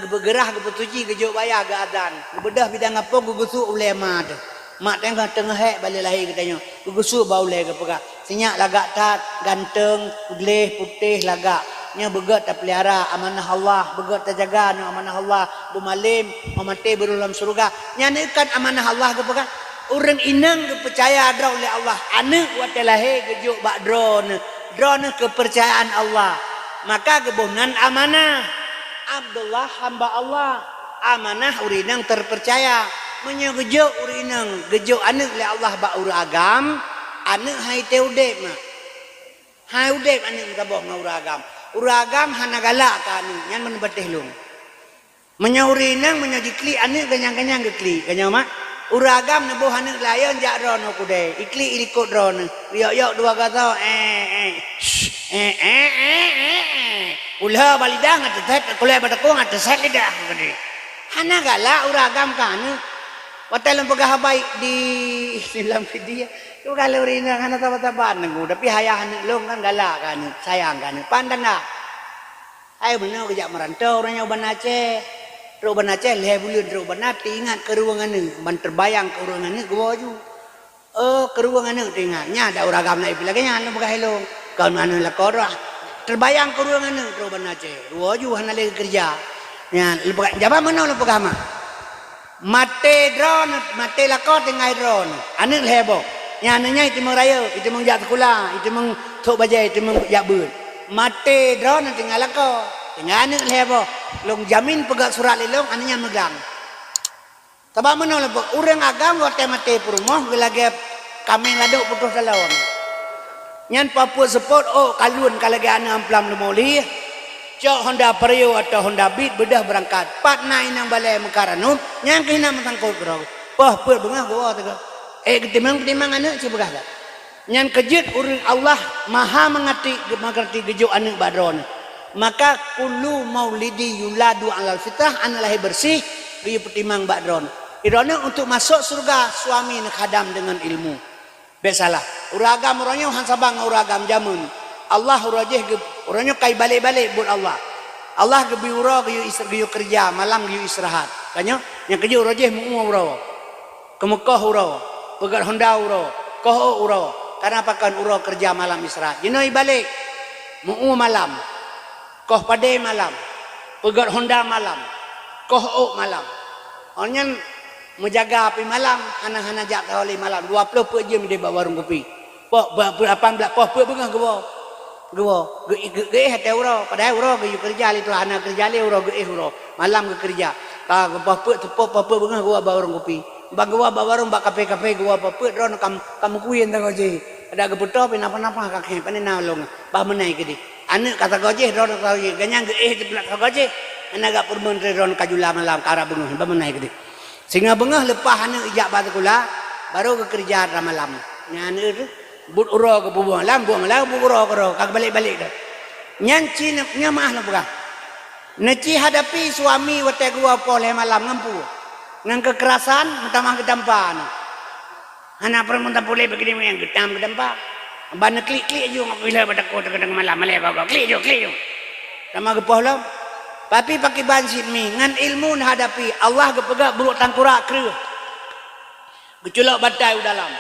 gebegerah gebetuji gejuk bayar ge adan gebedah bidan kampung gugusu ulema teh mak tengah hek balik lahir katanya gugusu bau le ke pegak senyak lagak tat ganteng geleh putih lagak nya begat tak pelihara amanah Allah begat tak jaga nya amanah Allah bumalim mamate berulam surga nya neukan amanah Allah ke pegak urang inang kepercaya adra oleh Allah ane wate lahir gejuk bak drone kepercayaan Allah maka gebuhnan amanah Abdullah hamba Allah amanah urinang terpercaya menyegejuk urinang gejuk anak le Allah ba uragam anak hai teudep mah hai udep anak taboh uragam hana galak ka anu nyan men beteh lung menyaurinang menyajikli anak ganyang-ganyang gekli ganyang mak uragam neboh anak layon jak rono kude ikli irikut rono yok dua kata ulah balidang ateset kulai badakong ateset lidah gede hana galak uragam ka anu watai lempegah baik di dalam video tu kalau rina hana taba-tabaan nenggu tapi hayah long kan galak kan sayang kan pandan dah ayo benar kejak merantau orangnya uban Aceh leh bulan uban nati ingat ke ruangan ni ban terbayang ke ruangan ni gua ju ke ruangan ni ingatnya ada uragam naik lagi nya lempegah helong kau mana lah korah terbayang ke ruangan ni uban Aceh gua ju hana lagi kerja nya lempegah jaba mana lempegah mah mate lakot dengan drone anak heboh yang anaknya itu mengraya itu mengjak sekolah itu mengtok bajai itu mengjak ber mate drone tinggal lakot tinggal anak lebo long jamin pegang surat lelong anaknya megang sebab mana lah orang agam waktu mati perumah lagi kami ngaduk putus dalam nyan Papua support kalun kalau lagi anak amplam lemoli cok Honda Vario atau Honda Beat bedah berangkat pat naik nang balai Mekaranum nyan kena mentangkut bro pah put bengah gua ketimang anak si begah nyan kejut urang Allah maha mengerti gejuk anak badron maka kullu maulidi yuladu alal fitrah anak lahir bersih dia pertimang badron irona untuk masuk surga suami nak hadam dengan ilmu besalah uragam orangnya hansabang uragam jamun Allah urangnya kai balik-balik buat Allah gebi ura geyu kerja malam geyu istirahat kanyo yang kerja urajih mu ura ke Mekah ura pegat Honda ura koh ura karena pakan ura kerja malam istirahat jenoi balik mu malam koh pade malam pegat Honda malam koh malam orangnya menjaga api malam hana-hana jak kawali malam 20 per jam dia bawa warung kopi pok 18 pok per bengah gewo ge hate uro padahal uro ge kerja itu hana kerja le uro ge uro malam ge kerja ka pok per tepok pok per bengah gewo bawa warung kopi bang gewo bawa warung bak kafe gewo pok per ron kamu kuyen tang goje ada ge puto napa kakek pane nalong bah menai gede anak kata goje ron goje ganyang ge teplat goje anak gak permen ron kajula malam kara bengah bah menai gede sehingga bengah lepas anak ijak batu kula baru ke kerja malam nyan itu but uro ke buang malam bu uro kag balik dah nyan cina nya maah lah bukan neci hadapi suami wate gua poleh malam ngampu nang kekerasan minta ke dampan anak perempuan boleh begini yang gedam ke dampan ban klik juga bila pada kota kadang malam malai klik juga sama gepoh lah tapi pakai bansit mi ngan ilmu hadapi Allah gepegak buruk tangkurak kru geculok bantai dalam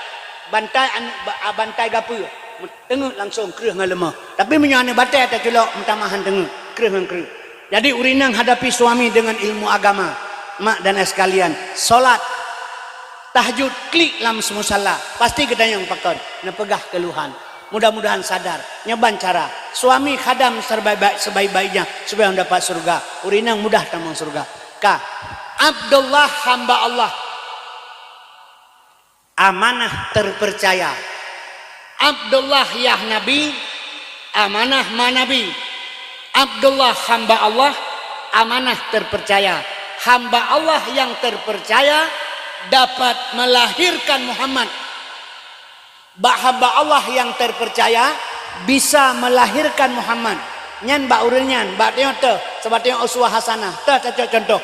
bantai gapu tengok langsung kru ngan lemah tapi menyana bantai atau culok minta mahan tengok kru ngan kru jadi urinang hadapi suami dengan ilmu agama mak dan sekalian solat tahajud klik lam semusalla pasti kita yang pakon nepegah keluhan mudah-mudahan sadar nyoban cara suami khadam sebaik-baiknya supaya mendapat surga urinang mudah tamang surga ka Abdullah hamba Allah amanah terpercaya Abdullah ya Nabi amanah manabi Abdullah hamba Allah amanah terpercaya hamba Allah yang terpercaya dapat melahirkan Muhammad hamba Allah yang terpercaya bisa melahirkan Muhammad nyan ba urenyan ba tengok tu sebab tengok uswah hasanah tu contoh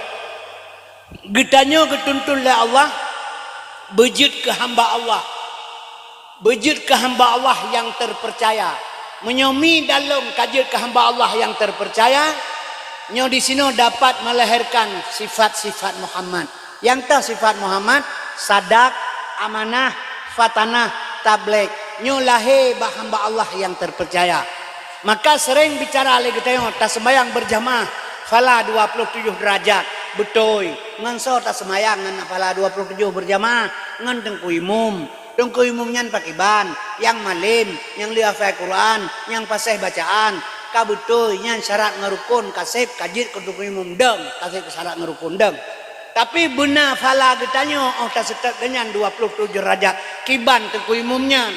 gedanyo getuntun oleh Allah bejut ke hamba Allah yang terpercaya menyomi dalam kajut ke hamba Allah yang terpercaya nyo di sini dapat melahirkan sifat-sifat Muhammad yang tu sifat Muhammad sadak amanah fatanah tablek nyulahi hamba Allah yang terpercaya maka sering bicara lagi tengok tak sembahyang berjamaah fala 27 derajat betul nganso tak sembahyang ngan fala 27 berjamaah ngan tengku imum nyan pakai ban yang malim yang lihafal Quran yang pasih bacaan ka betul nyan syarat ngerukun kasih kajit kudu imum deng kasih syarat ngerukun deng tapi benar fala getanyo tak setek dengan 27 derajat kiban tengku imumnya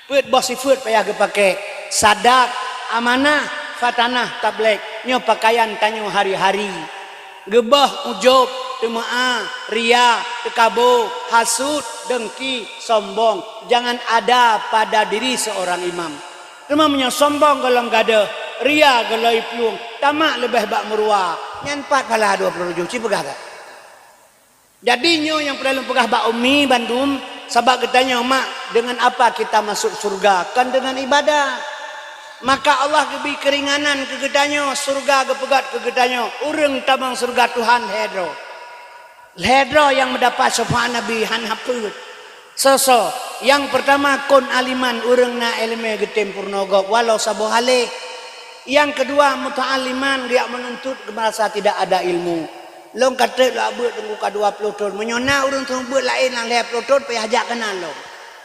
put bos sifut payah pakai sadak amanah fatanah tablek nyo pakaian tanyo hari-hari gebah ujub temaah ria tekabo hasud dengki sombong jangan ada pada diri seorang imam temamnya sombong golong gada ria goloi plung tamak lebih bak merua nyanpat pala 27 cipegah tak jadinya yang perlu pegah bak umi Bandung sebab katanya mak dengan apa kita masuk surga kan dengan ibadah maka Allah gebi keringanan ke gedanya surga gepegat ke gedanya urang tamang surga Tuhan hedro yang mendapat syafaat Nabi han haput so yang pertama kun aliman urang na ilmu getem purnogo walau sabohale yang kedua muta'aliman dia menuntut merasa tidak ada ilmu long kata lah buat tunggu ka 20 tahun menyona urang tunggu buat lain lang 20 tahun payah ajak kenal long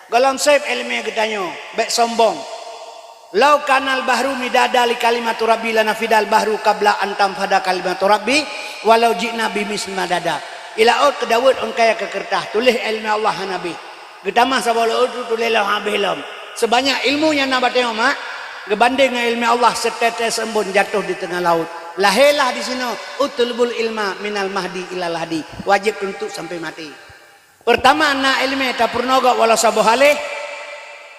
golong sep ilmu gedanyo baik sombong Lau kanal bahru midada li kalimatu rabbi lanafidal bahru qabla an tanfada kalimatu rabbi walau ji'na bimisli madada. Ila out ke Daud on kaya ke kertas tulis ilmu Allah nabi. Getama sabolo tu tulis lah habis lam. Sebanyak ilmunya nak bateng mak gebanding dengan ilmu Allah setetes embun jatuh di tengah laut. Lahirlah di sini utulbul ilma minal mahdi ilal hadi. Wajib untuk sampai mati. Pertama anak ilmu tak purnoga wala sabuhalih.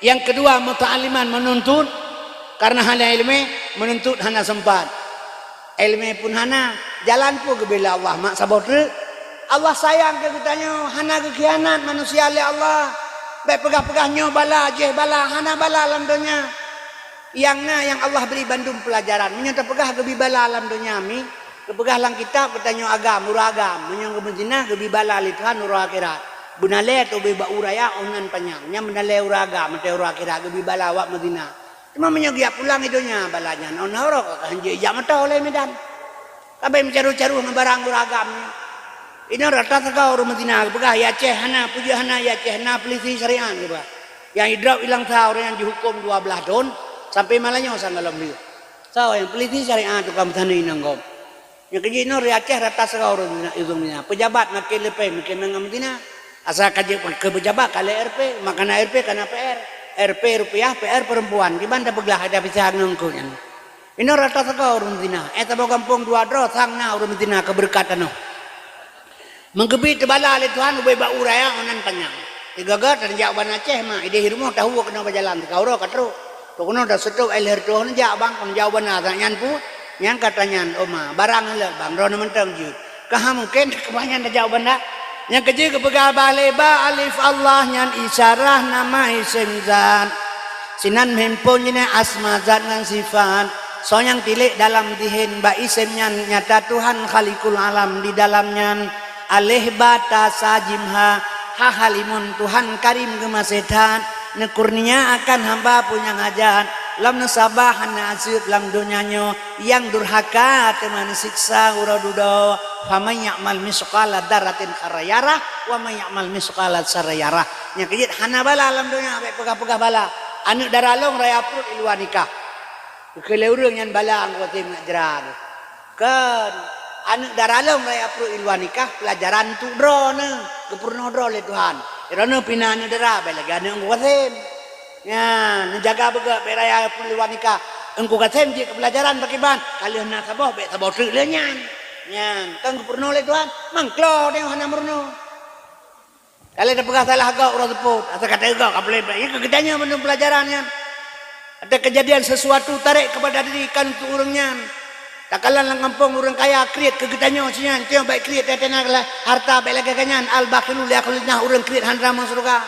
Yang kedua muta'aliman menuntut karena hana ilmu menuntut hana sempat. Ilmu pun hana jalan pun kebila Allah mak sabotre. Allah sayang ke kitanya hana ke khianat manusia oleh Allah. Baik pegah-pegahnya bala jeh bala hana bala alam dunia. Yang Allah beri bandung pelajaran. Menyata pegah ke bibala alam dunia mi. Kepegah lang kitab bertanya agam murah agam. Menyang kebencinah ke bibala lithan urah akhirat. Bunale tu biba uraya onan panjang. Nya bunale uraga mate ura akhirat ke bibala wak Madinah. Cuma menyogia pulang idonya balanya. Non horok kanji ja mata oleh medan. Kabe mencaru-caru ngebarang uragamnya. Ini rata tegak orang Madinah. Begah ya ceh hana puja hana ya ceh hana polisi syariah gitu. Yang hidrap hilang tahu orang yang dihukum 12 tahun sampai malahnya sang dalam dia. So yang polisi syariah tu kamu tanah inanggom. Yang kerja ini ya ceh rata tegak orang Madinah. Pejabat makin lepai makin Madinah. Asal kerja ke pejabat kali RP makan RP karena PR. RP rupiah PR perempuan. Gimana belah ada bisa ngengkunya. Ini rata tegak orang Madinah. Tahu kampung 2 dro sangna orang Madinah keberkatan no. Menggebit bala oleh Tuhan ubay ba uraya onan panjang. Tigaga terjak ban Aceh mah ide hirmo tahu kena berjalan kauro katru. Tu kena dah setup air tu njak bang kon jauh benar nyan pu nyan katanya oma barang le bang ron mentang jut. Kah mungkin kebanyakan dah jauh benar. Yang kerja kepegah bale ba alif Allah nyan isyarah nama isim zat. Sinan hempon ini asma zat ngan sifat. So yang tilik dalam dihin ba isim nyan nyata Tuhan khalikul alam di dalamnya. Alih bata sajimha hahalimun Tuhan karim gemasetan nekurnia akan hamba punya ngajat lam nasabah nasib lam dunianya yang durhaka teman siksa uradudo famay ya'mal misqala daratin kharayara wa may ya'mal misqala sarayara nya kejit hana bala lam dunia bae pegah-pegah bala anu daralong raya prut iluan nikah keleurang yang bala angko tim ngajrad kan anak daralong raya pro ilwan nikah pelajaran tu drone kepurno drone le Tuhan irana pinana dara bela gane engko katem ya menjaga bega raya pro ilwan nikah engko katem je pelajaran bakiban kalian nak sabah be sabah tre le nyan kan kepurno le Tuhan mangklo de hana murno kalian dah pegah salah agak urang teput asa kata agak kaple ya kegedanya menung pelajarannya ada kejadian sesuatu tarik kepada diri kan tu urangnya. Tak kalah lang kampung orang kaya kreat kegetanyo sian tio baik kreat tetena harta baik lagi kanyan al baqilu la kulina orang kreat handra masruga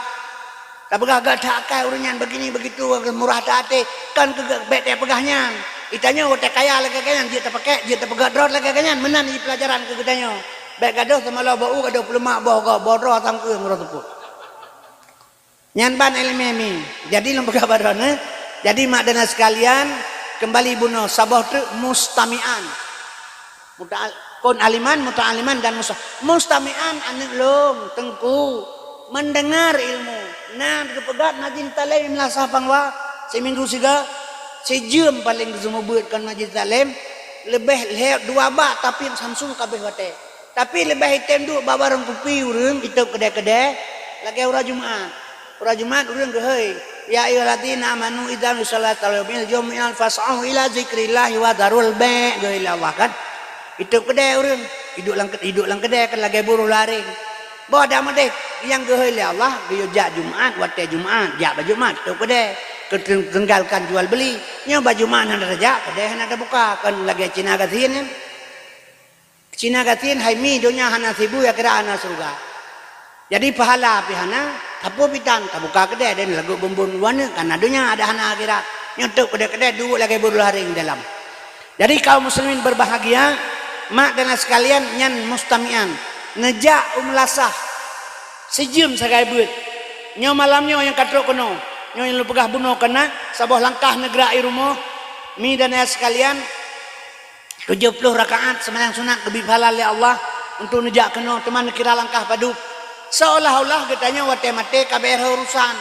tak pegah gak takai uranyan begini begitu murah hati kan ke baik te pegahnya itanya otak kaya lagi kanyan dia tak pakai dia tak pegah drot lagi kanyan menan di pelajaran kegetanyo baik gaduh sama lo bau gaduh pelemak boh go bodro tangke ngro tepuk nyan ban elmemi jadi lembega badone jadi mak dana sekalian kembali bunuh sabah tu mustami'an kon aliman muta'aliman dan mustami'an anak long tengku mendengar ilmu nah kepegat majlis talim lah sapangwa seminggu siga sejam paling kesumubutkan majlis talim lebih leher 2 bak tapi Samsung kabeh wate tapi lebih hitam duk babarang kupi urang itu kedai-kedai lagi urang Jumaat urang geheuy ya ayyuhalladzina amanu idza nusalatu bil jum'il fas'au ila zikrillah wa darul bai' geula Allah kan itu kedai urang hidup lang kedai kan lagi buru laring bo ada mah yang geheuy Allah geus jak Jumaat wate Jumaat jak baju Jumaat itu kedai tinggalkan jual beli nya baju mana ada jak kedai hana ada buka kan lagi Cina gatin hai mi dunya hana sibu ya kira ana surga jadi pahala pihana tapu pitan buka kedai dan lagu bumbun luana karena dunia ada hana akhirat nyotok kedai-kedai dulu lagi buru haring dalam jadi kaum muslimin berbahagia mak dan sekalian nyan mustamian nejak umlasah sejam sagai buat nyo malamnya yang katrok kono nyo yang lu pegah bunuh kena sabah langkah negara rumah mi dan sekalian 70 rakaat sembahyang sunat lebih pahala oleh Allah untuk nejak kena teman kira langkah padu seolah-olah katanya wate mate kabeh urusan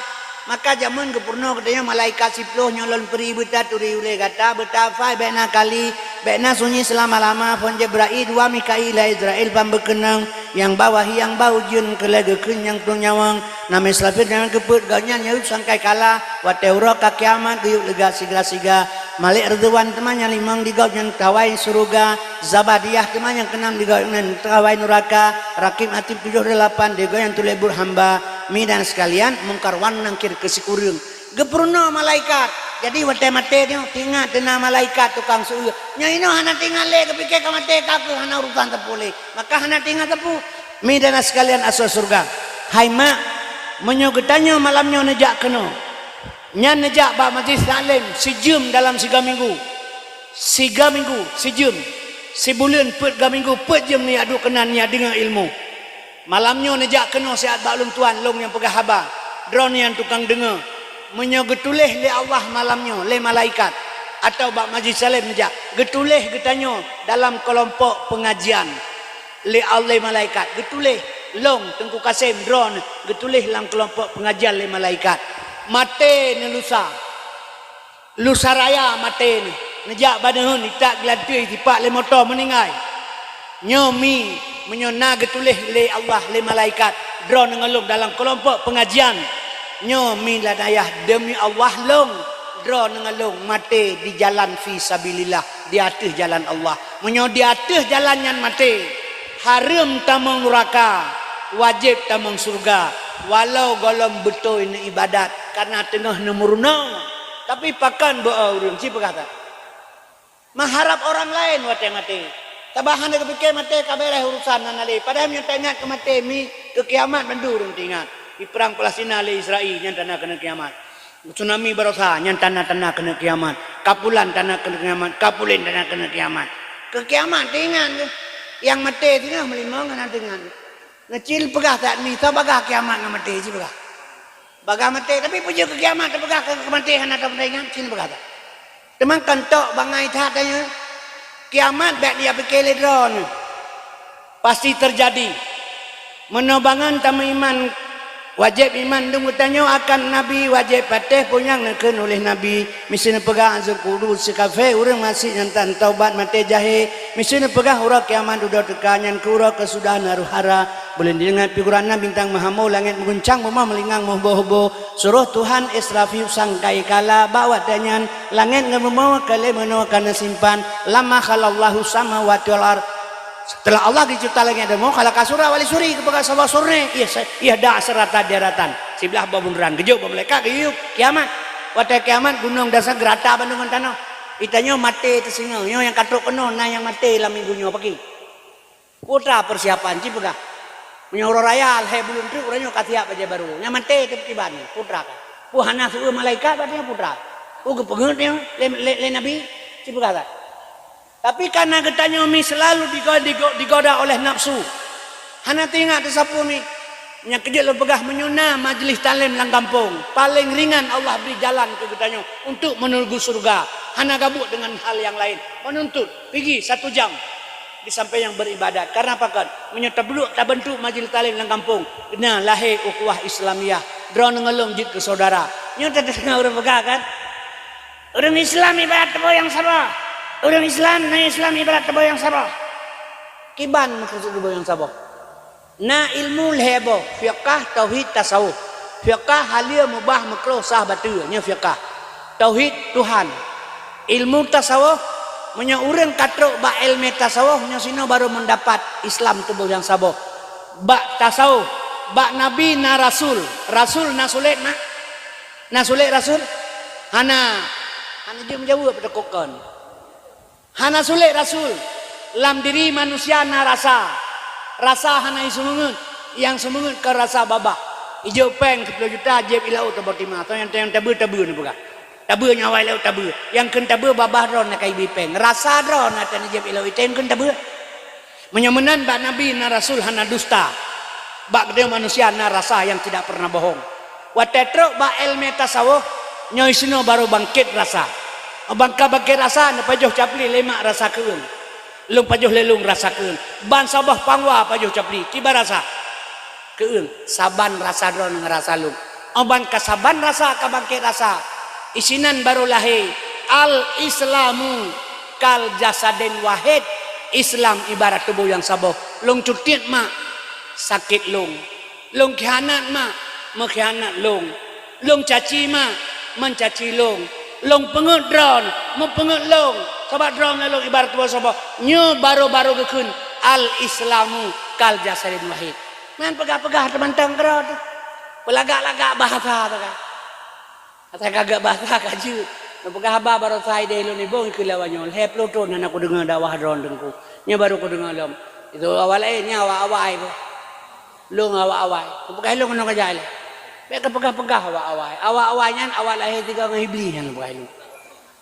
maka zaman kepurno katanya malaikat siploh nyolon peri beta turi ule kata beta fai bena kali bena sunyi selama-lama pon Jibril dua Mikail Israel pambekenang yang bawah yang bau jun kelegeken yang nyawang nama selapir jangan keput ganya nyau sangkai kala wateuro ka kiamat guyuk lega siga-siga Malik Ridwan temannya limang digaut yang kawai suruga Zabadiyah teman yang kenam digaut yang kawai neraka Rakim Atib 78 digaut yang tulebur hamba midan sekalian mungkarwan nangkir kesikurung gepurno malaikat jadi wate mate dia tinggal tena malaikat tukang suyu nyai no hana tinggal le kepikir ka mate kaku hana urusan tepule maka hana tinggal tepu midan sekalian asal surga hai mak menyogetannya malamnya nejak keno nya nejak ba majlis taklim sejam dalam 3 minggu 3 minggu sejam sebulan pet 3 minggu pet jam ni adu kenan ni dengan ilmu malamnya nejak keno siat baklum tuan long yang pegah haba drone yang tukang dengar menyogetulih le Allah malamnya le malaikat atau bak majlis salim nejak getulih getanyo dalam kelompok pengajian le Allah malaikat getulih long Tengku Kasim drone getulih dalam kelompok pengajian le malaikat mate ni lusa raya mate ni nejak badahun itak gelatui tipak le motor meningai nyomi menyona getulih le Allah le malaikat drone ngelung dalam kelompok pengajian nyomi ladayah demi Allah long drone ngelung mate di jalan fi sabilillah di atas jalan Allah menyo di atas jalan yang mate haram tamang neraka wajib tamang surga walau golong betul ini ibadat karena tengah nemurna tapi pakan doa urang si berkata mengharap orang lain wate mate tabahan dia kepikir mate kabereh urusan nanale padahal yang tanya ke mate mi ke kiamat bandu urang tingat di perang Palestina le Israel yang tanah kena kiamat tsunami barosa yang tanah-tanah kena kiamat kapulan tanah kena kiamat kapulin tanah kena kiamat ke kiamat tingat yang mate tengah melimang dengan dengan ngecil pegah tak ni tak bagah kiamat dengan mati je pegah bagah mati tapi punya ke kiamat tak pegah ke kematian atau pendengan cil pegah tak teman kantok bangai tak tanya kiamat baik dia fikir ledron pasti terjadi menobangan tamu iman wajib iman tunggu tanya akan Nabi wajib patih punya ngeken oleh Nabi misalnya pegah azab kudus sekafe orang masih nyantan taubat mati jahe misalnya pegah urang kiamat udah tekanyan kurang kesudahan haruhara boleh didengar figuran bintang mahamu langit mengguncang rumah melingang mohbo-hobo suruh Tuhan Israfil sangkai kala bawa danyan langit ngembawa kale menawakan simpan lama khalallahu samawati wal ardh setelah Allah dicipta lagi ada mau kalau kasura wali suri kepada sawah surne iya dah serata daratan sebelah babunran gejok mereka geyuk kiamat waktu kiamat gunung dasar gerata bandungan tanah itanya mati tersingal yang katrok penuh nah yang mati dalam minggunya pagi putra persiapan ci pegah menyuruh raya alhe belum tu orangnya katiak aja baru yang mati tiba-tiba nih putra kan puhana suruh malaikat berarti putra kepengen le nabi ci pegah tak tapi karena ketanya mi selalu digoda oleh nafsu. Hana tengok tersapu mi. Nya kerja lo pegah menyuna majlis talim lang kampung. Paling ringan Allah beri jalan ke ketanya untuk menuju surga. Hana gabuk dengan hal yang lain. Menuntut pergi 1 jam di sampai yang beribadat. Karena apa kan? Menyerta beluk tak bentuk majlis talim lang kampung. Kena lahir ukhuwah Islamiyah. Drone ngelung jid ke saudara. Nya tak dengar orang pegah kan? Orang Islam ibarat tebo yang sabar. Orang Islam, na Islam ibarat tebo yang sabah. Kiban maksud tebo yang sabah. Na ilmu lehebo, fiqah, tauhid, tasawuf. Fiqah halia mubah makruh sah batul, nya fiqah. Tauhid Tuhan. Ilmu tasawuf nya urang katrok ba ilmu tasawuf nya sino baru mendapat Islam tebo yang sabah. Ba tasawuf, ba nabi na rasul. Rasul na sulit na. Na sulit rasul. Hana jom jauh pada kokon. Hana sulit rasul lam diri manusia na rasa hana isumungun yang sumungun ke rasa babak ijo peng 10 juta jeb ilau tabotima atau yang tabu ni bukan tabu nyawa ilau tabu yang ken tabu babah ron na kai bipeng rasa ron na tan jeb ilau iten ken tabu menyemenan bak nabi na rasul hana dusta bak dia manusia na rasa yang tidak pernah bohong watetro bak ilmu tasawuf nyoy sino baru bangkit rasa bangka bangkit rasa na pajoh capli lemak rasa keung lung pajoh lelung rasa keung ban sabah pangwa pajoh capli tiba rasa keung saban rasa dron ngerasa lung oban kasaban rasa kabangkit rasa isinan baru lahir al islamu kal jasadin wahid. Islam ibarat tubuh yang sabuh. Long cutit mak sakit long khianat mak mengkhianat long caci mak mencaci long pengut drone mempengut long sebab drone long ibarat tubuh sabuh nyo baru-baru kekun al islamu kal jasadin wahid. Man pegah-pegah teman tangkro tu pelagak-lagak bahasa tu kan atau kagak bahasa kaju pegah haba baru saya deh lu ni bong kelawanyo he pluton nak aku dengar dakwah drone dengku nya baru aku dengar lom itu awal nya awal-awal tu lu awal-awal pegah lu kena kerja le bek pegah-pegah awal-awal nya awal lahir tiga dengan iblis yang pegah lu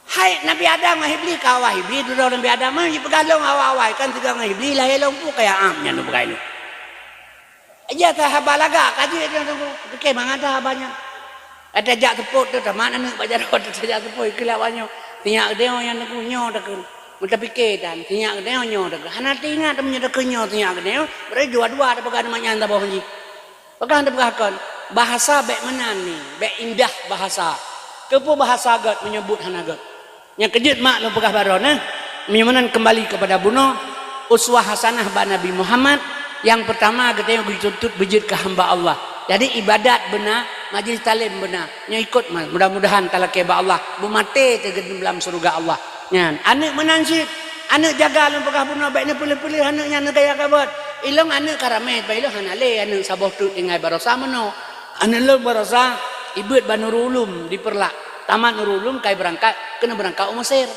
hai Nabi Adam dengan iblis kawah iblis dulu Nabi Adam mah pegah lu awal-awal kan tiga dengan iblis lahir lu pu kayak amnya lu pegah lu aja tak haba lagak kaji dia tunggu ke mana dah habanya ada jak tepuk tu taman anak baca rot tu jak tepuk kelawannya tinyak dia yang nak nyo dak muta fikir dan tinyak dia nyo dak hana tingat temennya dak nyo tinyak dia berarti dua-dua ada pegang namanya anda bawah ni pegang ada pegahkan bahasa baik menani baik indah bahasa kepo bahasa agat menyebut hana agat yang kejut mak lu pegah baron menyamanan kembali kepada bunuh uswah hasanah ba Nabi Muhammad. Yang pertama kita yang dituntut bejit ke hamba Allah. Jadi ibadat benar, majlis talim benar. Nya ikut mas, mudah-mudahan talakai ba Allah. Bumate tegedem dalam surga Allah. Nyan, anak menansit, anak jaga lu pegah bunuh baiknya pilih-pilih anaknya anak gaya kabut. Ilong anak karamet, baik lu hanale anak saboh tu ingai barosa meno. Anak lu barosa ibut Banurul Ulum diperlak. Taman Nurul Ulum kai berangkat kena berangkat Mesir.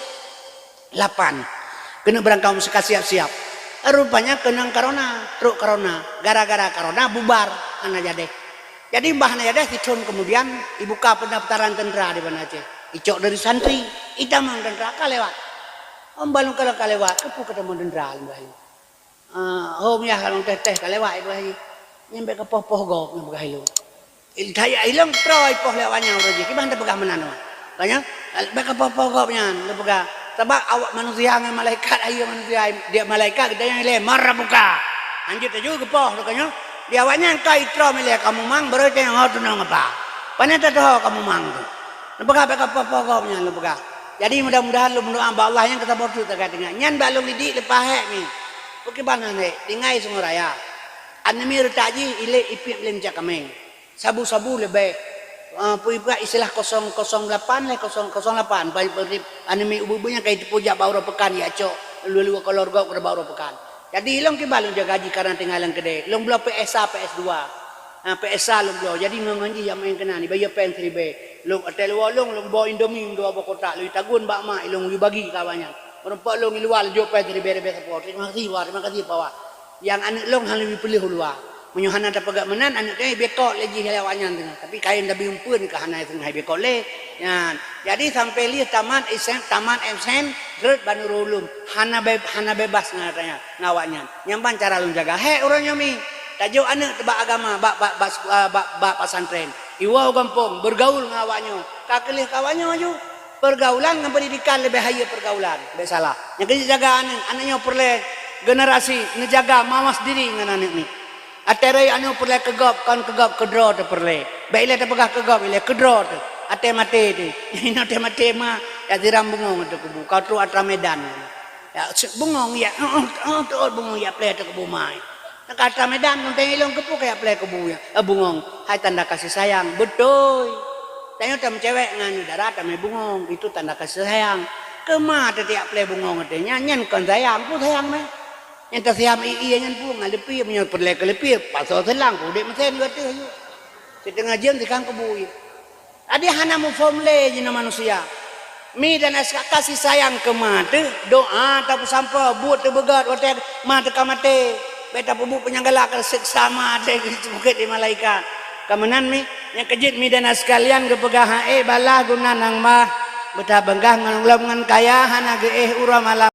8. Kena berangkat Mesir siap-siap. Rupanya kenang corona, truk corona, gara-gara corona bubar anak jadi bahan jadi ditun kemudian dibuka pendaftaran tentara di mana Aceh, icok dari santri, itamang tentara kalewat, balung kalau kalewat, kepu ketemu tentara bahayu, home ya kalau teh kalewat bahayu, nyampe ke poh gok bahayu, daya hilang troy poh lewatnya orang je, kita pegang mana no, banyak, mereka poh goknya, pegang. Sebab awak manusia dengan malaikat ayo manusia dia malaikat kita yang lemar buka lanjut aja gepoh dokanya dia awaknya kau itro milih kamu mang berarti yang harus nang apa paneta tahu kamu mang tu lepega pokoknya lepega jadi mudah-mudahan lu berdoa Allah yang kita bodoh terkait dengan nyan balung didik lepas hek ni oke bana ne tingai semua raya anemi retaji ile ipip lem cakameng sabu-sabu lebih puipa istilah 008 le 008 baik anime ubu-ubunya kayak pujak baru pekan ya cok lu keluarga udah baru pekan jadi long kibalung jaga gaji karena tinggalan gede long belum PSA PS2 PSA long belum jadi nganji yang main kena ni bayar pen 3B long hotel long bawa Indomie dua bawa kotak lu tagun bak mak long bagi kawannya merempak long luar jo pen 3B support terima kasih bawa yang anak long hal lebih pilih luar menyuhana ada pegak menan anak dia bekok lagi helawanya tengah tapi kain dah biumpun ke hana tengah bekok le ya jadi sampai li taman SM terus Banurul Ulum hana bebas ngatanya ngawaknya nyamban cara lu jaga he orang nyomi tajuk anak tebak agama bak pesantren iwau kampung bergaul ngawaknya kakelih kawannya maju pergaulan dengan pendidikan lebih bahaya pergaulan lebih salah yang jaga anaknya perle generasi ngejaga mawas diri dengan anak ni aterai anu perle kegop kan kegop kedro tu perle baiklah tu pegah kegop ile kedro tu ate mate tu ino te mate ma ya diram bungong tu kebu kau tu atra medan ya bungong ya tu bungong ya ple tu kebu mai nak atra medan tu ilong kepu kayak ple kebu ya bungong hai tanda kasih sayang betul tanya tam cewek nganu darat ame bungong itu tanda kasih sayang kemah tiap ple bungong tu nyanyian kon sayang ku sayang meh yang tersiam iya yang pun ngalepi punya perle kelepi pasal selang kudik mesen kata ayo setengah jam di kang kebu ada hana mu formule jina manusia mi dan kasih sayang ke mate doa tapi sampai buat terbegat hotel mate kamate beta pubu penyanggala seksa mate bukit di malaikat kemenan mi yang kejit mi dan sekalian kepegah balah guna nang mah betah benggah ngan kaya hana ge urah malam